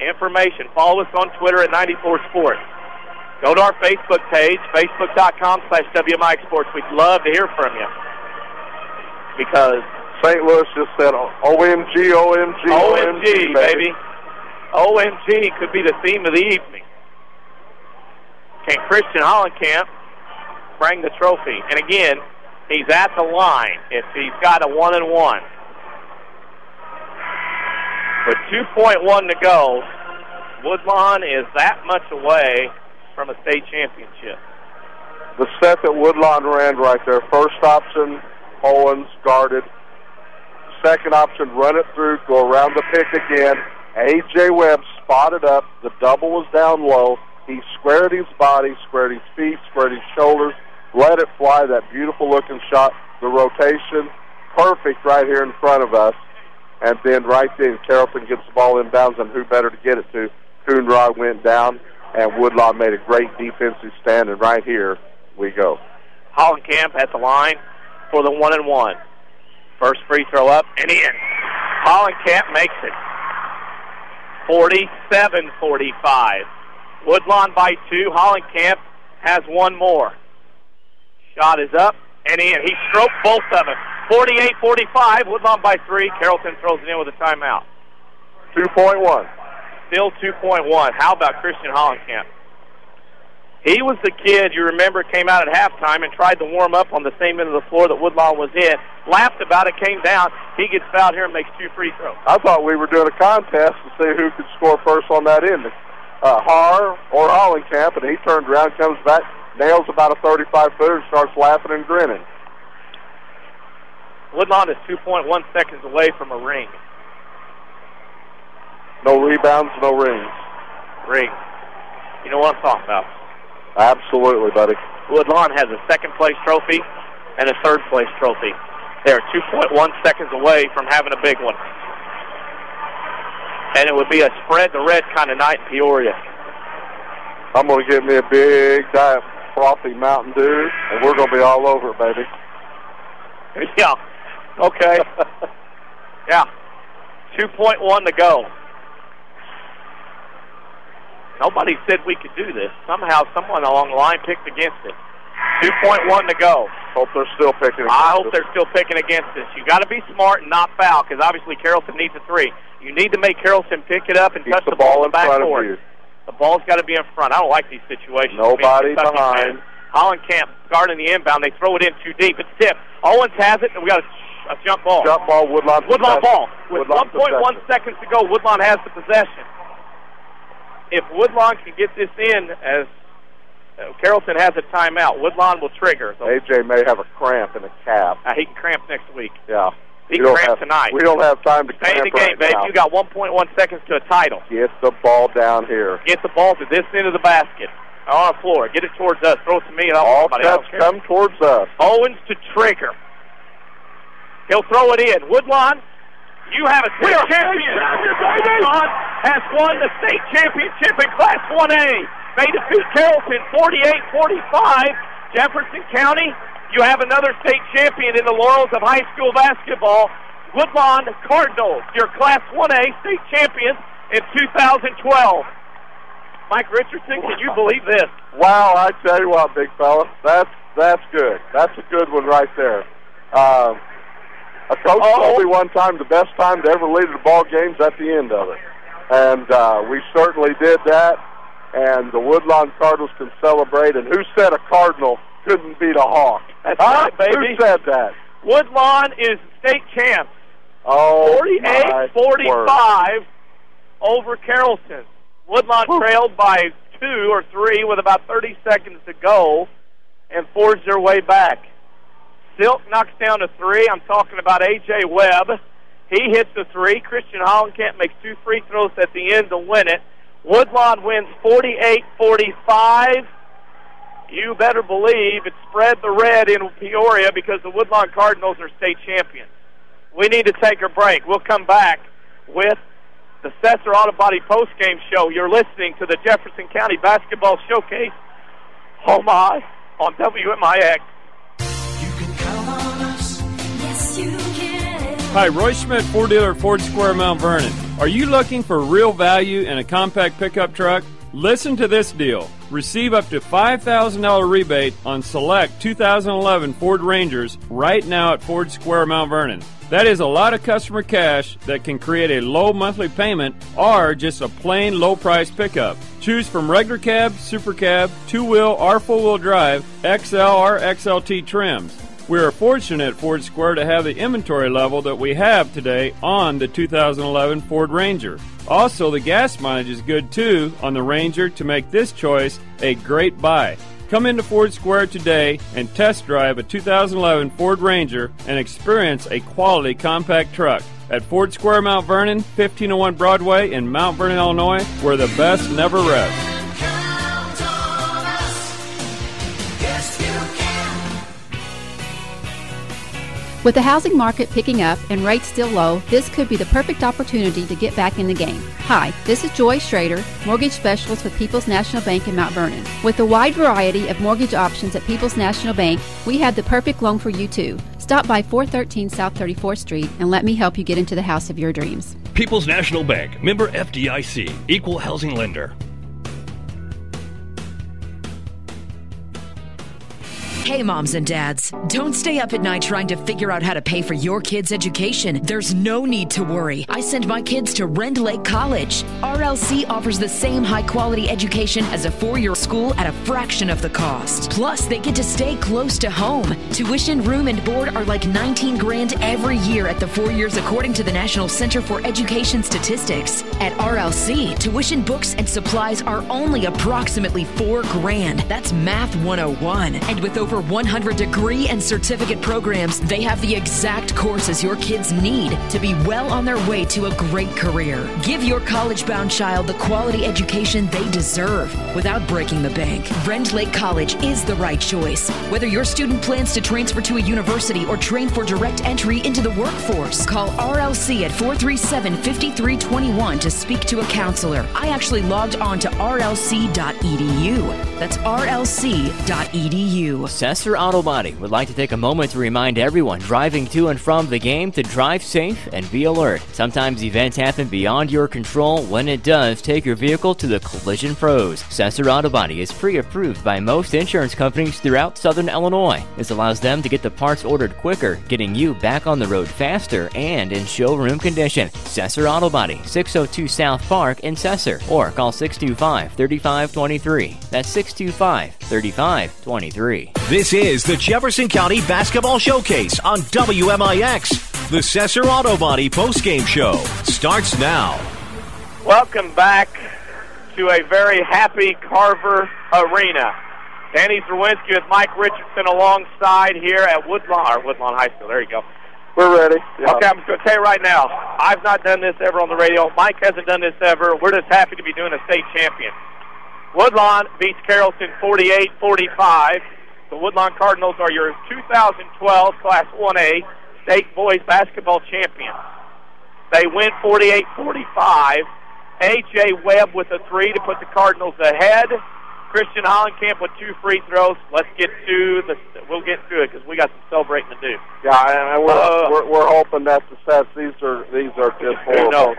information. Follow us on Twitter at 94 Sports. Go to our Facebook page, facebook.com/WMIX Sports. We'd love to hear from you. Because St. Louis just said, OMG, OMG, OMG, baby. OMG could be the theme of the evening. Can Christian Hollenkamp bring the trophy? And again, he's at the line if he's got a 1-and-1. With 2.1 to go, Woodlawn is that much away from a state championship. The set that Woodlawn ran right there, first option, Owens guarded. Second option, run it through, go around the pick again. A.J. Webb spotted up. The double was down low. He squared his body, squared his feet, squared his shoulders, let it fly, that beautiful-looking shot. The rotation, perfect right here in front of us. And then right then, Carrollton gets the ball inbounds, and who better to get it to? Coonrod went down, and Woodlawn made a great defensive stand, and right here we go. Hollenkamp at the line for the 1-and-1. First free throw up and in. Hollenkamp makes it. 47-45. Woodlawn by 2. Hollenkamp has one more. Shot is up and in. He stroked both of them. 48-45. Woodlawn by 3. Carrollton throws it in with a timeout. 2.1. Still 2.1. How about Christian Hollenkamp? He was the kid, you remember, came out at halftime and tried to warm up on the same end of the floor that Woodlawn was in. Laughed about it, came down. He gets fouled here and makes 2 free throws. I thought we were doing a contest to see who could score first on that end. Har or Hollenkamp, and he turned around, comes back, nails about a 35-footer, and starts laughing and grinning. Woodlawn is 2.1 seconds away from a ring. No rebounds, no rings. Ring. You know what I'm talking about. Absolutely, buddy. Woodlawn has a second-place trophy and a third-place trophy. They are 2.1 seconds away from having a big one. And it would be a spread-the-red kind of night in Peoria. I'm going to get me a big diet frothy Mountain Dew, and we're going to be all over it, baby. Yeah. Okay. Yeah. 2.1 to go. Nobody said we could do this. Somehow someone along the line picked against it. 2.1 to go. Hope they're still picking against I hope they're still picking against this. You got to be smart and not foul, because obviously Carrollton needs a 3. You need to make Carrollton pick it up and touch the ball in the backcourt. The ball's got to be in front. I don't like these situations. Nobody behind. Hollenkamp guarding the inbound. They throw it in too deep. It's tipped. Owens has it, and we got a jump ball. Jump ball, Woodlawn ball. With 1.1 seconds to go, Woodlawn has the possession. If Woodlawn can get this in, as Carrollton has a timeout, Woodlawn will trigger. So AJ may have a cramp in a calf. He can cramp next week. Yeah. He can cramp tonight. We don't have time to stay in the game, right baby. now. You got 1.1 seconds to a title. Get the ball down here. Get the ball to this end of the basket. On the floor. Get it towards us. Throw it to me. And all steps come towards us. Owens to trigger. He'll throw it in. Woodlawn, you have a state champion. Woodlawn has won the state championship in Class 1A. They defeat Carrollton 48-45. Jefferson County, you have another state champion in the laurels of high school basketball. Woodlawn Cardinals, your Class 1A state champions in 2012. Mike Richardson, can you believe this? Wow, I tell you what, big fella, that's good. That's a good one right there. A coach told me one time the best time to ever lead a ball game's at the end of it. And we certainly did that. And the Woodlawn Cardinals can celebrate. And who said a Cardinal couldn't beat a Hawk? That's right, baby. Who said that? Woodlawn is state champs. Oh, 48-45 over Carrollton. Woodlawn trailed by 2 or 3 with about 30 seconds to go and forged their way back. Silk knocks down a 3. I'm talking about A.J. Webb. He hits a 3. Christian Hollenkamp makes 2 free throws at the end to win it. Woodlawn wins 48-45. You better believe it spread the red in Peoria because the Woodlawn Cardinals are state champions. We need to take a break. We'll come back with the Cesar Auto Body postgame show. You're listening to the Jefferson County Basketball Showcase. Oh my, on WMIX. Hi, Roy Schmidt, Ford dealer, Ford Square, Mount Vernon. Are you looking for real value in a compact pickup truck? Listen to this deal. Receive up to $5,000 rebate on select 2011 Ford Rangers right now at Ford Square, Mount Vernon. That is a lot of customer cash that can create a low monthly payment or just a plain low-price pickup. Choose from regular cab, super cab, two-wheel or four-wheel drive, XL or XLT trims. We are fortunate at Ford Square to have the inventory level that we have today on the 2011 Ford Ranger. Also, the gas mileage is good too on the Ranger to make this choice a great buy. Come into Ford Square today and test drive a 2011 Ford Ranger and experience a quality compact truck. At Ford Square, Mount Vernon, 1501 Broadway in Mount Vernon, Illinois, where the best never rests. With the housing market picking up and rates still low, this could be the perfect opportunity to get back in the game. Hi, this is Joy Schrader, Mortgage Specialist with People's National Bank in Mount Vernon. With a wide variety of mortgage options at People's National Bank, we have the perfect loan for you too. Stop by 413 South 34th Street and let me help you get into the house of your dreams. People's National Bank, member FDIC, equal housing lender. Hey, moms and dads, don't stay up at night trying to figure out how to pay for your kids' education. There's no need to worry. I send my kids to Rend Lake College. RLC offers the same high-quality education as a four-year school at a fraction of the cost. Plus, they get to stay close to home. Tuition, room, and board are like $19 grand every year at the 4 years, according to the National Center for Education Statistics. At RLC, tuition, books, and supplies are only approximately $4 grand. That's Math 101. And with over 100 degree and certificate programs, they have the exact courses your kids need to be well on their way to a great career. Give your college-bound child the quality education they deserve without breaking the bank. Rend Lake College is the right choice. Whether your student plans to transfer to a university or train for direct entry into the workforce, call RLC at 437-5321 to speak to a counselor. I actually logged on to rlc.edu. That's rlc.edu. Cesar Auto Body would like to take a moment to remind everyone driving to and from the game to drive safe and be alert. Sometimes events happen beyond your control. When it does, take your vehicle to the Collision Pros. Cesar Auto Body is pre-approved by most insurance companies throughout Southern Illinois. This allows them to get the parts ordered quicker, getting you back on the road faster and in showroom condition. Cesar Auto Body, 602 South Park in Cesar, or call 625-3523. That's 625-3523. This is the Jefferson County Basketball Showcase on WMIX. The Cesar Auto Body postgame show starts now. Welcome back to a very happy Carver Arena. Danny Czerwinski with Mike Richardson alongside here at Woodlawn High School. There you go. We're ready. Yeah. Okay, I'm going to tell you right now, I've not done this ever on the radio. Mike hasn't done this ever. We're just happy to be doing a state champion. Woodlawn beats Carrollton 48-45. The Woodlawn Cardinals are your 2012 Class 1A state boys basketball champions. They win 48-45. A.J. Webb with a 3 to put the Cardinals ahead. Christian Hollenkamp with 2 free throws. We'll get to it because we got some celebrating to do. Yeah, and we're hoping that's the sets. These are just horrible. No,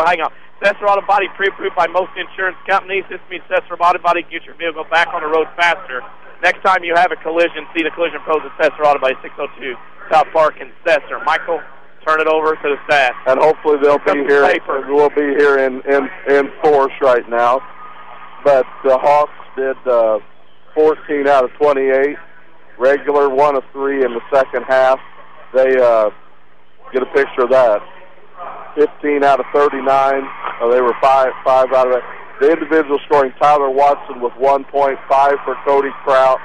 hang on. Sessor Auto Body pre-approved by most insurance companies. This means Sessor Auto Body can get your vehicle back on the road faster. Next time you have a collision, see the collision pros at Sessor Auto Body, 602 South Park in Sessor. Michael, turn it over to the staff. And hopefully they'll be here. We'll be here in force right now. But the Hawks did 14 out of 28. Regular, 1 of 3 in the second half. They get a picture of that. 15 out of 39. They were 5 out of it. The individual scoring, Tyler Watson with 1 point, 5 for Cody Kraut,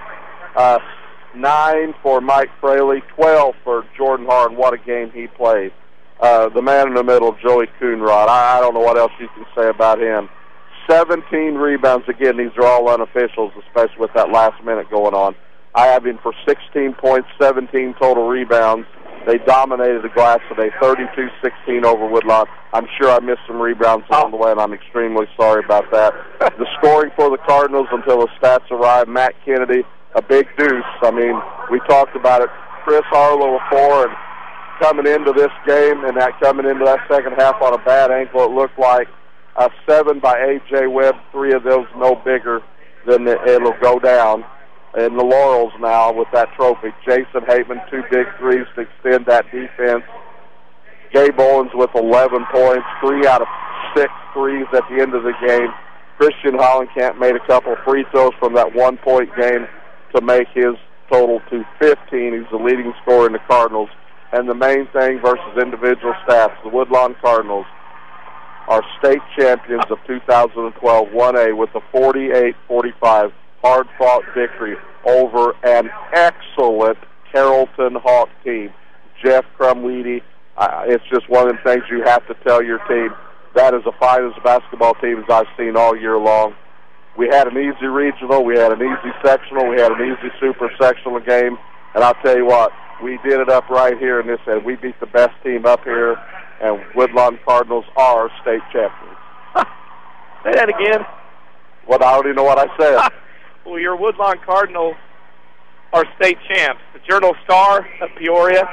9 for Mike Fraley, 12 for Jordan Harden. What a game he played. The man in the middle, Joey Coonrod. I don't know what else you can say about him. 17 rebounds. Again, these are all unofficials, especially with that last minute going on. I have him for 16 points, 17 total rebounds. They dominated the glass today, 32-16 over Woodlawn. I'm sure I missed some rebounds along the way, and I'm extremely sorry about that. The scoring for the Cardinals until the stats arrive, Matt Kennedy, a big deuce. I mean, we talked about it. Chris Harlow, a 4, and coming into this game and coming into that second half on a bad ankle, it looked like a 7 by A.J. Webb, 3 of those no bigger than it'll go down. In the laurels now with that trophy. Jason Hateman, 2 big threes to extend that defense. Gabe Owens with 11 points, 3 out of 6 threes at the end of the game. Christian Hollenkamp made a couple of free throws from that 1 point game to make his total to 15. He's the leading scorer in the Cardinals. And the main thing versus individual stats, the Woodlawn Cardinals are state champions of 2012 1A with a 48-45 hard-fought victory over an excellent Carrollton Hawks team. Jeff Crumweedy, it's just one of the things you have to tell your team. That is the finest basketball team as I've seen all year long. We had an easy regional, we had an easy sectional, we had an easy super sectional game, and I'll tell you what, we did it up right here in this end. We beat the best team up here, and Woodlawn Cardinals are state champions. Say that again. Well, I already know what I said. Well, your Woodlawn Cardinals are state champs. The Journal-Star of Peoria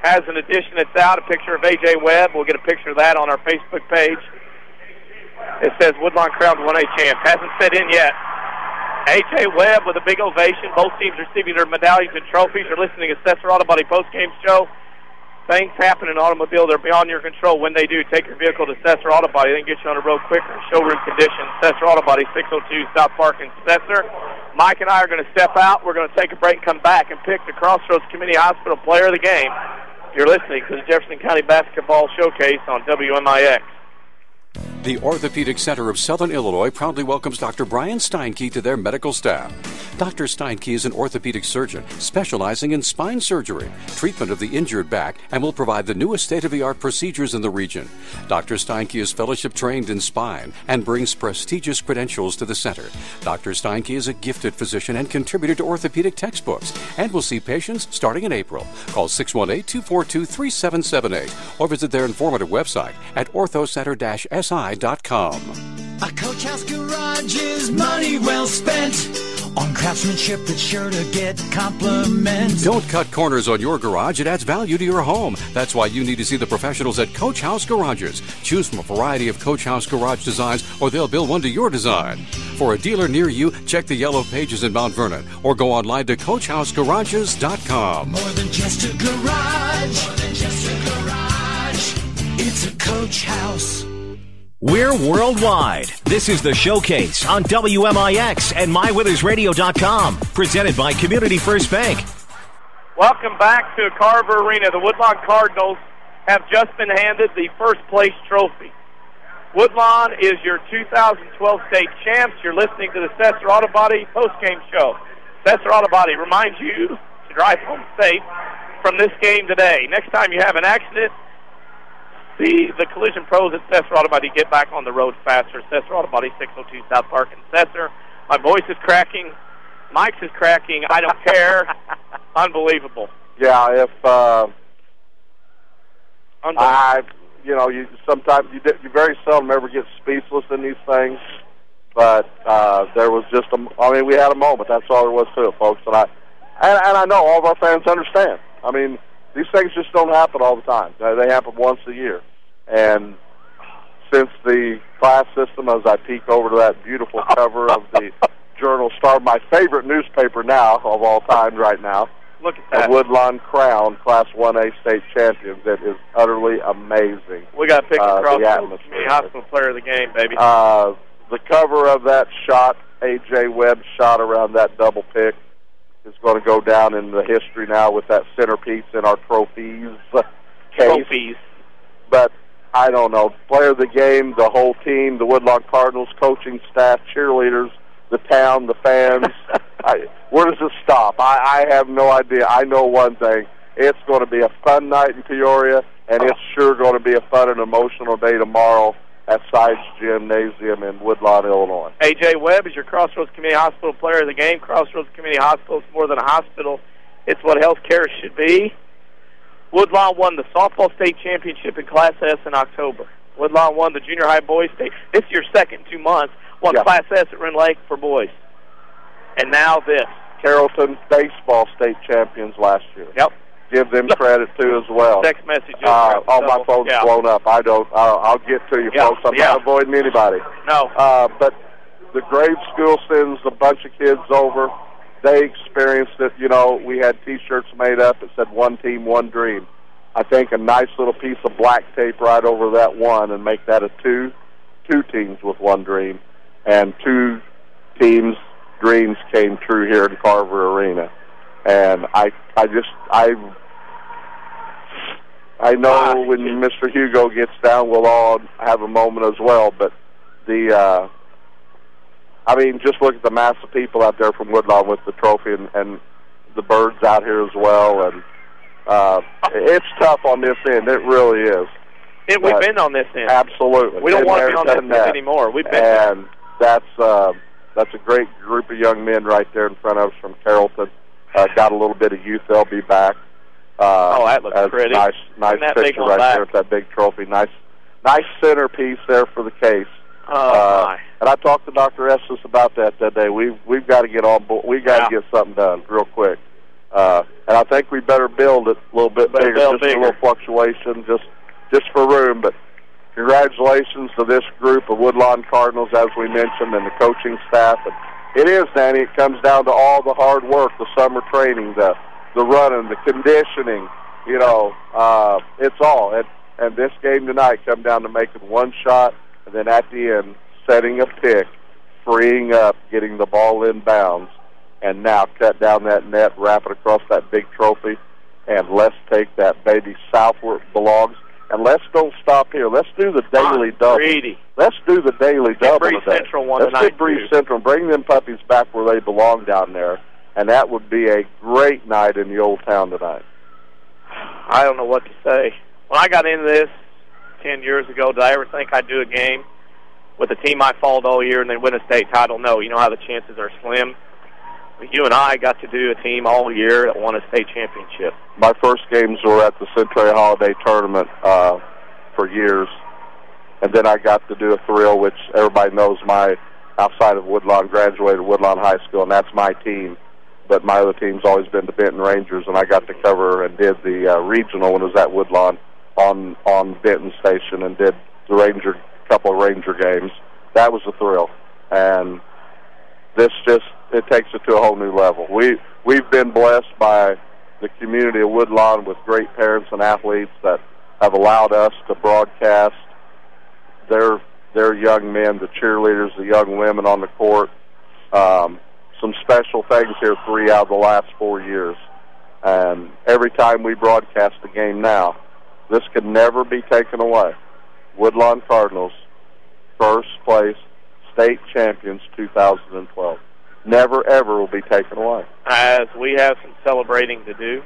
has an edition that's out, a picture of A.J. Webb. We'll get a picture of that on our Facebook page. It says Woodlawn Cardinals 1A champs. Hasn't set in yet. A.J. Webb with a big ovation. Both teams receiving their medallions and trophies. You're listening to Sessor Auto Body postgame show. Things happen in automobile. They're beyond your control. When they do, take your vehicle to Sessor Auto Body. They can get you on the road quicker. Showroom condition. Sessor Auto Body, 602 South Park in Sessor. Mike and I are going to step out. We're going to take a break and come back and pick the Crossroads Community Hospital Player of the Game. You're listening to the Jefferson County Basketball Showcase on WMIX. The Orthopedic Center of Southern Illinois proudly welcomes Dr. Brian Steinke to their medical staff. Dr. Steinke is an orthopedic surgeon specializing in spine surgery, treatment of the injured back, and will provide the newest state-of-the-art procedures in the region. Dr. Steinke is fellowship trained in spine and brings prestigious credentials to the center. Dr. Steinke is a gifted physician and contributor to orthopedic textbooks and will see patients starting in April. Call 618-242-3778 or visit their informative website at orthocenter-si.com. A Coach House Garage is money well spent on craftsmanship that's sure to get compliments. Don't cut corners on your garage. It adds value to your home. That's why you need to see the professionals at Coach House Garages. Choose from a variety of Coach House garage designs, or they'll build one to your design. For a dealer near you, check the yellow pages in Mount Vernon or go online to CoachHouseGarages.com. More than just a garage. More than just a garage. It's a Coach House. We're worldwide. This is the Showcase on WMIX and MyWithersRadio.com, presented by Community First Bank. Welcome back to Carver Arena. The Woodlawn Cardinals have just been handed the first place trophy. Woodlawn is your 2012 state champs. You're listening to the Sessor Auto Body postgame show. Sessor Auto Body reminds you to drive home safe from this game today. Next time you have an accident, the collision pros at Sessor Auto Body get back on the road faster. Sessor Auto Body, 602 South Park in Sessor. My voice is cracking. Mike's is cracking. I don't care. Unbelievable. Yeah, you sometimes you very seldom ever get speechless in these things. But there was just we had a moment. That's all there was to it, folks. And I know all of our fans understand. I mean, these things just don't happen all the time. They happen once a year. And since the class system, as I peek over to that beautiful cover of the Journal-Star, my favorite newspaper now of all time right now, look at that. The Woodlawn Crown, Class 1A state champions. It is utterly amazing. We got to pick the Crossroads Community Hospital Player of the Game, baby. The cover of that shot, A.J. Webb's shot around that double pick, is going to go down in the history now with that centerpiece in our trophies case. Trophies. But I don't know. Player of the game, the whole team, the Woodlawn Cardinals, coaching staff, cheerleaders, the town, the fans. Where does it stop? I have no idea. I know one thing. It's going to be a fun night in Peoria, and it's sure going to be a fun and emotional day tomorrow at Sides Gymnasium in Woodlawn, Illinois. A.J. Webb is your Crossroads Community Hospital Player of the Game. Crossroads Community Hospital is more than a hospital. It's what health care should be. Woodlawn won the softball state championship in Class S in October. Woodlawn won the junior high boys state. This is your second 2 months. Won Class S at Rend Lake for boys. And now this. Carrollton baseball state champions last year. Yep. Give them credit, too, as well. Text message. All my phone's blown up. I'll get to you, folks. I'm not avoiding anybody. No. But the grade school sends a bunch of kids over. They experienced it. You know, we had T-shirts made up that said "One Team, One Dream." I think a nice little piece of black tape right over that one and make that a two teams with one dream. And 2 teams' dreams came true here in Carver Arena. And I know when Mr. Hugo gets down, we'll all have a moment as well. But just look at the mass of people out there from Woodlawn with the trophy and the birds out here as well. And it's tough on this end. It really is. We've been on this end. Absolutely. We don't want to be on this end anymore. We've been there. And that's a great group of young men right there in front of us from Carrollton. Got a little bit of youth. They'll be back. That looks pretty. Nice picture right there with that big trophy. Nice centerpiece there for the case. My. And I talked to Dr. Estes about that day. We've got to get on board. We've got to get something done real quick. And I think we better build it a little bit bigger. A little fluctuation, just for room. But congratulations to this group of Woodlawn Cardinals, as we mentioned, and the coaching staff. And it is, Danny. It comes down to all the hard work, the summer training, the running, the conditioning. You know, it's all. And this game tonight come down to making one shot, and then at the end, setting a pick, freeing up, getting the ball in bounds, and now cut down that net, wrap it across that big trophy, and let's take that baby south where it belongs. And let's don't stop here. Let's do the daily double. Greedy. Let's do the daily double today. Central one Let's tonight, get Bree Central. Bring them puppies back where they belong down there. And that would be a great night in the old town tonight. I don't know what to say. When I got into this 10 years ago, did I ever think I'd do a game with a team I followed all year and then win a state title? No. You know how the chances are slim. But you and I got to do a team all year that won a state championship. My first games were at the Century Holiday Tournament for years. And then I got to do a thrill, which everybody knows outside of Woodlawn, graduated Woodlawn High School, and that's my team. But my other team's always been the Benton Rangers, and I got to cover and did the regional when it was at Woodlawn on Benton Station and did the couple of Ranger games. That was a thrill. And this it takes it to a whole new level. We've been blessed by the community of Woodlawn with great parents and athletes that have allowed us to broadcast their young men, the cheerleaders, the young women on the court. Some special things here 3 out of the last 4 years. And every time we broadcast a game now, this could never be taken away. Woodlawn Cardinals, first place, state champions 2012. Never, ever will be taken away. As we have some celebrating to do,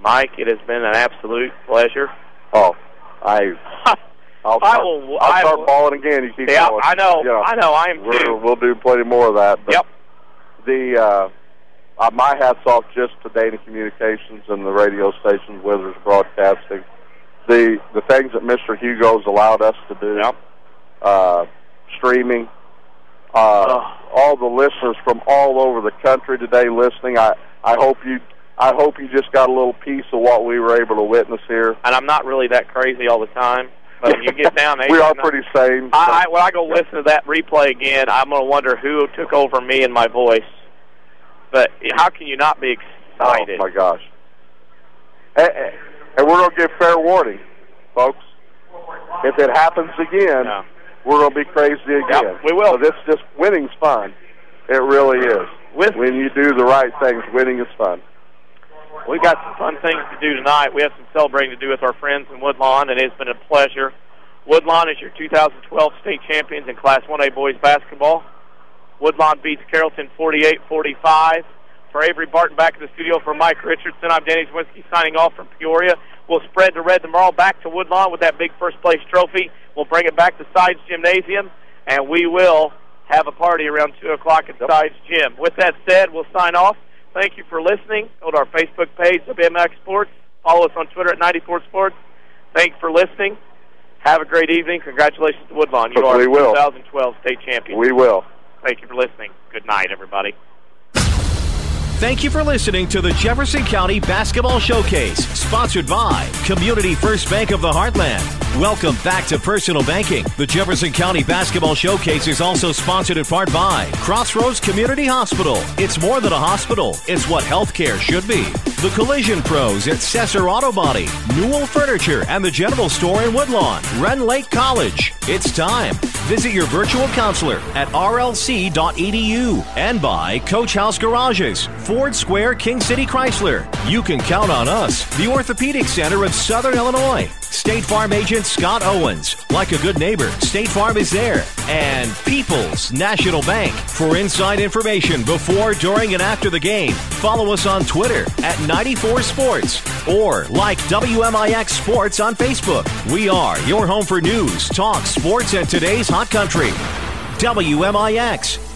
Mike, it has been an absolute pleasure. Oh, I'll start balling again. You keep going. I know. You know, I know. I am too. We'll do plenty more of that. But yep. My hat's off just to Dana Communications and the radio stations, Withers Broadcasting. The things that Mr. Hugo's allowed us to do. Yep. streaming. All the listeners from all over the country today listening. I hope you just got a little piece of what we were able to witness here. And I'm not really that crazy all the time, but when you get down, we are pretty sane. When I go listen to that replay again, I'm going to wonder who took over me and my voice. But how can you not be excited? Oh my gosh! And we're going to give fair warning, folks. If it happens again, we're going to be crazy again. Yep, we will. So winning's fun. It really is. When you do the right things, winning is fun. We've got some fun things to do tonight. We have some celebrating to do with our friends in Woodlawn, and it's been a pleasure. Woodlawn is your 2012 state champions in Class 1A boys basketball. Woodlawn beats Carrollton 48-45. For Avery Barton back in the studio, for Mike Richardson, I'm Danny Czerwinski signing off from Peoria. We'll spread the red tomorrow back to Woodlawn with that big first-place trophy. We'll bring it back to Sides Gymnasium, and we will have a party around 2 o'clock at Sides Gym. With that said, we'll sign off. Thank you for listening. Go to our Facebook page, WMIX Sports. Follow us on Twitter at 94 Sports. Thanks for listening. Have a great evening. Congratulations to Woodlawn. You are 2012 state champions. We will. Thank you for listening. Good night, everybody. Thank you for listening to the Jefferson County Basketball Showcase, sponsored by Community First Bank of the Heartland. Welcome back to Personal Banking. The Jefferson County Basketball Showcase is also sponsored in part by Crossroads Community Hospital. It's more than a hospital. It's what healthcare should be. The Collision Pros at Cesar Auto Body, Newell Furniture, and the General Store in Woodlawn, Ren Lake College. It's time. Visit your virtual counselor at rlc.edu. And by Coach House Garages, Ford Square, King City Chrysler. You can count on us, the Orthopedic Center of Southern Illinois. State Farm agent Scott Owens. Like a good neighbor, State Farm is there. And People's National Bank. For inside information before, during, and after the game, follow us on Twitter at 94 Sports or like WMIX Sports on Facebook. We are your home for news, talk, sports, and today's hot country. WMIX.